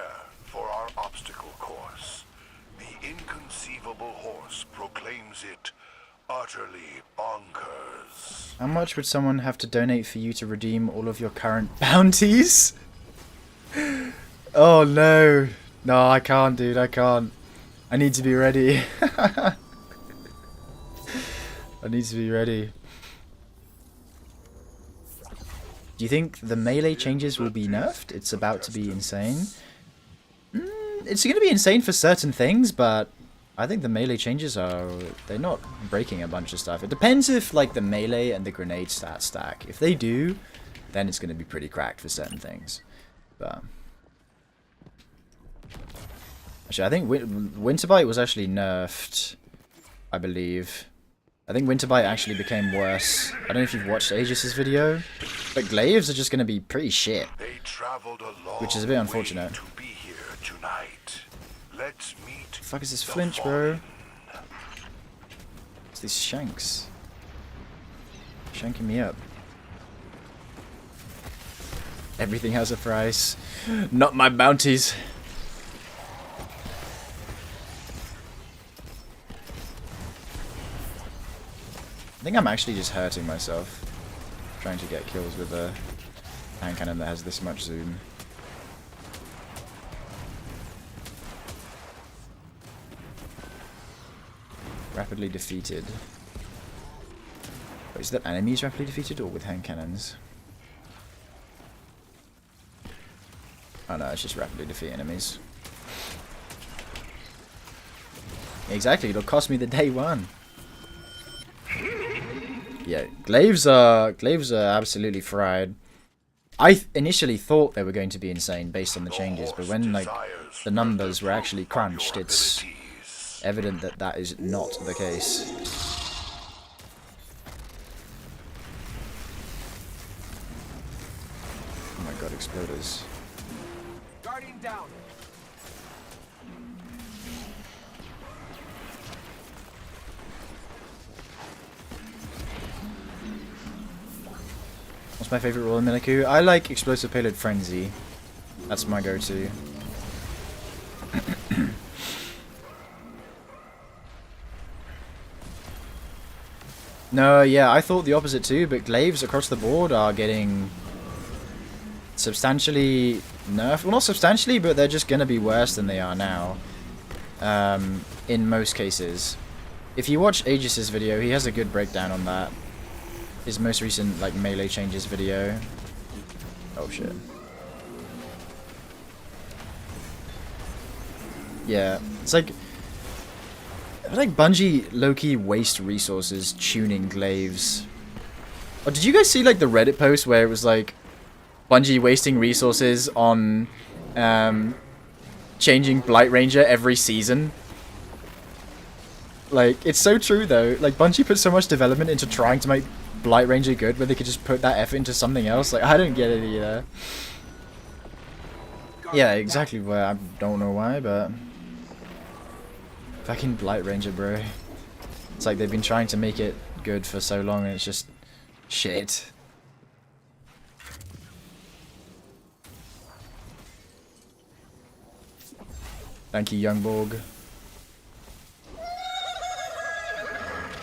for our obstacle course. The inconceivable horse proclaims it utterly bonkers. How much would someone have to donate for you to redeem all of your current bounties? Oh no. No, I can't, dude, I can't. I need to be ready. I need to be ready. Do you think the melee changes will be nerfed? It's about to be insane. It's going to be insane for certain things, but I think the melee changes they're not breaking a bunch of stuff. It depends if like the melee and the grenade stats stack. If they do, then it's going to be pretty cracked for certain things. But actually, I think Winterbite was actually nerfed, I believe. I think Winterbite actually became worse. I don't know if you've watched Aegis' video, but glaives are just going to be pretty shit. They traveled a long Which is a bit unfortunate. way to be here tonight. Let's meet The fuck is this the flinch, bro? fallen. It's these shanks. Shanking me up. Everything has a price. Not my bounties. I think I'm actually just hurting myself trying to get kills with a hand cannon that has this much zoom. Rapidly defeated. Wait, is that enemies rapidly defeated or with hand cannons? Oh no, it's just rapidly defeat enemies. Exactly, it'll cost me the day one. Yeah, glaives are absolutely fried. I initially thought they were going to be insane based on the changes, but when like the numbers were actually crunched, it's evident that that is not the case. Oh my god, exploders. Guardian down. What's my favorite role in Miliku? I like Explosive Payload Frenzy. That's my go-to. No, yeah, I thought the opposite too, but glaives across the board are getting substantially nerfed. Well, not substantially, but they're just going to be worse than they are now. In most cases. If you watch Aegis's video, he has a good breakdown on that. His most recent like melee changes video. Oh shit. Yeah, it's like Bungie low-key waste resources tuning glaives. Oh, did you guys see like the Reddit post where it was like Bungie wasting resources on changing Blight Ranger every season? Like, it's so true though. Like, Bungie put so much development into trying to make Blight Ranger good, where they could just put that effort into something else. Like, I don't get it either. Yeah, exactly. Why, I don't know why, but fucking Blight Ranger, bro. It's like they've been trying to make it good for so long, and it's just shit. Thank you, Youngborg.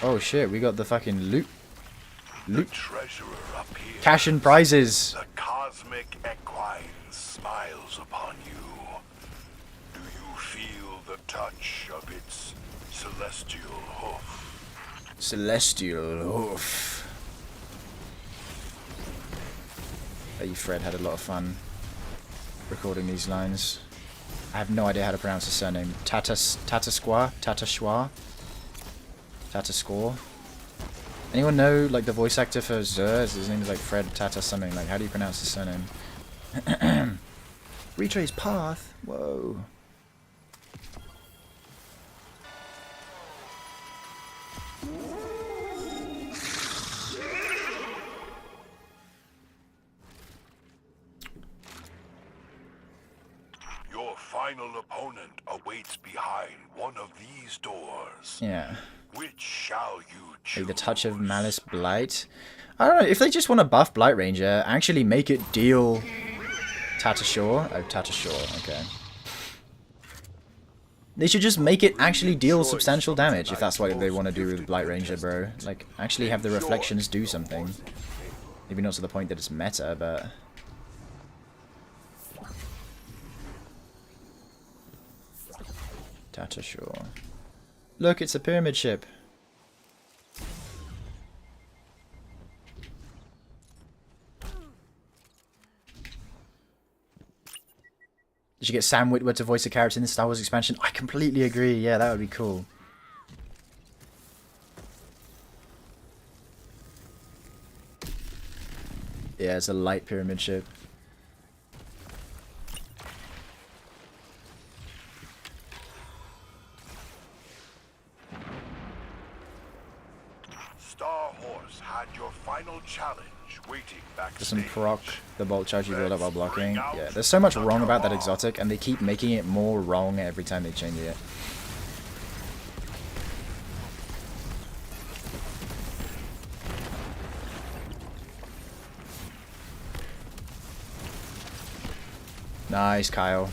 Oh shit, we got the fucking loot. The treasurer appears. Cash and prizes. The cosmic equine smiles upon you. Do you feel the touch of its celestial hoof? Celestial hoof. Hey, Fred had a lot of fun recording these lines. I have no idea how to pronounce his surname. Tatasqua? Tatascore? Anyone know like the voice actor for Xur? His name is like Fred Tata something. Like, how do you pronounce his surname? Retrace path? Whoa. Your final opponent awaits behind one of these doors. Yeah. Which shall you choose? Like the touch of Malice Blight. I don't know, if they just want to buff Blight Ranger, actually make it deal Tatashore. Oh, Tatashore, okay. They should just make it actually deal substantial damage, if that's what they want to do with Blight Ranger, bro. Like, actually have the reflections do something. Maybe not to the point that it's meta, but Tatashore. Look, it's a pyramid ship. Did you get Sam Witwer to voice a character in the Star Wars expansion? I completely agree. Yeah, that would be cool. Yeah, it's a light pyramid ship. Star Horse had your final challenge waiting backstage. There's some proc, the bolt charge you build up while blocking. Yeah, there's so much wrong about that exotic, and they keep making it more wrong every time they change it. Nice, Kyle.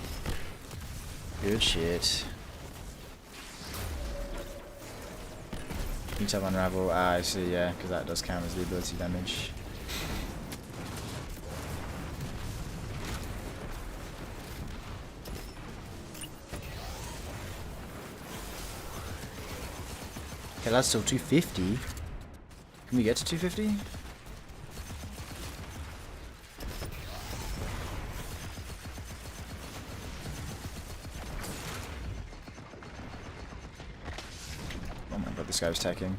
Good shit. You tap unravel. Ah, I see, yeah, because that does count as the ability damage. Okay, that's still 250. Can we get to 250? Oh my god, this guy was tacking.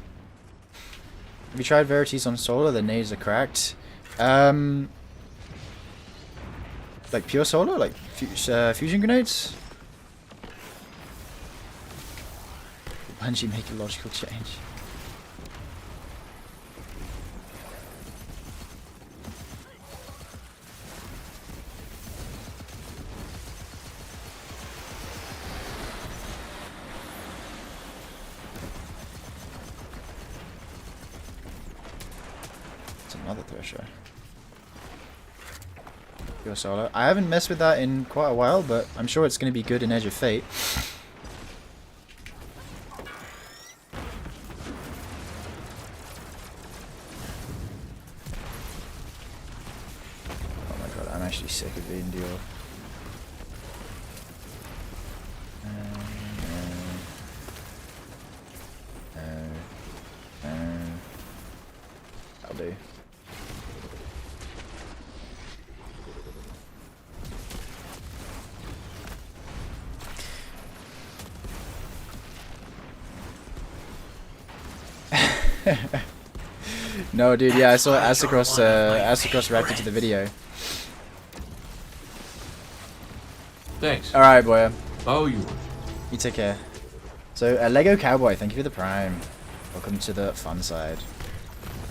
Have you tried Verities on Solar? The nades are cracked. Like pure Solar? Like fusion grenades? Bungie make a logical change. It's another Thresher. Pure Solar. I haven't messed with that in quite a while, but I'm sure it's going to be good in Edge of Fate. I'm actually sick of being Dior. That'll do. No, dude, yeah, I saw Astacross reacted to the video. Thanks. Alright, boy. Oh, you. You take care. So, Lego Cowboy, thank you for the Prime. Welcome to the fun side.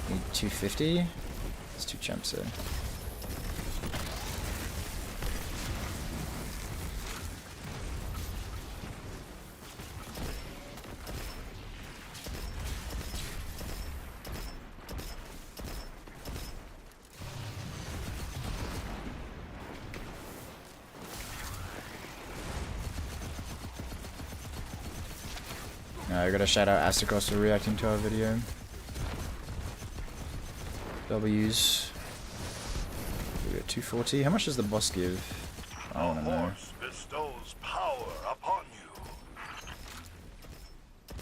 Need 250? There's 2 chumps here. I gotta shout out Astacross for reacting to our video. W's. We got 240. How much does the boss give? I wanna know. Horse bestows power upon you.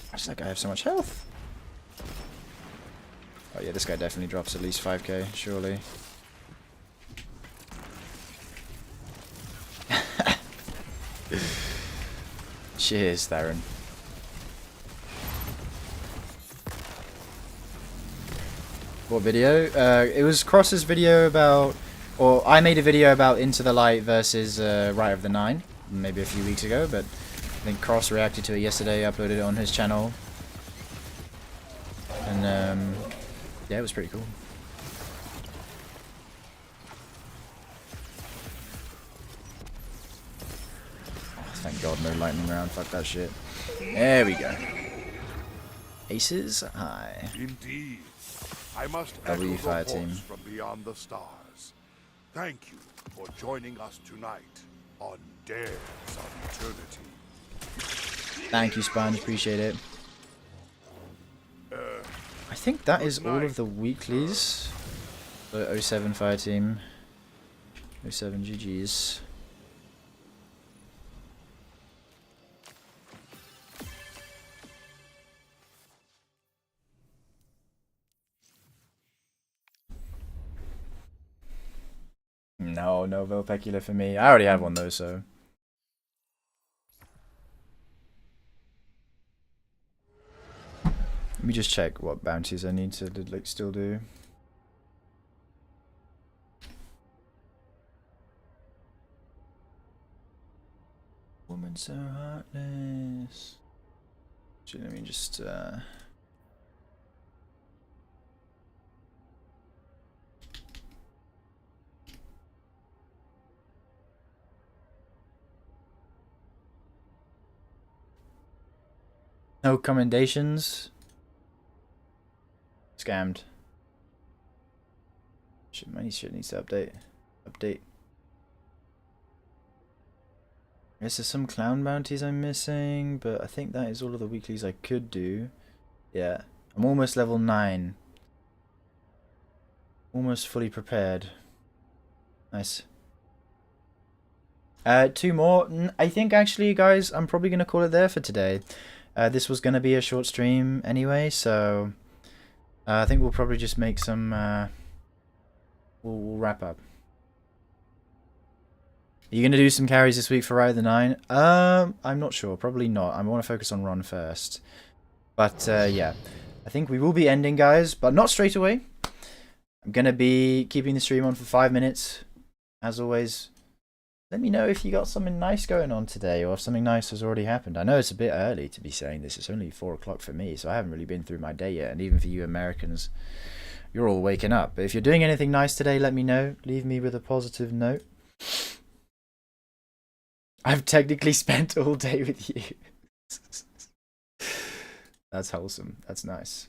Why does that guy have so much health? Oh yeah, this guy definitely drops at least 5k, surely. Cheers, Theron. What video? It was Cross's video about, or I made a video about Into the Light versus Rite of the Nine, maybe a few weeks ago, but I think Cross reacted to it yesterday, uploaded it on his channel, and yeah, it was pretty cool. Oh, thank God, no lightning round, fuck that shit. There we go. Aces high. Indeed. I must W echo fire the team. horse from beyond the stars. Thank you for joining us tonight on Dares of Eternity. Thank you, Sponge. Appreciate it. I think that is all of the weeklies. The 07 fire team. 07 GGs. No, no Vulpecula for me. I already have one though, so. Let me just check what bounties I need to like still do. Woman so heartless. Actually, let me just no commendations. Scammed. Shit, my shit needs to update. Update. Is there some clown bounties I'm missing? But I think that is all of the weeklies I could do. Yeah. I'm almost level 9. Almost fully prepared. Nice. 2 more. I think actually, guys, I'm probably going to call it there for today. This was going to be a short stream anyway, so I think we'll probably just make some... we'll wrap up. Are you going to do some carries this week for Ride of the 9? I'm not sure. Probably not. I want to focus on Ron first. But, yeah. I think we will be ending, guys, but not straight away. I'm going to be keeping the stream on for 5 minutes. As always, let me know if you got something nice going on today or if something nice has already happened. I know it's a bit early to be saying this. It's only 4 o'clock for me, so I haven't really been through my day yet. And even for you Americans, you're all waking up. But if you're doing anything nice today, let me know. Leave me with a positive note. I've technically spent all day with you. That's wholesome. That's nice.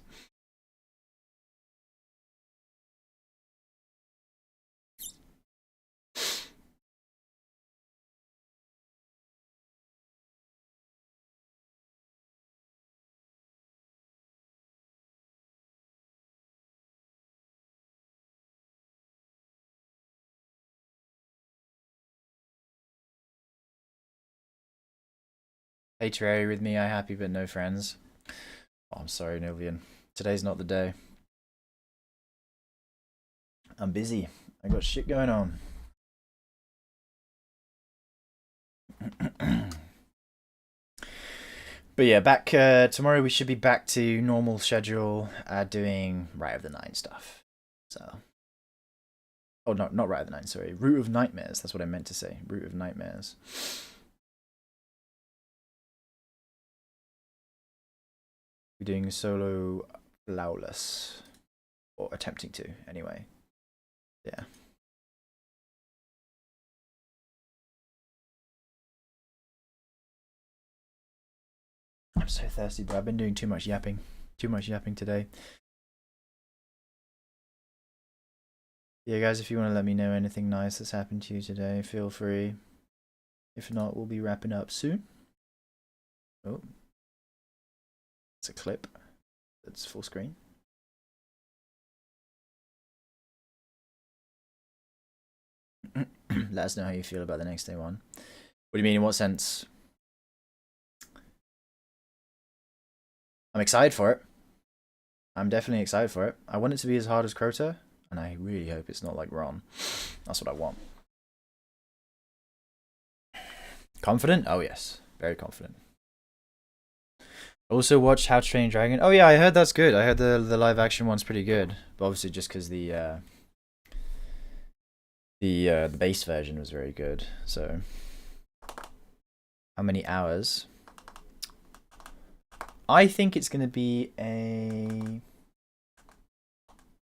Hey Terry, with me I happy but no friends. Oh, I'm sorry, Novian. Today's not the day. I'm busy. I got shit going on. But yeah, back tomorrow we should be back to normal schedule, doing Rite of the 9 stuff. So, oh no, not Rite of the 9. Sorry, Root of Nightmares. That's what I meant to say. Root of Nightmares. We're doing solo flawless, or attempting to anyway. Yeah. I'm so thirsty, but I've been doing too much yapping. Too much yapping today. Yeah, guys, if you want to let me know anything nice that's happened to you today, feel free. If not, we'll be wrapping up soon. Oh. It's a clip that's full screen. Let us know how you feel about the next day one. What do you mean? In what sense? I'm excited for it. I'm definitely excited for it. I want it to be as hard as Crota, and I really hope it's not like Ron. That's what I want. Confident? Oh yes, very confident. Also watched How to Train Your Dragon. Oh yeah, I heard that's good. I heard the live action one's pretty good, but obviously just because the base version was very good. So, how many hours? I think it's going to be a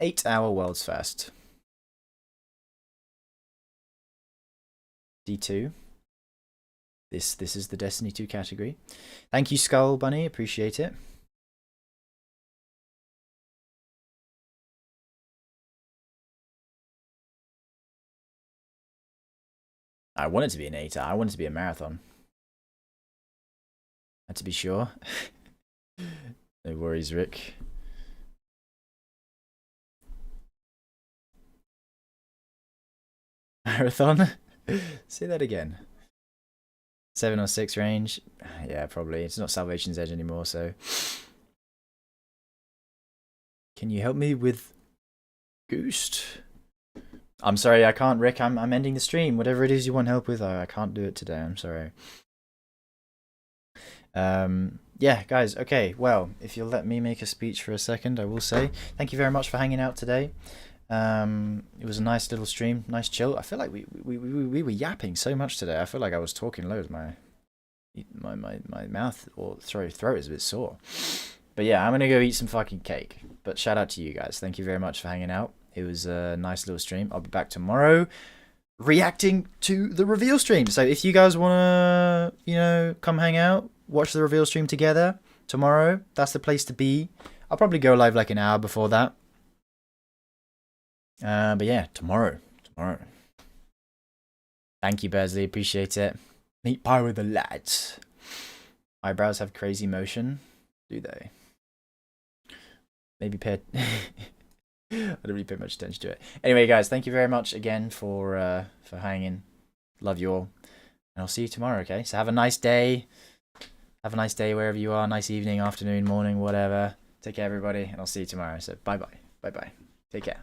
8-hour World's Fest. D2. This is the Destiny 2 category. Thank you, Skull Bunny. Appreciate it. I want it to be an 8-hour. I want it to be a marathon. And to be sure. No worries, Rick. Marathon? Say that again. 7 or 6 range? Yeah, probably. It's not Salvation's Edge anymore, so... Can you help me with... Goost? I'm sorry, I can't, Rick. I'm ending the stream. Whatever it is you want help with, I can't do it today. I'm sorry. Yeah, guys, okay. Well, if you'll let me make a speech for a second, I will say thank you very much for hanging out today. It was a nice little stream, nice chill. I feel like we were yapping so much today. I feel like I was talking loads. My mouth or throat is a bit sore. But yeah, I'm gonna go eat some fucking cake. But shout out to you guys. Thank you very much for hanging out. It was a nice little stream. I'll be back tomorrow reacting to the reveal stream. So if you guys wanna, come hang out, watch the reveal stream together tomorrow, that's the place to be. I'll probably go live like an hour before that. But yeah, tomorrow. Thank you, Bearsley. Appreciate it. Meet pie with the lads. Eyebrows have crazy motion. Do they? maybe pay. I don't really pay much attention to it. Anyway, guys, thank you very much again for hanging. Love you all, and I'll see you tomorrow. Okay, so have a nice day. Have a nice day wherever you are. Nice evening, afternoon, morning, whatever. Take care, everybody, and I'll see you tomorrow. So bye bye. Take care.